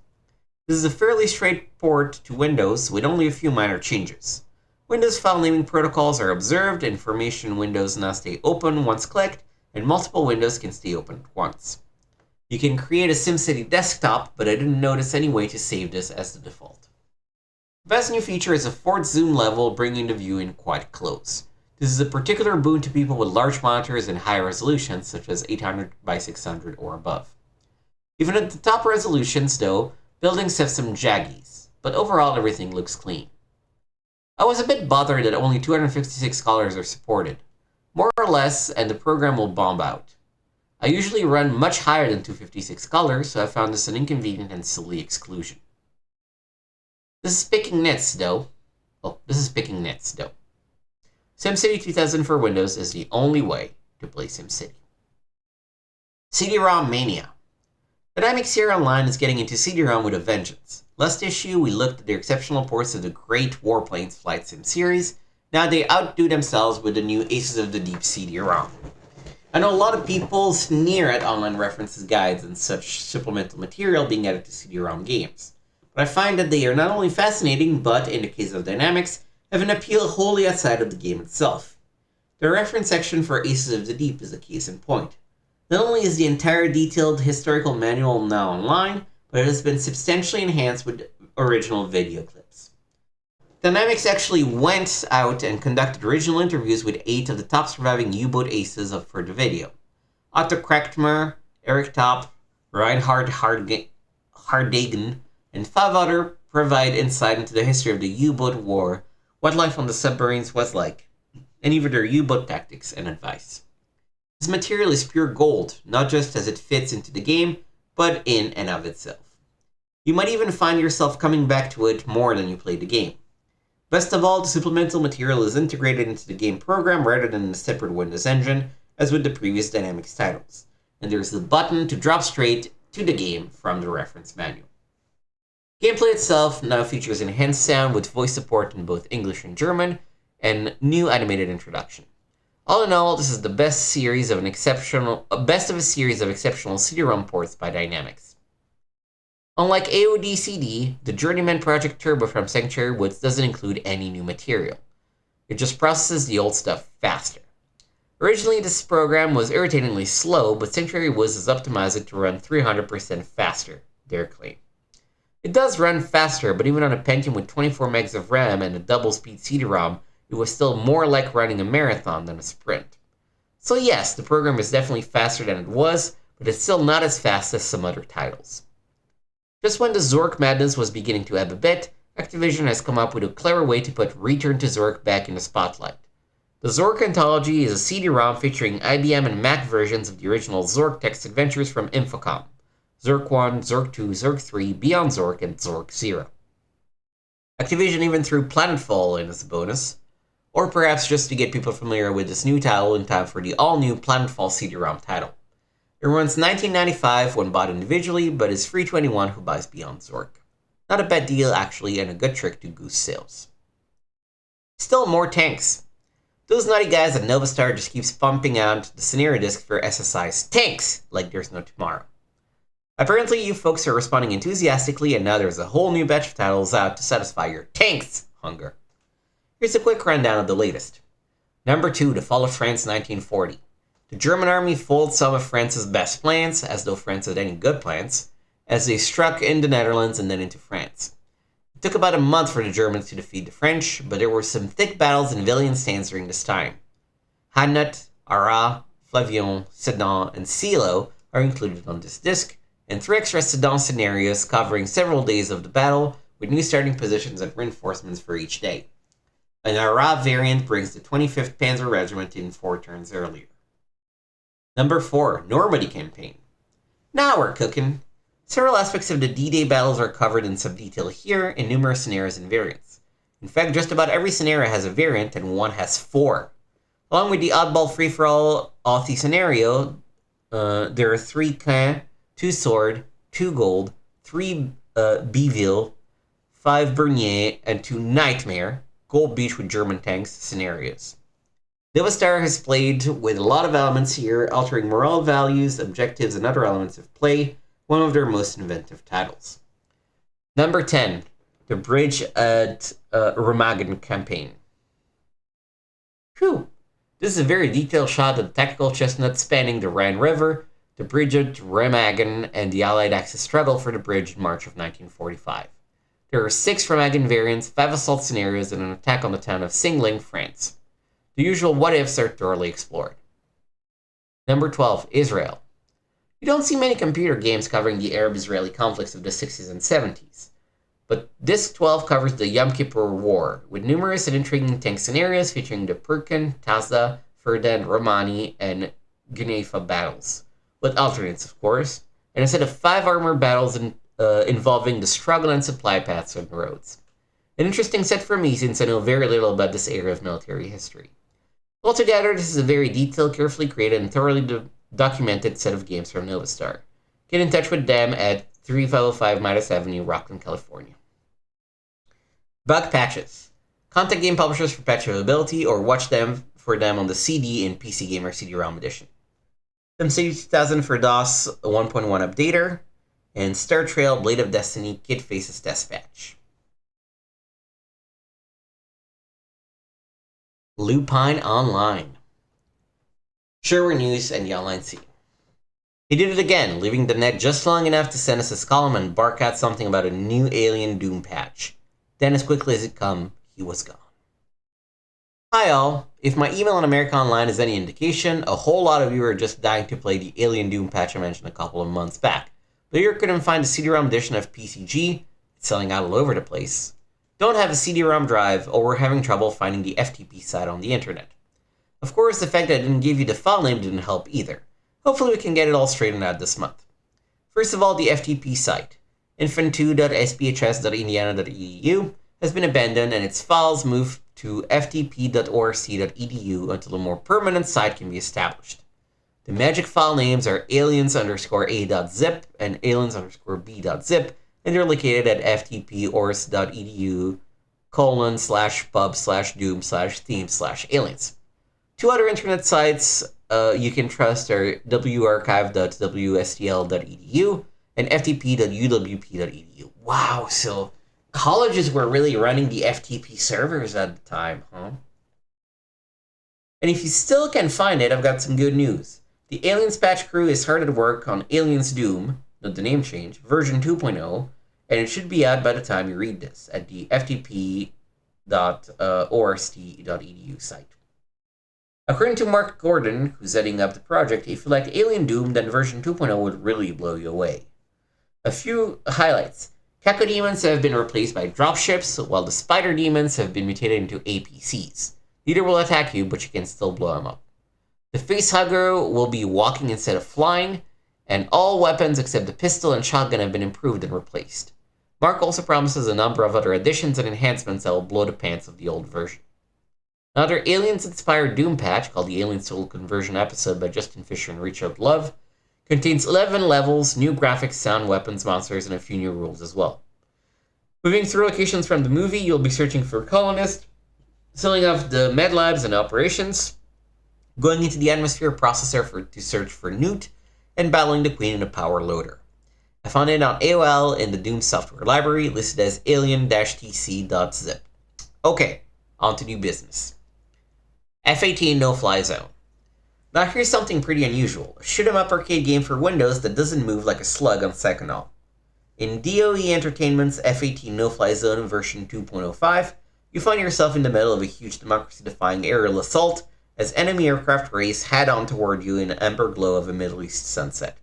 This is a fairly straight port to Windows with only a few minor changes. Windows file naming protocols are observed, information windows now stay open once clicked, and multiple windows can stay open at once. You can create a SimCity desktop, but I didn't notice any way to save this as the default. The best new feature is a fourth zoom level, bringing the view in quite close. This is a particular boon to people with large monitors and high resolutions, such as 800 by 600 or above. Even at the top resolutions, though, buildings have some jaggies, but overall everything looks clean. I was a bit bothered that only 256 colors are supported. More or less, and the program will bomb out. I usually run much higher than 256 colors, so I found this an inconvenient and silly exclusion. This is picking nits, though. SimCity 2000 for Windows is the only way to play SimCity. CD-ROM Mania. Dynamics here online is getting into CD-ROM with a vengeance. Last issue, we looked at their exceptional ports of the great Warplanes Flight Sim series. Now they outdo themselves with the new Aces of the Deep CD-ROM. I know a lot of people sneer at online references, guides, and such supplemental material being added to CD-ROM games. But I find that they are not only fascinating, but, in the case of Dynamics, have an appeal wholly outside of the game itself. The reference section for Aces of the Deep is a case in point. Not only is the entire detailed historical manual now online, but it has been substantially enhanced with original video clips. Dynamics actually went out and conducted original interviews with 8 of the top surviving U-boat aces for the video. Otto Krachtmer, Eric Top, Reinhard Hardagen, and 5 others provide insight into the history of the U-boat war, what life on the submarines was like, and even their U-boat tactics and advice. This material is pure gold, not just as it fits into the game, but in and of itself. You might even find yourself coming back to it more than you play the game. Best of all, the supplemental material is integrated into the game program rather than in a separate Windows engine, as with the previous Dynamics titles, and there's the button to drop straight to the game from the reference manual. Gameplay itself now features enhanced sound with voice support in both English and German, and new animated introduction. All in all, this is the best of a series of exceptional CD-ROM ports by Dynamics. Unlike AOD CD, the Journeyman Project Turbo from Sanctuary Woods doesn't include any new material. It just processes the old stuff faster. Originally, this program was irritatingly slow, but Sanctuary Woods has optimized it to run 300% faster, their claim. It does run faster, but even on a Pentium with 24 megs of RAM and a double-speed CD-ROM, it was still more like running a marathon than a sprint. So yes, the program is definitely faster than it was, but it's still not as fast as some other titles. Just when the Zork madness was beginning to ebb a bit, Activision has come up with a clever way to put Return to Zork back in the spotlight. The Zork Anthology is a CD-ROM featuring IBM and Mac versions of the original Zork text adventures from Infocom: Zork 1, Zork 2, Zork 3, Beyond Zork, and Zork 0. Activision even threw Planetfall in as a bonus, or perhaps just to get people familiar with this new title in time for the all-new Planetfall CD-ROM title. It runs $19.95 when bought individually, but is free to anyone who buys Beyond Zork. Not a bad deal, actually, and a good trick to goose sales. Still more tanks. Those naughty guys at Novastar just keeps pumping out the scenario disc for SSI's tanks like there's no tomorrow. Apparently, you folks are responding enthusiastically, and now there's a whole new batch of titles out to satisfy your tanks hunger. Here's a quick rundown of the latest. Number 2, The Fall of France 1940. The German army foiled some of France's best plans, as though France had any good plans, as they struck in the Netherlands and then into France. It took about a month for the Germans to defeat the French, but there were some thick battles and valiant stands during this time. Hannut, Arras, Flavion, Sedan, and Silo are included on this disc, and 3 extra Sedan scenarios covering several days of the battle, with new starting positions and reinforcements for each day. An Arras variant brings the 25th Panzer Regiment in 4 turns earlier. Number 4, Normandy Campaign. Now we're cooking. Several aspects of the D-Day battles are covered in some detail here in numerous scenarios and variants. In fact, just about every scenario has a variant, and one has 4. Along with the oddball free-for-all Aussie scenario, there are 3 Caen, 2 Sword, 2 Gold, 3 Biville, 5 Bernier, and 2 Nightmare, Gold Beach with German tanks scenarios. Novastar has played with a lot of elements here, altering morale values, objectives, and other elements of play, one of their most inventive titles. Number 10, The Bridge at Remagen Campaign. Whew! This is a very detailed shot of the tactical chestnut spanning the Rhine River, the bridge at Remagen, and the Allied Axis struggle for the bridge in March of 1945. There are 6 Remagen variants, 5 assault scenarios, and an attack on the town of Singling, France. The usual what-ifs are thoroughly explored. Number 12, Israel. You don't see many computer games covering the Arab-Israeli conflicts of the 60s and 70s, but Disc 12 covers the Yom Kippur War, with numerous and intriguing tank scenarios featuring the Pirkan, Tazda, Ferdan, Romani, and Guneifa battles. with alternates, of course, and a set of 5 armored battles involving the struggle and supply paths on the roads. An interesting set for me since I know very little about this era of military history. Altogether, this is a very detailed, carefully created, and thoroughly documented set of games from Novastar. Get in touch with them at 3505 Midas Avenue, Rockland, California. Bug patches. Contact game publishers for patch availability or watch them for them on the CD in PC Gamer CD-ROM edition. SimCity 2000 for DOS 1.1 updater, and Star Trail Blade of Destiny Kid Faces test patch. Lupine Online. Sherwin News and the online scene. He did it again, leaving the net just long enough to send us his column and bark out something about a new Alien Doom patch. Then as quickly as it come, he was gone. Hi all, if my email on America Online is any indication, a whole lot of you are just dying to play the Alien Doom patch I mentioned a couple of months back, but you couldn't find a CD-ROM edition of PCG, it's selling out all over the place, don't have a CD-ROM drive, or we're having trouble finding the FTP site on the internet. Of course, the fact that I didn't give you the file name didn't help either. Hopefully we can get it all straightened out this month. First of all, the FTP site, infant2.sphs.indiana.edu, has been abandoned and its files moved to ftp.orc.edu until a more permanent site can be established. The magic file names are aliens_a.zip and aliens_b.zip, and they're located at ftp.orc.edu:/pub/doom/theme/aliens. 2 other internet sites you can trust are warchive.wstl.edu and ftp.uwp.edu. Wow, so colleges were really running the FTP servers at the time, huh? And if you still can't find it, I've got some good news. The Aliens patch crew is hard at work on Aliens Doom, not the name change, version 2.0, and it should be out by the time you read this at the ftp.orc.edu site. According to Mark Gordon, who's heading up the project, if you like Alien Doom, then version 2.0 would really blow you away. A few highlights. Cacodemons have been replaced by dropships, while the spider demons have been mutated into APCs. Neither will attack you, but you can still blow them up. The facehugger will be walking instead of flying, and all weapons except the pistol and shotgun have been improved and replaced. Mark also promises a number of other additions and enhancements that will blow the pants of the old version. Another Aliens-inspired Doom patch, called the Alien Soul Conversion episode by Justin Fisher and Richard Love, contains 11 levels, new graphics, sound, weapons, monsters, and a few new rules as well. Moving through locations from the movie, you'll be searching for colonists, selling off the med labs and operations, going into the atmosphere processor to search for Newt, and battling the Queen in a power loader. I found it on AOL in the Doom software library, listed as alien-tc.zip. Okay, on to new business. F-18 No-Fly Zone. Now here's something pretty unusual, a shoot-'em-up arcade game for Windows that doesn't move like a slug on Seconal. In DOE Entertainment's F-18 No-Fly Zone version 2.05, you find yourself in the middle of a huge democracy-defying aerial assault as enemy aircraft race head-on toward you in the amber glow of a Middle East sunset.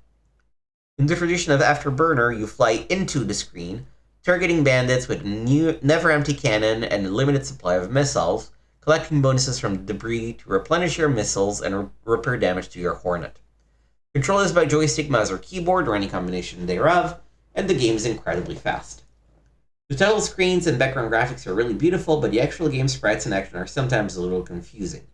In the tradition of Afterburner, you fly into the screen, targeting bandits with a never-empty cannon and a limited supply of missiles, collecting bonuses from the debris to replenish your missiles and repair damage to your Hornet. Control is by joystick, mouse, or keyboard, or any combination thereof, and the game is incredibly fast. The title screens and background graphics are really beautiful, but the actual game sprites in action are sometimes a little confusing.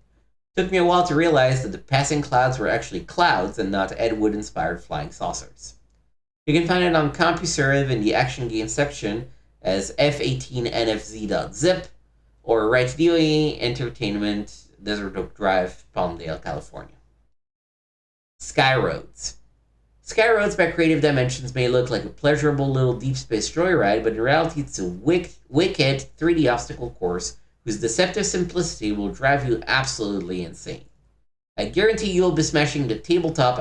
It took me a while to realize that the passing clouds were actually clouds and not Ed Wood-inspired flying saucers. You can find it on CompuServe in the Action Game section as F18nfz.zip, or write DOE Entertainment, Desert Oak Drive, Palmdale, California. Skyroads. Skyroads by Creative Dimensions may look like a pleasurable little deep space joyride, but in reality it's a wicked 3D obstacle course whose deceptive simplicity will drive you absolutely insane. I guarantee you'll be smashing the tabletop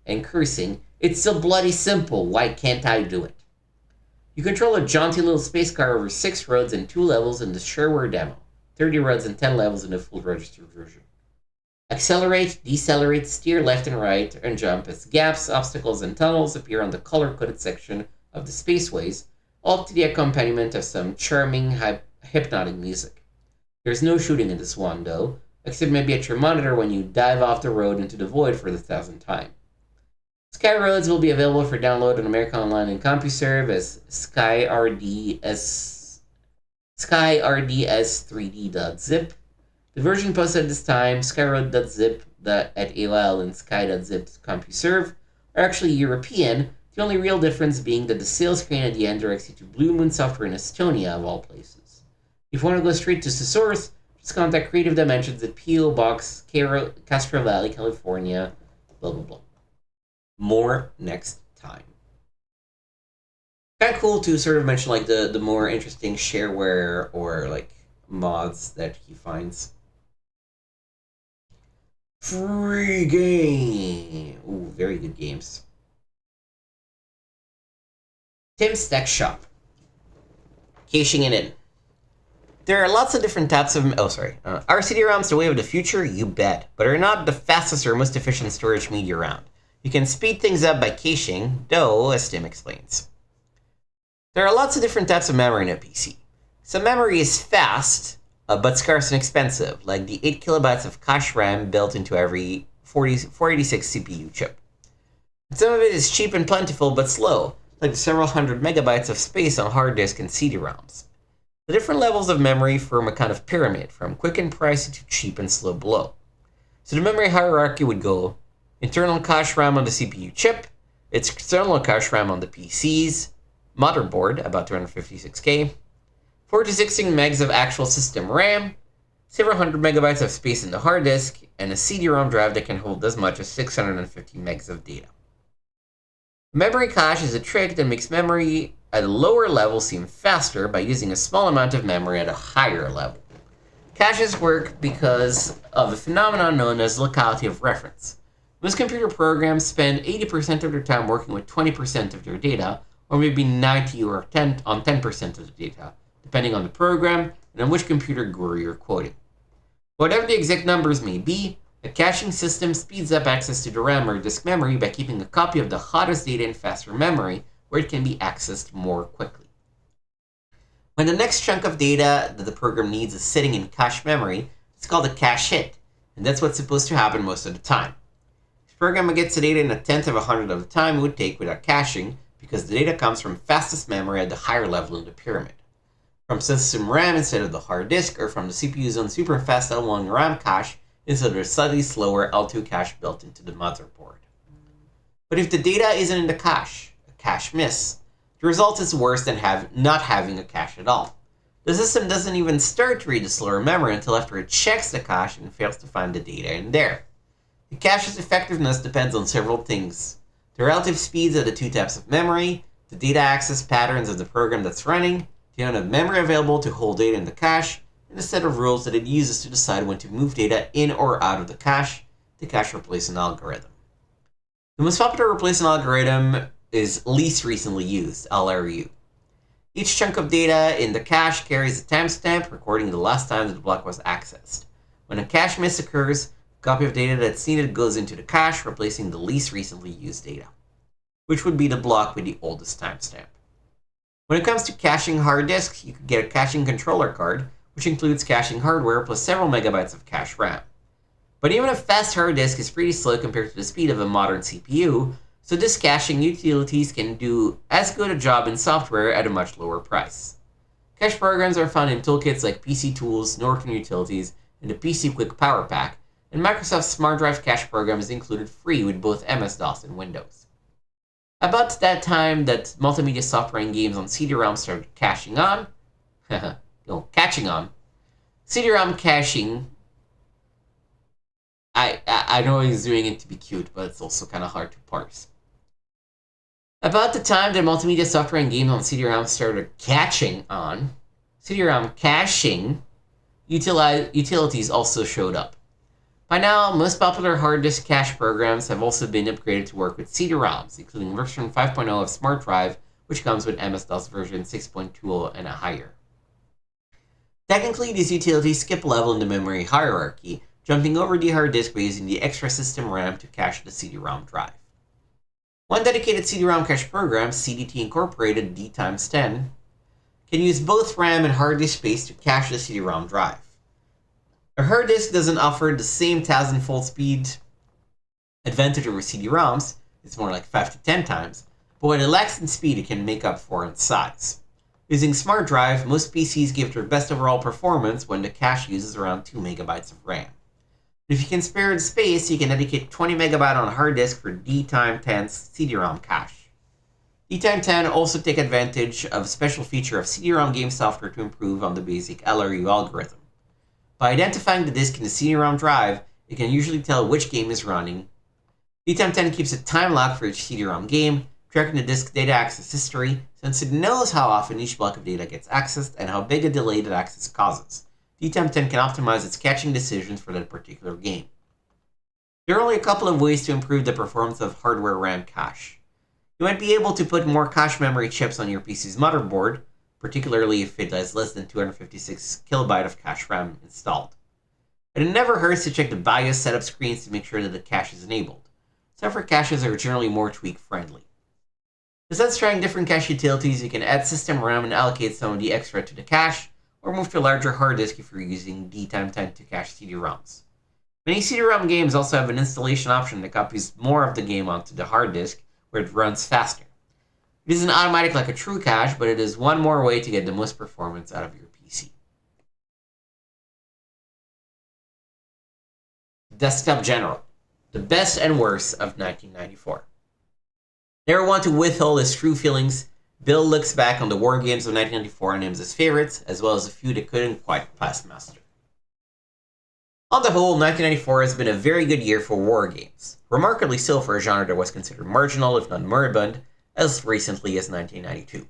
and cursing. It's so bloody simple, why can't I do it? You control a jaunty little space car over 6 roads and 2 levels in the shareware demo, 30 roads and 10 levels in the full registered version. Accelerate, decelerate, steer left and right, and jump as gaps, obstacles, and tunnels appear on the color-coded section of the spaceways, all to the accompaniment of some charming, hypnotic music. There's no shooting in this one, though, except maybe at your monitor when you dive off the road into the void for the 1,000th time. Sky Roads will be available for download on America Online and CompuServe as SkyRDS3D.zip. The version posted this time, Skyroad.zip at AOL and Sky.zip CompuServe, are actually European, the only real difference being that the sales screen at the end directs you to Blue Moon Software in Estonia, of all places. If you want to go straight to the source, just contact Creative Dimensions at P.O. Box, Castro Valley, California, blah blah blah. More next time. Kind of cool to sort of mention like the more interesting shareware or like mods that he finds. Free game. Ooh, very good games. Tim's Tech Shop. Caching it in. There are lots of different types of... Are CD-ROMs the way of the future? You bet. But are not the fastest or most efficient storage media around. You can speed things up by caching, though, as Tim explains. There are lots of different types of memory in a PC. Some memory is fast, but scarce and expensive, like the 8 kilobytes of cache RAM built into every 486 CPU chip. And some of it is cheap and plentiful, but slow, like the several hundred megabytes of space on hard disk and CD-ROMs. The different levels of memory form a kind of pyramid, from quick and pricey to cheap and slow below. So the memory hierarchy would go internal cache RAM on the CPU chip, external cache RAM on the PC's motherboard, about 256K, 4 to 16 megs of actual system RAM, several hundred megabytes of space in the hard disk, and a CD-ROM drive that can hold as much as 650 megs of data. Memory cache is a trick that makes memory at a lower level seem faster by using a small amount of memory at a higher level. Caches work because of a phenomenon known as locality of reference. Most computer programs spend 80% of their time working with 20% of their data, or maybe 90 or 10% of the data, depending on the program and on which computer GUI you're quoting. Whatever the exact numbers may be, a caching system speeds up access to the RAM or disk memory by keeping a copy of the hottest data in faster memory, where it can be accessed more quickly. When the next chunk of data that the program needs is sitting in cache memory, it's called a cache hit, and that's what's supposed to happen most of the time. If the program gets the data in 1/10 of 100 of the time it would take without caching, because the data comes from fastest memory at the higher level in the pyramid. From system RAM instead of the hard disk, or from the CPU's own super fast L1 RAM cache instead of the slightly slower L2 cache built into the motherboard. But if the data isn't in the cache, a cache miss, the result is worse than not having a cache at all. The system doesn't even start to read the slower memory until after it checks the cache and fails to find the data in there. The cache's effectiveness depends on several things: the relative speeds of the two types of memory, the data access patterns of the program that's running, the amount of memory available to hold data in the cache, and a set of rules that it uses to decide when to move data in or out of the cache replacement algorithm. The most popular replacement algorithm is least recently used, LRU. Each chunk of data in the cache carries a timestamp recording the last time that the block was accessed. When a cache miss occurs, a copy of data that's needed goes into the cache, replacing the least recently used data, which would be the block with the oldest timestamp. When it comes to caching hard disks, you could get a caching controller card, which includes caching hardware plus several megabytes of cache RAM. But even a fast hard disk is pretty slow compared to the speed of a modern CPU, so disk caching utilities can do as good a job in software at a much lower price. Cache programs are found in toolkits like PC Tools, Norton Utilities, and the PC Quick Power Pack, and Microsoft's Smart Drive cache program is included free with both MS-DOS and Windows. About that time that multimedia software and games on CD-ROM started catching on, CD-ROM caching, I know he's doing it to be cute, but it's also kind of hard to parse. About the time that multimedia software and games on CD-ROM started catching on, CD-ROM caching utilities also showed up. By now, most popular hard disk cache programs have also been upgraded to work with CD-ROMs, including version 5.0 of Smart Drive, which comes with MS-DOS version 6.20 and higher. Technically, these utilities skip a level in the memory hierarchy, jumping over the hard disk by using the extra system RAM to cache the CD-ROM drive. One dedicated CD-ROM cache program, CDT Incorporated D x10, can use both RAM and hard disk space to cache the CD-ROM drive. A hard disk doesn't offer the same 1000-fold speed advantage over CD-ROMs, it's more like 5 to 10 times, but what it lacks in speed it can make up for in size. Using Smart Drive, most PCs give their best overall performance when the cache uses around 2 megabytes of RAM. If you can spare the space, you can dedicate 20 megabyte on a hard disk for D-Time10's CD-ROM cache. D-Time10 also take advantage of a special feature of CD-ROM game software to improve on the basic LRU algorithm. By identifying the disk in the CD-ROM drive, it can usually tell which game is running. D-Time10 keeps a time log for each CD-ROM game, tracking the disk data access history, since it knows how often each block of data gets accessed and how big a delay that access causes. D-Time10 can optimize its caching decisions for that particular game. There are only a couple of ways to improve the performance of hardware RAM cache. You might be able to put more cache memory chips on your PC's motherboard, particularly if it has less than 256 kilobyte of cache RAM installed. And it never hurts to check the BIOS setup screens to make sure that the cache is enabled. Software caches are generally more tweak-friendly. Besides trying different cache utilities, you can add system RAM and allocate some of the extra to the cache, or move to a larger hard disk if you're using D-Time10 to cache CD-ROMs. Many CD-ROM games also have an installation option that copies more of the game onto the hard disk, where it runs faster. It isn't automatic like a true cache, but it is one more way to get the most performance out of your PC. Desktop General, the best and worst of 1994. Never want to withhold his true feelings, Bill looks back on the war games of 1994 and names his favorites, as well as a few that couldn't quite pass muster. On the whole, 1994 has been a very good year for war games, remarkably so for a genre that was considered marginal, if not moribund, as recently as 1992.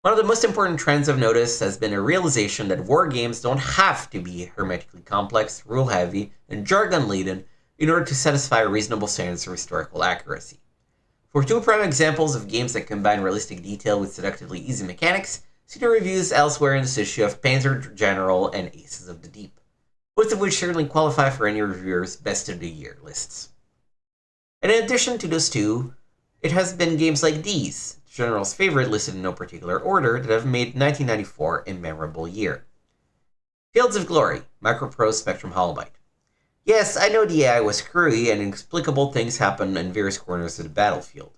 One of the most important trends I've noticed has been a realization that war games don't have to be hermetically complex, rule-heavy, and jargon-laden in order to satisfy reasonable standards of historical accuracy. For two prime examples of games that combine realistic detail with seductively easy mechanics, see the reviews elsewhere in this issue of Panzer General and Aces of the Deep, both of which certainly qualify for any reviewer's Best of the Year lists. And in addition to those two, it has been games like these, General's favorite listed in no particular order, that have made 1994 a memorable year. Fields of Glory, Microprose Spectrum Holobyte. Yes, I know the AI was screwy and inexplicable things happen in various corners of the battlefield,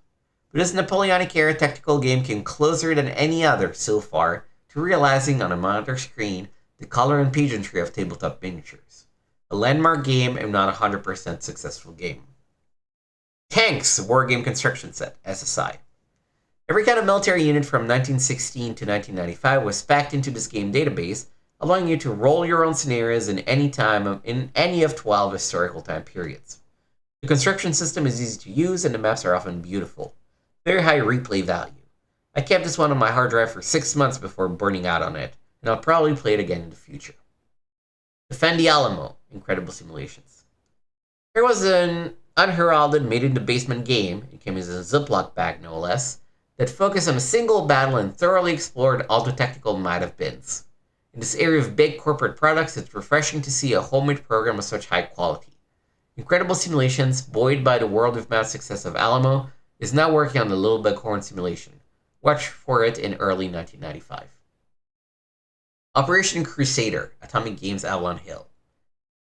but this Napoleonic-era tactical game came closer than any other so far to realizing on a monitor screen the color and pageantry of tabletop miniatures. A landmark game and not a 100% successful game. Tanks, Wargame Construction Set, SSI. Every kind of military unit from 1916 to 1995 was packed into this game database, allowing you to roll your own scenarios in any time in any of 12 historical time periods. The construction system is easy to use and the maps are often beautiful. Very high replay value. I kept this one on my hard drive for 6 months before burning out on it, and I'll probably play it again in the future. Defend the Alamo, Incredible Simulations. Here was an unheralded made-in-the-basement game, it came as a Ziploc bag no less, that focused on a single battle and thoroughly explored all the tactical might have beens. In this area of big corporate products, it's refreshing to see a homemade program of such high quality. Incredible Simulations, buoyed by the word-of-mouth success of Alamo, is now working on the Little Bighorn simulation. Watch for it in early 1995. Operation Crusader, Atomic Games Avalon Hill.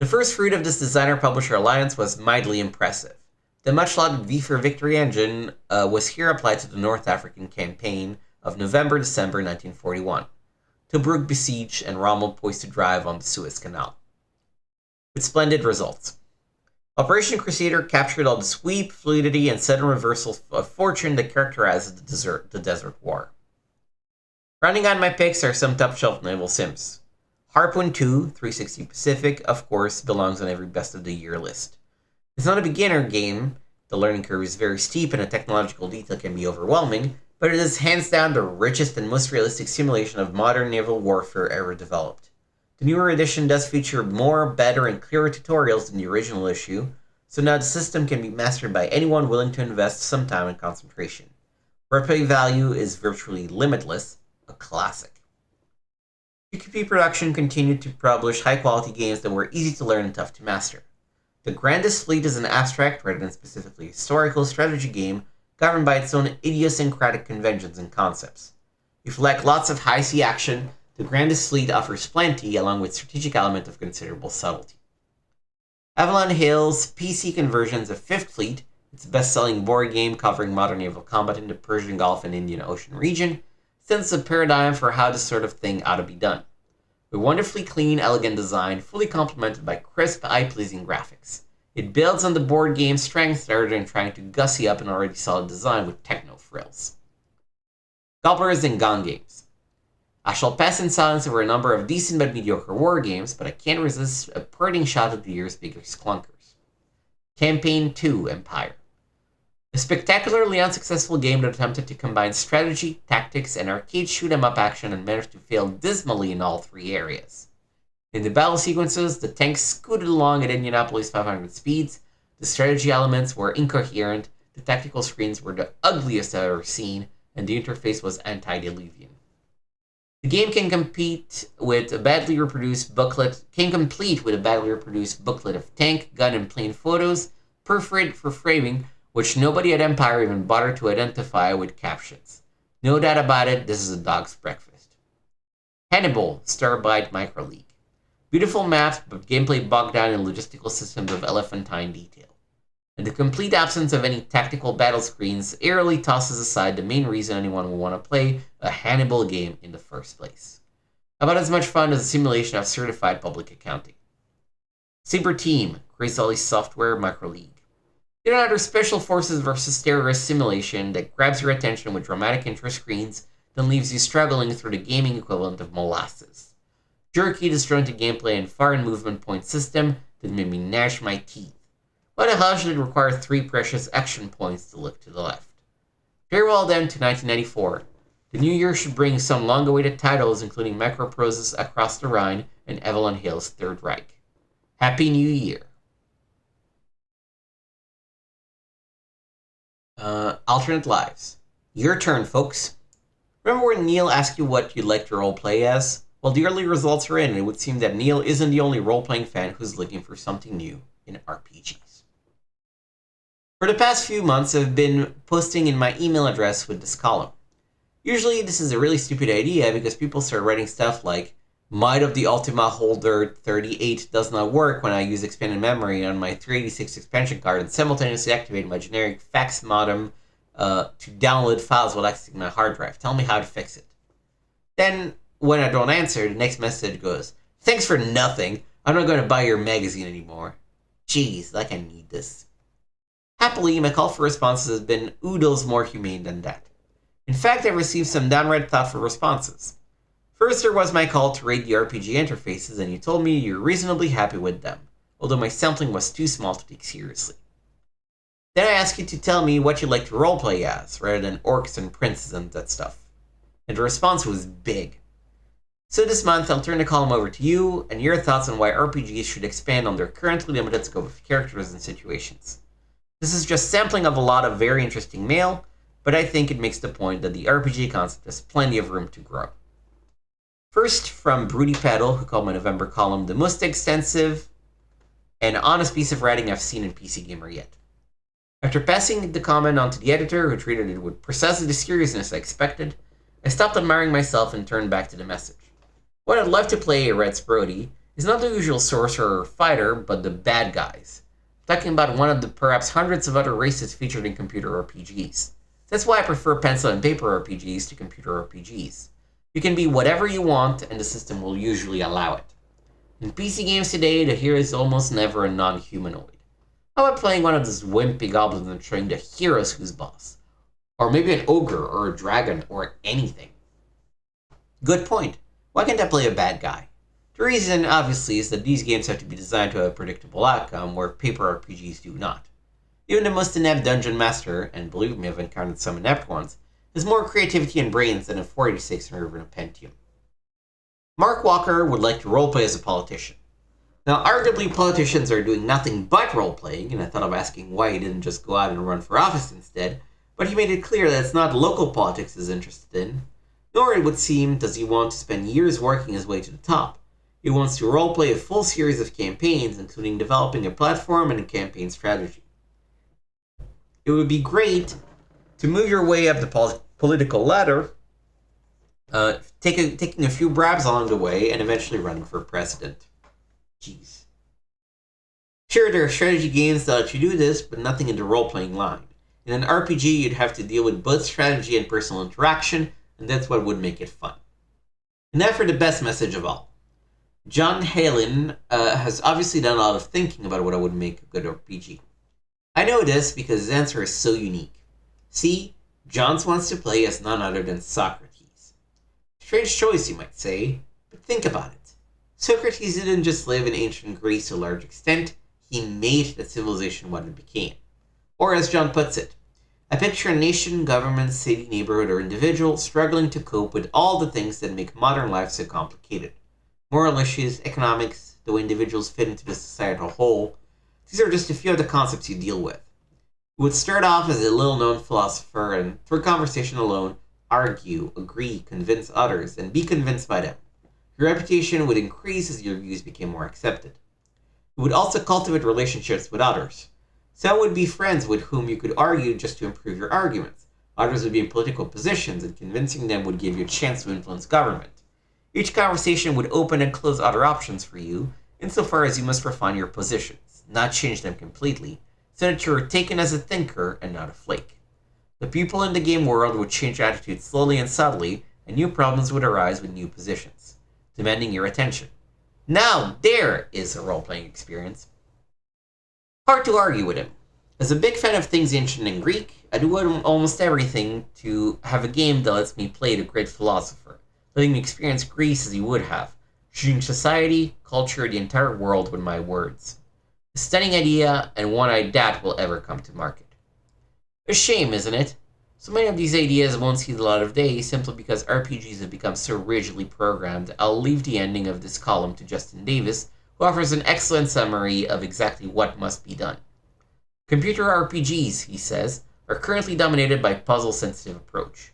The first fruit of this designer-publisher alliance was mightily impressive. The much-lauded V for Victory engine was here applied to the North African campaign of November-December 1941. Tobruk besieged and Rommel poised to drive on the Suez Canal. With splendid results. Operation Crusader captured all the sweep, fluidity, and sudden reversal of fortune that characterized the Desert War. Rounding on my picks are some top-shelf naval sims. Harpoon 2, 360 Pacific, of course, belongs on every Best of the Year list. It's not a beginner game, the learning curve is very steep and the technological detail can be overwhelming, but it is hands down the richest and most realistic simulation of modern naval warfare ever developed. The newer edition does feature more, better, and clearer tutorials than the original issue, so now the system can be mastered by anyone willing to invest some time and concentration. Replay value is virtually limitless, a classic. UQP Production continued to publish high-quality games that were easy to learn and tough to master. The Grandest Fleet is an abstract, rather than specifically historical, strategy game governed by its own idiosyncratic conventions and concepts. If you like lots of high-sea action, The Grandest Fleet offers plenty, along with strategic element of considerable subtlety. Avalon Hill's PC conversions of Fifth Fleet, its best-selling board game covering modern naval combat in the Persian Gulf and Indian Ocean region, sets a paradigm for how this sort of thing ought to be done. With wonderfully clean, elegant design, fully complemented by crisp, eye-pleasing graphics. It builds on the board game's strengths rather than trying to gussy up an already solid design with techno frills. Gobblers and Gone Games. I shall pass in silence over a number of decent but mediocre war games, but I can't resist a parting shot at the year's biggest clunkers. Campaign 2 Empire. A spectacularly unsuccessful game that attempted to combine strategy, tactics, and arcade shoot-'em-up action and managed to fail dismally in all three areas. In the battle sequences, the tanks scooted along at Indianapolis 500 speeds, the strategy elements were incoherent, the tactical screens were the ugliest I've ever seen, and the interface was antediluvian. The game can complete with a badly reproduced booklet of tank, gun, and plane photos, perforated for framing, which nobody at Empire even bothered to identify with captions. No doubt about it, this is a dog's breakfast. Hannibal, Starbyte Micro League. Beautiful maps, but gameplay bogged down in logistical systems of elephantine detail. And the complete absence of any tactical battle screens airily tosses aside the main reason anyone would want to play a Hannibal game in the first place. About as much fun as a simulation of certified public accounting. Saber Team, Crazily Software Micro League. Yet another Special Forces versus Terrorist simulation that grabs your attention with dramatic intro screens, then leaves you struggling through the gaming equivalent of molasses. Jerky, disjointed gameplay, and foreign movement point system that made me gnash my teeth. Why the hell should it require 3 precious action points to look to the left? Farewell then to 1994. The new year should bring some long-awaited titles, including Macroprose's Across the Rhine and Avalon Hill's Third Reich. Happy New Year! Alternate Lives. Your turn, folks. Remember when Neil asked you what you'd like to roleplay as? Well, the early results are in, and it would seem that Neil isn't the only role-playing fan who's looking for something new in RPGs. For the past few months, I've been posting in my email address with this column. Usually, this is a really stupid idea because people start writing stuff like, Might of the Ultima Holder 38 does not work when I use expanded memory on my 386 expansion card and simultaneously activate my generic fax modem to download files while accessing my hard drive. Tell me how to fix it. Then, when I don't answer, the next message goes, Thanks for nothing. I'm not going to buy your magazine anymore. Jeez, like I need this. Happily, my call for responses has been oodles more humane than that. In fact, I've received some downright thoughtful responses. First, there was my call to rate the RPG interfaces, and you told me you're reasonably happy with them, although my sampling was too small to take seriously. Then I asked you to tell me what you'd like to roleplay as, rather than orcs and princes and that stuff. And the response was big. So this month, I'll turn the column over to you, and your thoughts on why RPGs should expand on their currently limited scope of characters and situations. This is just sampling of a lot of very interesting mail, but I think it makes the point that the RPG concept has plenty of room to grow. First, from Broody Paddle, who called my November column the most extensive and honest piece of writing I've seen in PC Gamer yet. After passing the comment on to the editor, who treated it with precisely the seriousness I expected, I stopped admiring myself and turned back to the message. What I'd love to play, writes Brody, is not the usual sorcerer or fighter, but the bad guys. I'm talking about one of the perhaps hundreds of other races featured in computer RPGs. That's why I prefer pencil and paper RPGs to computer RPGs. You can be whatever you want, and the system will usually allow it. In PC games today, the hero is almost never a non-humanoid. How about playing one of those wimpy goblins and showing the heroes who's boss? Or maybe an ogre, or a dragon, or anything. Good point. Why can't I play a bad guy? The reason, obviously, is that these games have to be designed to have a predictable outcome, where paper RPGs do not. Even the most inept dungeon master, and believe me, I've encountered some inept ones, has more creativity and brains than a 46 or even a Pentium. Mark Walker would like to roleplay as a politician. Now, arguably, politicians are doing nothing but roleplaying, and I thought of asking why he didn't just go out and run for office instead, but he made it clear that it's not local politics he's interested in, nor, it would seem, does he want to spend years working his way to the top. He wants to roleplay a full series of campaigns, including developing a platform and a campaign strategy. It would be great to move your way up the political ladder taking a few bribes along the way, and eventually running for president. Jeez. Sure, there are strategy games that let you do this, but nothing in the role-playing line. In an RPG, you'd have to deal with both strategy and personal interaction, and that's what would make it fun. And now for the best message of all. John Halen has obviously done a lot of thinking about what would make a good RPG. I know this because his answer is so unique. See, Johns wants to play as none other than Socrates. Strange choice, you might say, but think about it. Socrates didn't just live in ancient Greece to a large extent, he made that civilization what it became. Or as John puts it, I picture a nation, government, city, neighborhood, or individual struggling to cope with all the things that make modern life so complicated. Moral issues, economics, the way individuals fit into the societal whole, these are just a few of the concepts you deal with. You would start off as a little-known philosopher and, through conversation alone, argue, agree, convince others, and be convinced by them. Your reputation would increase as your views became more accepted. You would also cultivate relationships with others. Some would be friends with whom you could argue just to improve your arguments. Others would be in political positions, and convincing them would give you a chance to influence government. Each conversation would open and close other options for you, insofar as you must refine your positions, not change them completely, so that you are taken as a thinker and not a flake. The people in the game world would change attitudes slowly and subtly, and new problems would arise with new positions, demanding your attention. Now, there is a role-playing experience. Hard to argue with him. As a big fan of things ancient and Greek, I do almost everything to have a game that lets me play the great philosopher, letting me experience Greece as he would have, shooting society, culture, the entire world with my words. A stunning idea, and one I doubt will ever come to market. A shame, isn't it? So many of these ideas won't see the light of day simply because RPGs have become so rigidly programmed. I'll leave the ending of this column to Justin Davis, who offers an excellent summary of exactly what must be done. Computer RPGs, he says, are currently dominated by a puzzle-sensitive approach.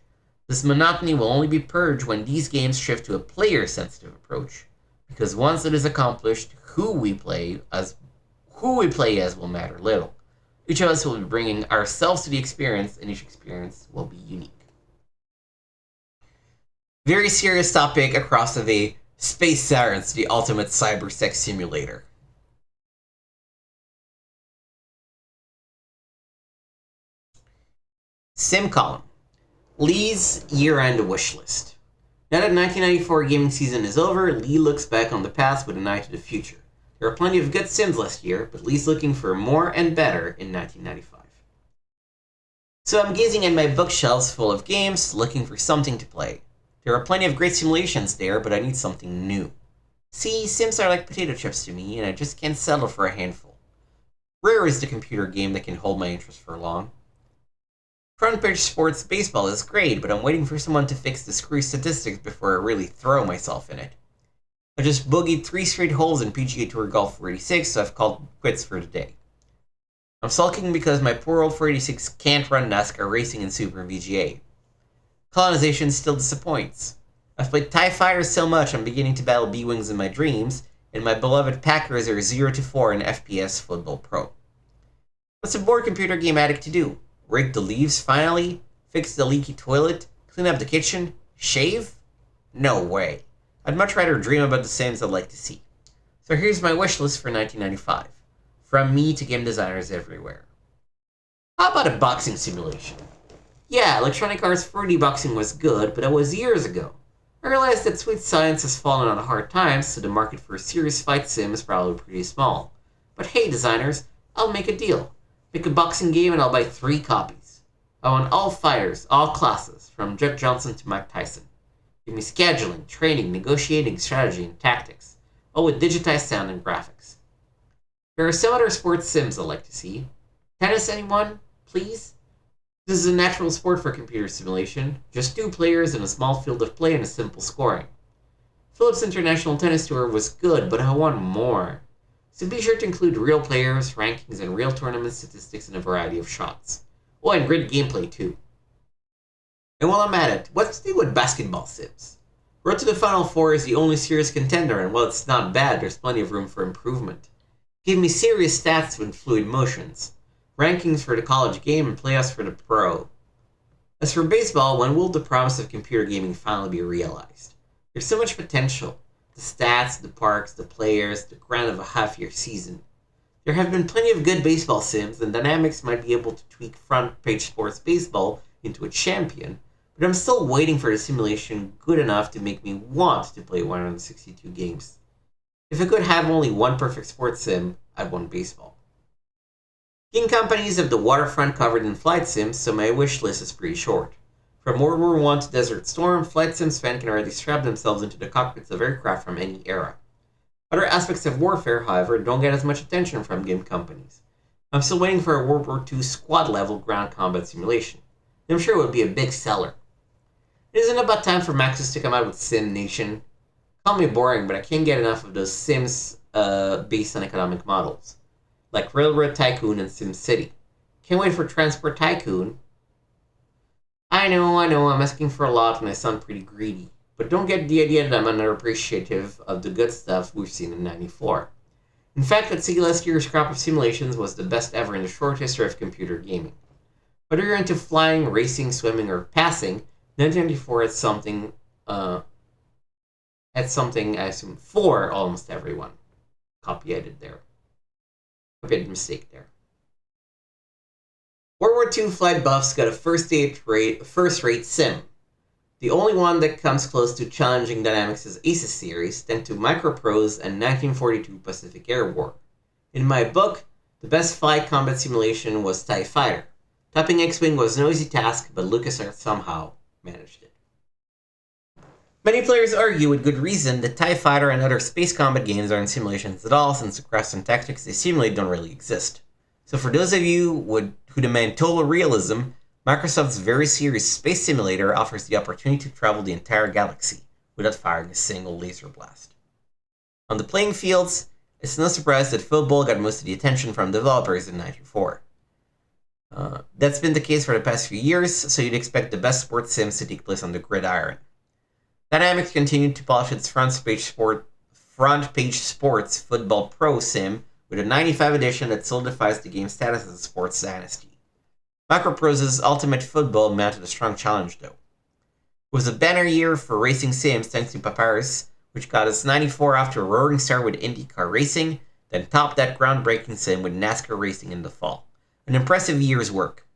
This monotony will only be purged when these games shift to a player-sensitive approach, because once it is accomplished, who we play as will matter little. Each of us will be bringing ourselves to the experience, and each experience will be unique. Very serious topic across of a Space Sirens, the ultimate cyber sex simulator. Sim column. Lee's year-end wish list. Now that 1994 gaming season is over, Lee looks back on the past with an eye to the future. There are plenty of good sims last year, but Lee's looking for more and better in 1995. So I'm gazing at my bookshelves full of games, looking for something to play. There are plenty of great simulations there, but I need something new. See, sims are like potato chips to me, and I just can't settle for a handful. Rare is the computer game that can hold my interest for long. Front page sports baseball is great, but I'm waiting for someone to fix the screwy statistics before I really throw myself in it. I just boogied 3 straight holes in PGA Tour Golf 486, so I've called quits for the day. I'm sulking because my poor old 486 can't run NASCAR Racing and Super VGA. Colonization still disappoints. I've played TIE Fighters so much I'm beginning to battle B-Wings in my dreams, and my beloved Packers are 0-4 in FPS Football Pro. What's a bored computer game addict to do? Rake the leaves finally? Fix the leaky toilet? Clean up the kitchen? Shave? No way. I'd much rather dream about the sims I'd like to see. So here's my wish list for 1995. From me to game designers everywhere. How about a boxing simulation? Yeah, Electronic Arts 4D boxing was good, but that was years ago. I realized that sweet science has fallen on hard times, so the market for a serious fight sim is probably pretty small. But hey designers, I'll make a deal. Pick a boxing game and I'll buy 3 copies. I want all fighters, all classes, from Jack Johnson to Mike Tyson. Give me scheduling, training, negotiating, strategy, and tactics, all with digitized sound and graphics. There are some other sports sims I'd like to see. Tennis, anyone? Please? This is a natural sport for computer simulation. Just 2 players in a small field of play and a simple scoring. Phillips International Tennis Tour was good, but I want more. So be sure to include real players, rankings, and real tournament statistics in a variety of shots. Oh, and great gameplay too. And while I'm at it, what's new with basketball sims? Road to the Final Four is the only serious contender, and while it's not bad, there's plenty of room for improvement. Give me serious stats with fluid motions, rankings for the college game, and playoffs for the pro. As for baseball, when will the promise of computer gaming finally be realized? There's so much potential. The stats, the parks, the players, the grind of a half-year season. There have been plenty of good baseball sims, and Dynamics might be able to tweak front-page sports baseball into a champion, but I'm still waiting for the simulation good enough to make me want to play 162 games. If I could have only one perfect sports sim, I'd want baseball. Game companies have the waterfront covered in flight sims, so my wish list is pretty short. From World War I to Desert Storm, flight sims fans can already strap themselves into the cockpits of aircraft from any era. Other aspects of warfare, however, don't get as much attention from game companies. I'm still waiting for a World War II squad-level ground combat simulation. I'm sure it would be a big seller. It isn't about time for Maxis to come out with Sim Nation. Call me boring, but I can't get enough of those Sims based on economic models, like Railroad Tycoon and Sim City. Can't wait for Transport Tycoon. I know, I'm asking for a lot and I sound pretty greedy, but don't get the idea that I'm unappreciative of the good stuff we've seen in 94. In fact, I'd say last year's crop of simulations was the best ever in the short history of computer gaming. Whether you're into flying, racing, swimming, or passing, 1994 had something I assume for almost everyone. Copy edited there. A bit mistake there. World War II flight buffs got a first-rate sim. The only one that comes close to challenging Dynamics' Aces series, thanks to Microprose and 1942 Pacific Air War. In my book, the best flight combat simulation was TIE Fighter. Topping X-Wing was no easy task, but LucasArts somehow managed it. Many players argue with good reason that TIE Fighter and other space combat games aren't simulations at all, since the crafts and tactics they simulate don't really exist. So for those of you who demand total realism, Microsoft's very serious Space Simulator offers the opportunity to travel the entire galaxy without firing a single laser blast. On the playing fields, it's no surprise that football got most of the attention from developers in 94. That's been the case for the past few years, so you'd expect the best sports sims to take place on the gridiron. Dynamics continued to polish its front page sports football pro sim with a 95 edition that solidifies the game's status as a sports dynasty. Microprose's Ultimate Football mounted a strong challenge, though. It was a banner year for racing sims thanks to Papyrus, which got us 94 after a roaring start with NASCAR Racing, then topped that groundbreaking sim with NASCAR Racing in the fall. An impressive year's work.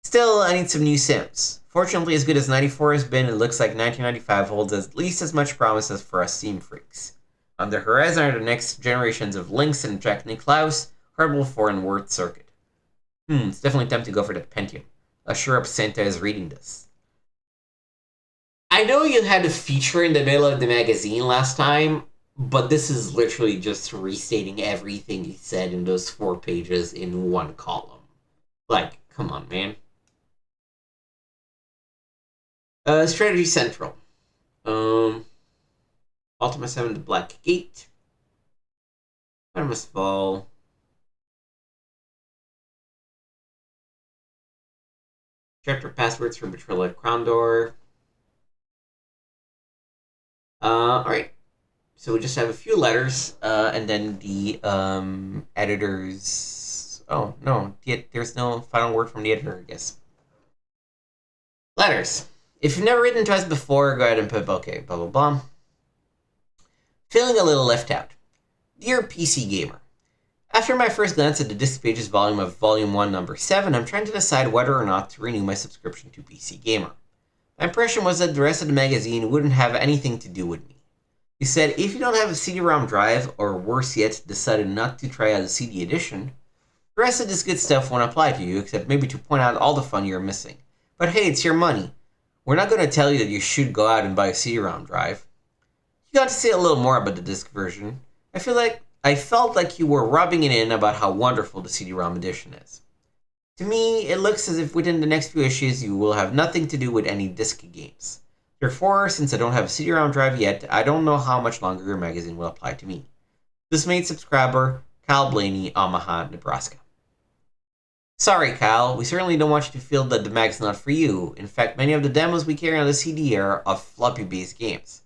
Still, I need some new sims. Fortunately, as good as 94 has been, it looks like 1995 holds at least as much promise as for us sim freaks. On the horizon are the next generations of Lynx and Jack Nicklaus, Hardball 4 and Word Circuit. It's definitely time to go for that Pentium. I sure hope Santa is reading this. I know you had a feature in the middle of the magazine last time, but this is literally just restating everything he said in those 4 pages in one column. Like, come on, man. Strategy Central. Ultima 7, The Black Gate. Artemis Fall. Chapter passwords for Betrayal at Crondor. Alright. So we just have a few letters, and then the editors. Oh, no. There's no final word from the editor, I guess. Letters. If you've never written to us before, go ahead and put okay, blah, blah, blah. Feeling a little left out. Dear PC Gamer, after my first glance at the disc pages volume of Volume 1, Number 7, I'm trying to decide whether or not to renew my subscription to PC Gamer. My impression was that the rest of the magazine wouldn't have anything to do with me. You said if you don't have a CD-ROM drive, or worse yet, decided not to try out a CD edition, the rest of this good stuff won't apply to you, except maybe to point out all the fun you're missing. But hey, it's your money. We're not going to tell you that you should go out and buy a CD-ROM drive. You got to say a little more about the disc version. I felt like you were rubbing it in about how wonderful the CD-ROM edition is. To me, it looks as if within the next few issues you will have nothing to do with any disc games. Therefore, since I don't have a CD-ROM drive yet, I don't know how much longer your magazine will apply to me. Dismayed subscriber, Kyle Blaney, Omaha, Nebraska. Sorry, Kyle, we certainly don't want you to feel that the mag's not for you. In fact, many of the demos we carry on the CD are of floppy-based games.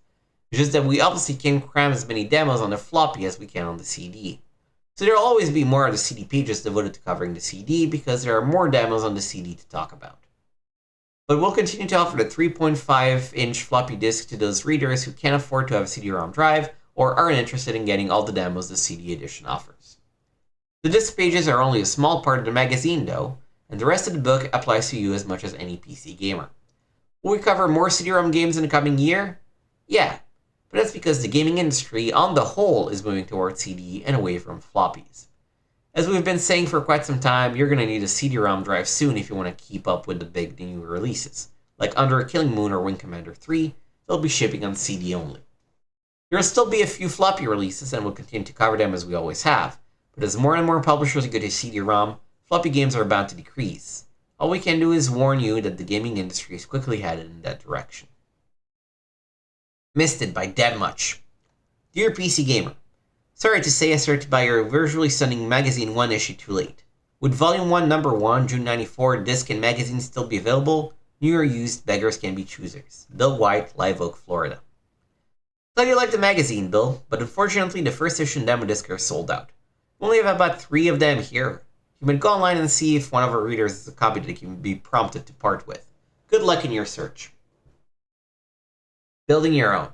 It's just that we obviously can't cram as many demos on the floppy as we can on the CD. So there will always be more of the CD pages devoted to covering the CD because there are more demos on the CD to talk about. But we'll continue to offer the 3.5-inch floppy disk to those readers who can't afford to have a CD-ROM drive or aren't interested in getting all the demos the CD edition offers. The disk pages are only a small part of the magazine though, and the rest of the book applies to you as much as any PC gamer. Will we cover more CD-ROM games in the coming year? Yeah, but that's because the gaming industry on the whole is moving towards CD and away from floppies. As we've been saying for quite some time, you're going to need a CD-ROM drive soon if you want to keep up with the big new releases, like Under a Killing Moon or Wing Commander 3. They'll be shipping on CD only. There will still be a few floppy releases, and we'll continue to cover them as we always have, but as more and more publishers go to CD-ROM, floppy games are bound to decrease. All we can do is warn you that the gaming industry is quickly headed in that direction. Missed it by that much. Dear PC Gamer, sorry to say I started to buy your visually stunning magazine one issue too late. Would Volume 1, Number 1, June 94, disc and magazine still be available? New or used, beggars can be choosers. Bill White, Live Oak, Florida. Glad you like the magazine, Bill, but unfortunately the first issue and demo disc are sold out. We only have about 3 of them here. You can go online and see if one of our readers is a copy that you can be prompted to part with. Good luck in your search. Building your own.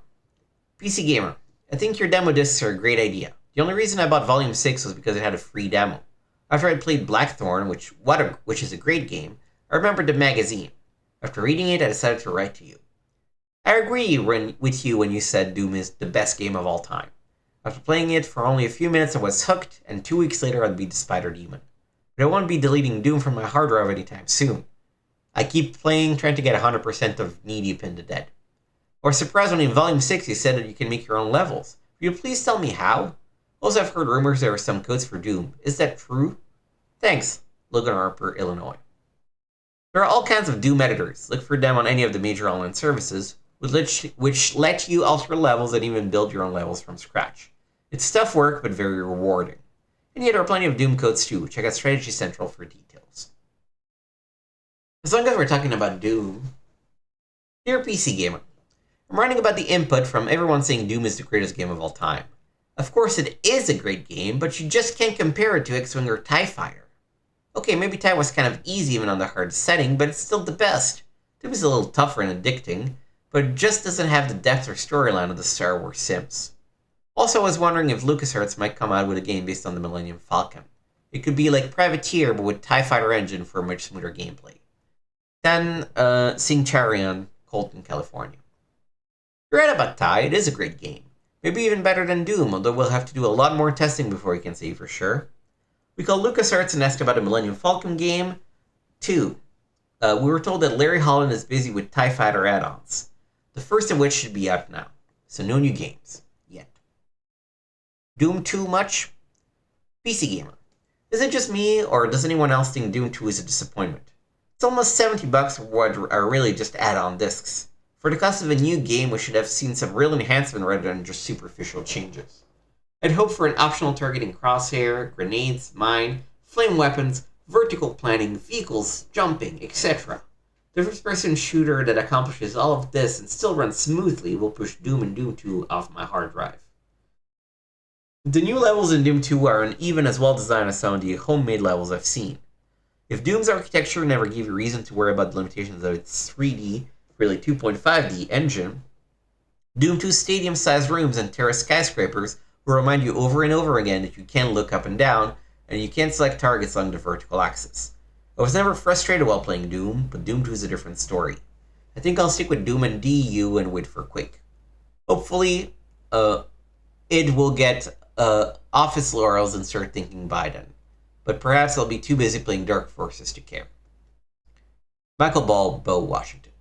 PC Gamer, I think your demo discs are a great idea. The only reason I bought Volume 6 was because it had a free demo. After I'd played Blackthorn, which is a great game, I remembered the magazine. After reading it, I decided to write to you. I agree with you when you said Doom is the best game of all time. After playing it for only a few minutes, I was hooked, and 2 weeks later I'd beat the Spider Demon. But I won't be deleting Doom from my hard drive anytime soon. I keep playing, trying to get 100% of Knee Deep in the Dead. I was surprised when in Volume 6 you said that you can make your own levels. Will you please tell me how? Also, I've heard rumors there are some codes for Doom. Is that true? Thanks, Logan Harper, Illinois. There are all kinds of Doom editors. Look for them on any of the major online services, which let you alter levels and even build your own levels from scratch. It's tough work, but very rewarding. And yet there are plenty of Doom codes too. Check out Strategy Central for details. As long as we're talking about Doom, dear PC Gamer, I'm writing about the input from everyone saying Doom is the greatest game of all time. Of course it is a great game, but you just can't compare it to X-Wing or TIE Fighter. Okay, maybe TIE was kind of easy even on the hard setting, but it's still the best. Doom is a little tougher and addicting, but it just doesn't have the depth or storyline of the Star Wars Sims. Also, I was wondering if LucasArts might come out with a game based on the Millennium Falcon. It could be like Privateer, but with TIE Fighter engine for a much smoother gameplay. Then, Sing Charion, Colton, California. You're right about TIE, it is a great game. Maybe even better than Doom, although we'll have to do a lot more testing before we can say for sure. We called LucasArts and asked about a Millennium Falcon game. 2. We were told that Larry Holland is busy with TIE Fighter add-ons. The first of which should be out now. So no new games. Yet. Doom 2 much? PC Gamer. Is it just me, or does anyone else think Doom 2 is a disappointment? It's almost $70 for what are really just add-on discs. For the cost of a new game, we should have seen some real enhancement rather than just superficial changes. I'd hope for an optional targeting crosshair, grenades, mine, flame weapons, vertical planning, vehicles, jumping, etc. The first-person shooter that accomplishes all of this and still runs smoothly will push Doom and Doom 2 off my hard drive. The new levels in Doom 2 aren't even as well designed as some of the homemade levels I've seen. If Doom's architecture never gave you reason to worry about the limitations of its 3D, really 2.5D engine, Doom 2's stadium-sized rooms and terraced skyscrapers will remind you over and over again that you can't look up and down, and you can't select targets along the vertical axis. I was never frustrated while playing Doom, but Doom 2 is a different story. I think I'll stick with Doom and DU and wait for Quake. Hopefully, it will get off its laurels and start thinking by then. But perhaps I'll be too busy playing Dark Forces to care. Michael Ball, Bo, Washington.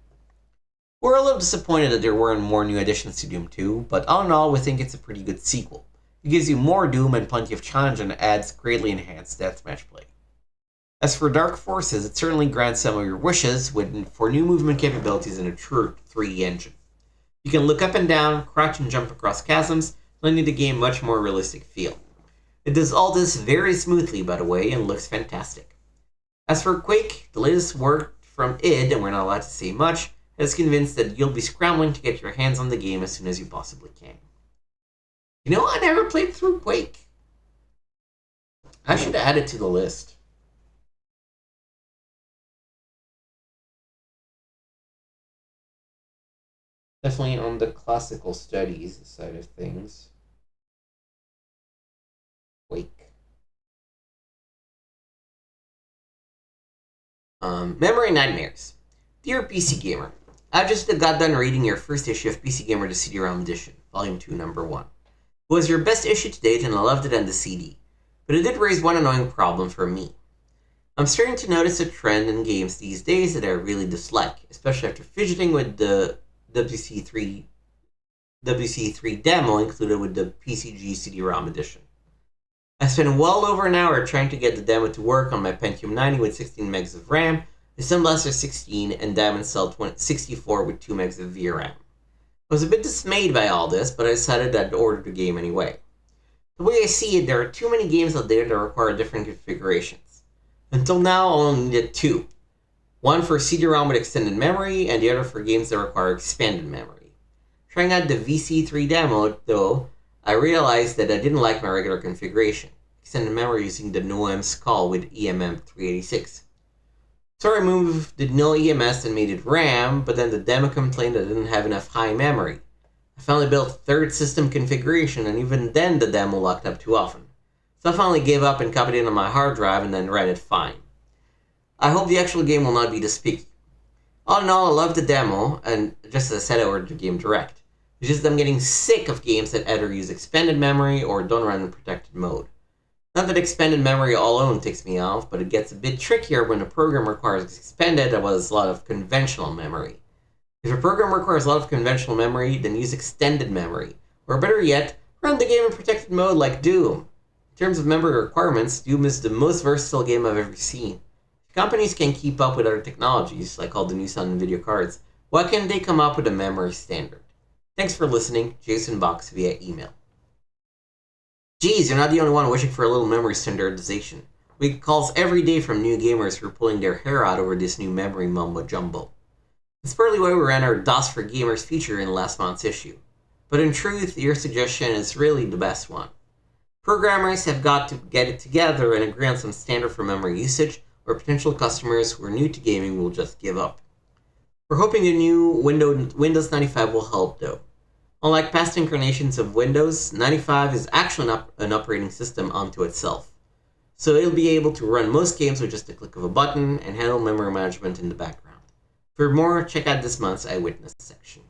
We're a little disappointed that there weren't more new additions to Doom 2, but all in all, we think it's a pretty good sequel. It gives you more Doom and plenty of challenge and adds greatly enhanced deathmatch play. As for Dark Forces, it certainly grants some of your wishes for new movement capabilities in a true 3D engine. You can look up and down, crouch and jump across chasms, lending the game much more realistic feel. It does all this very smoothly, by the way, and looks fantastic. As for Quake, the latest word from id, and we're not allowed to say much, has convinced that you'll be scrambling to get your hands on the game as soon as you possibly can. You know, I never played through Quake. I should add it to the list. Definitely on the classical studies side of things. Wake. Memory Nightmares. Dear PC Gamer, I just got done reading your first issue of PC Gamer the CD-ROM edition, Volume 2, Number 1. It was your best issue to date and I loved it on the CD, but it did raise one annoying problem for me. I'm starting to notice a trend in games these days that I really dislike, especially after fidgeting with the WC3 demo included with the PCG CD-ROM edition. I spent well over an hour trying to get the demo to work on my Pentium 90 with 16 megs of RAM, the Sunblaster 16, and Diamond Cell 64 with 2 megs of VRAM. I was a bit dismayed by all this, but I decided I'd order the game anyway. The way I see it, there are too many games out there that require different configurations. Until now, I only needed two. One for CD-ROM with extended memory, and the other for games that require expanded memory. Trying out the VC3 demo, though, I realized that I didn't like my regular configuration, extended memory using the NOEMS call with EMM386. So I removed the no EMS and made it RAM, but then the demo complained that I didn't have enough high memory. I finally built a third system configuration, and even then the demo locked up too often. So I finally gave up and copied it on my hard drive and then ran it fine. I hope the actual game will not be this picky. All in all, I love the demo, and just as I said, I ordered the game direct. It's just that I'm getting sick of games that either use expanded memory or don't run in protected mode. Not that expanded memory alone takes me off, but it gets a bit trickier when a program requires expanded as well as a lot of conventional memory. If a program requires a lot of conventional memory, then use extended memory. Or better yet, run the game in protected mode like Doom. In terms of memory requirements, Doom is the most versatile game I've ever seen. If companies can keep up with other technologies, like all the new Sun NVIDIA cards, why can't they come up with a memory standard? Thanks for listening, Jason Box via email. Geez, you're not the only one wishing for a little memory standardization. We get calls every day from new gamers who are pulling their hair out over this new memory mumbo-jumbo. It's partly why we ran our DOS for Gamers feature in last month's issue. But in truth, your suggestion is really the best one. Programmers have got to get it together and agree on some standard for memory usage, or potential customers who are new to gaming will just give up. We're hoping the new Windows 95 will help, though. Unlike past incarnations of Windows, 95 is actually an operating system unto itself. So it'll be able to run most games with just a click of a button and handle memory management in the background. For more, check out this month's Eyewitness section.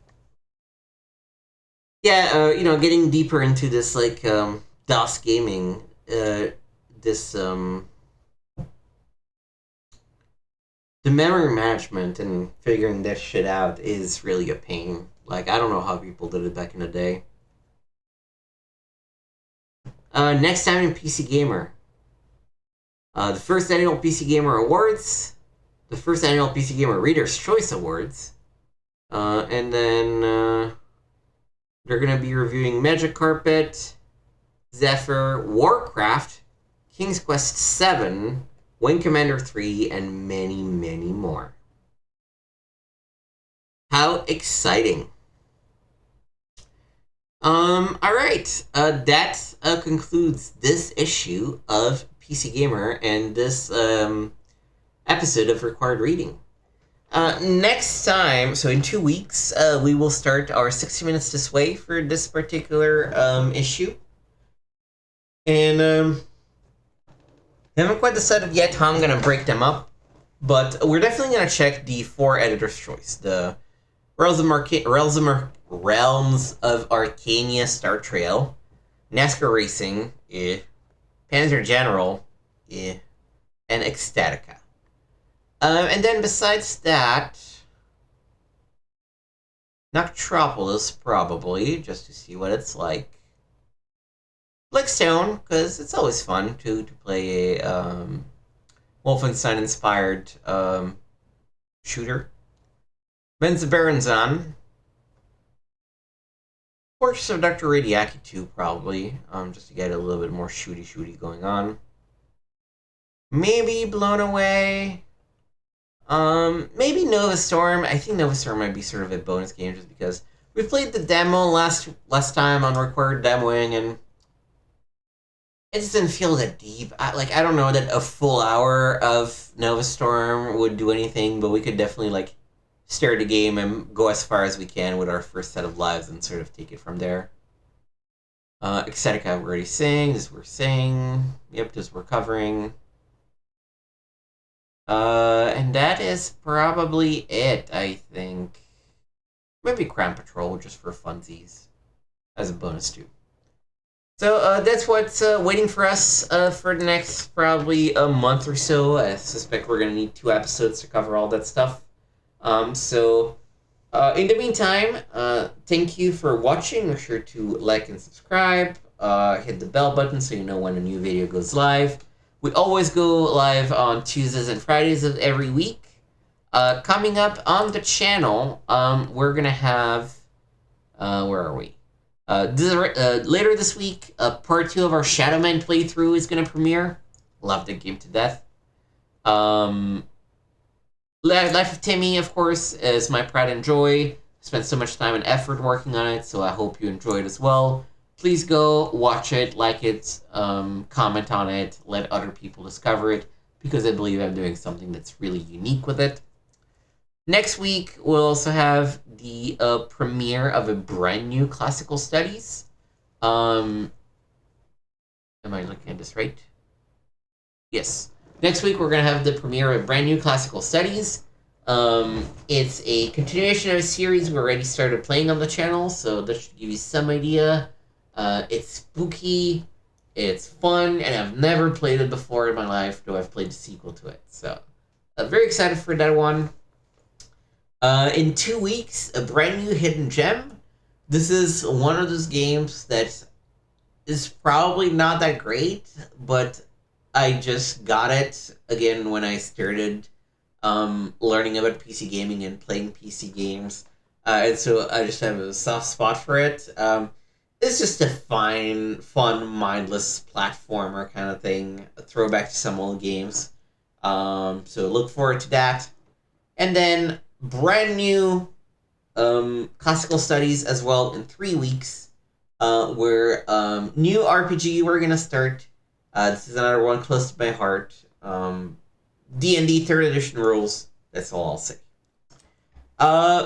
Yeah, getting deeper into this, DOS gaming, the memory management and figuring that shit out is really a pain. Like, I don't know how people did it back in the day. Next time in PC Gamer. The first annual PC Gamer Awards. The first annual PC Gamer Reader's Choice Awards. And then they're going to be reviewing Magic Carpet, Zephyr, Warcraft, King's Quest VII, Wing Commander 3, and many, many more. How exciting. Alright, that concludes this issue of PC Gamer and this episode of Required Reading. Next time, so in 2 weeks, we will start our 60 Minutes This Way for this particular issue. And I haven't quite decided yet how I'm going to break them up, but we're definitely going to check the 4 Editor's Choice. The Realms of Arkania Star Trail, NASCAR Racing, Panzer General, and Ecstatica. And then besides that, Noctropolis, probably, just to see what it's like. Blackstone, because it's always fun to play a Wolfenstein-inspired shooter. Menzoberranzan. Portraits of Dr. Radiaki 2, probably, just to get a little bit more shooty going on. Maybe Blown Away. Maybe Nova Storm. I think Nova Storm might be sort of a bonus game just because we played the demo last time on Required Demoing, and it just didn't feel that deep. I don't know that a full hour of Nova Storm would do anything, but we could definitely, start the game and go as far as we can with our first set of lives and sort of take it from there. Ecstatica, we're already saying. This we're saying. Yep, this we're covering. And that is probably it, I think. Maybe Crown Patrol just for funsies as a bonus too. So that's what's waiting for us for the next probably a month or so. I suspect we're going to need 2 episodes to cover all that stuff. So in the meantime, thank you for watching. Make sure to like and subscribe. Hit the bell button so you know when a new video goes live. We always go live on Tuesdays and Fridays of every week. Coming up on the channel, we're going to have... where are we? Later this week, part 2 of our Shadowman playthrough is going to premiere. Love the game to death. Life of Timmy, of course, is my pride and joy. Spent so much time and effort working on it, so I hope you enjoy it as well. Please go watch it, like it, comment on it, let other people discover it, because I believe I'm doing something that's really unique with it. Next week, we'll also have the premiere of a brand new classical studies. Am I looking at this right? Yes. Next week, we're going to have the premiere of brand new classical studies. It's a continuation of a series we already started playing on the channel, so that should give you some idea. It's spooky, it's fun, and I've never played it before in my life, though I've played the sequel to it. So, very excited for that one. In 2 weeks, a brand new hidden gem. This is one of those games that is probably not that great, but I just got it again when I started learning about PC gaming and playing PC games. And so I just have a soft spot for it. It's just a fun, mindless platformer kind of thing. A throwback to some old games. So look forward to that. And then brand new classical studies as well in 3 weeks. Where new RPG we're going to start. This is another one close to my heart. D&D 3rd edition rules. That's all I'll say.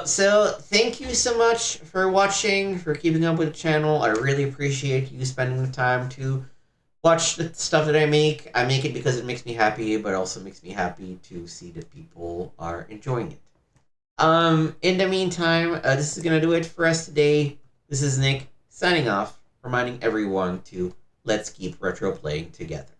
So thank you so much for watching, for keeping up with the channel. I really appreciate you spending the time to watch the stuff that I make. I make it because it makes me happy, but also makes me happy to see that people are enjoying it. In the meantime, this is gonna do it for us today. This is Nick signing off, reminding everyone to let's keep retro playing together.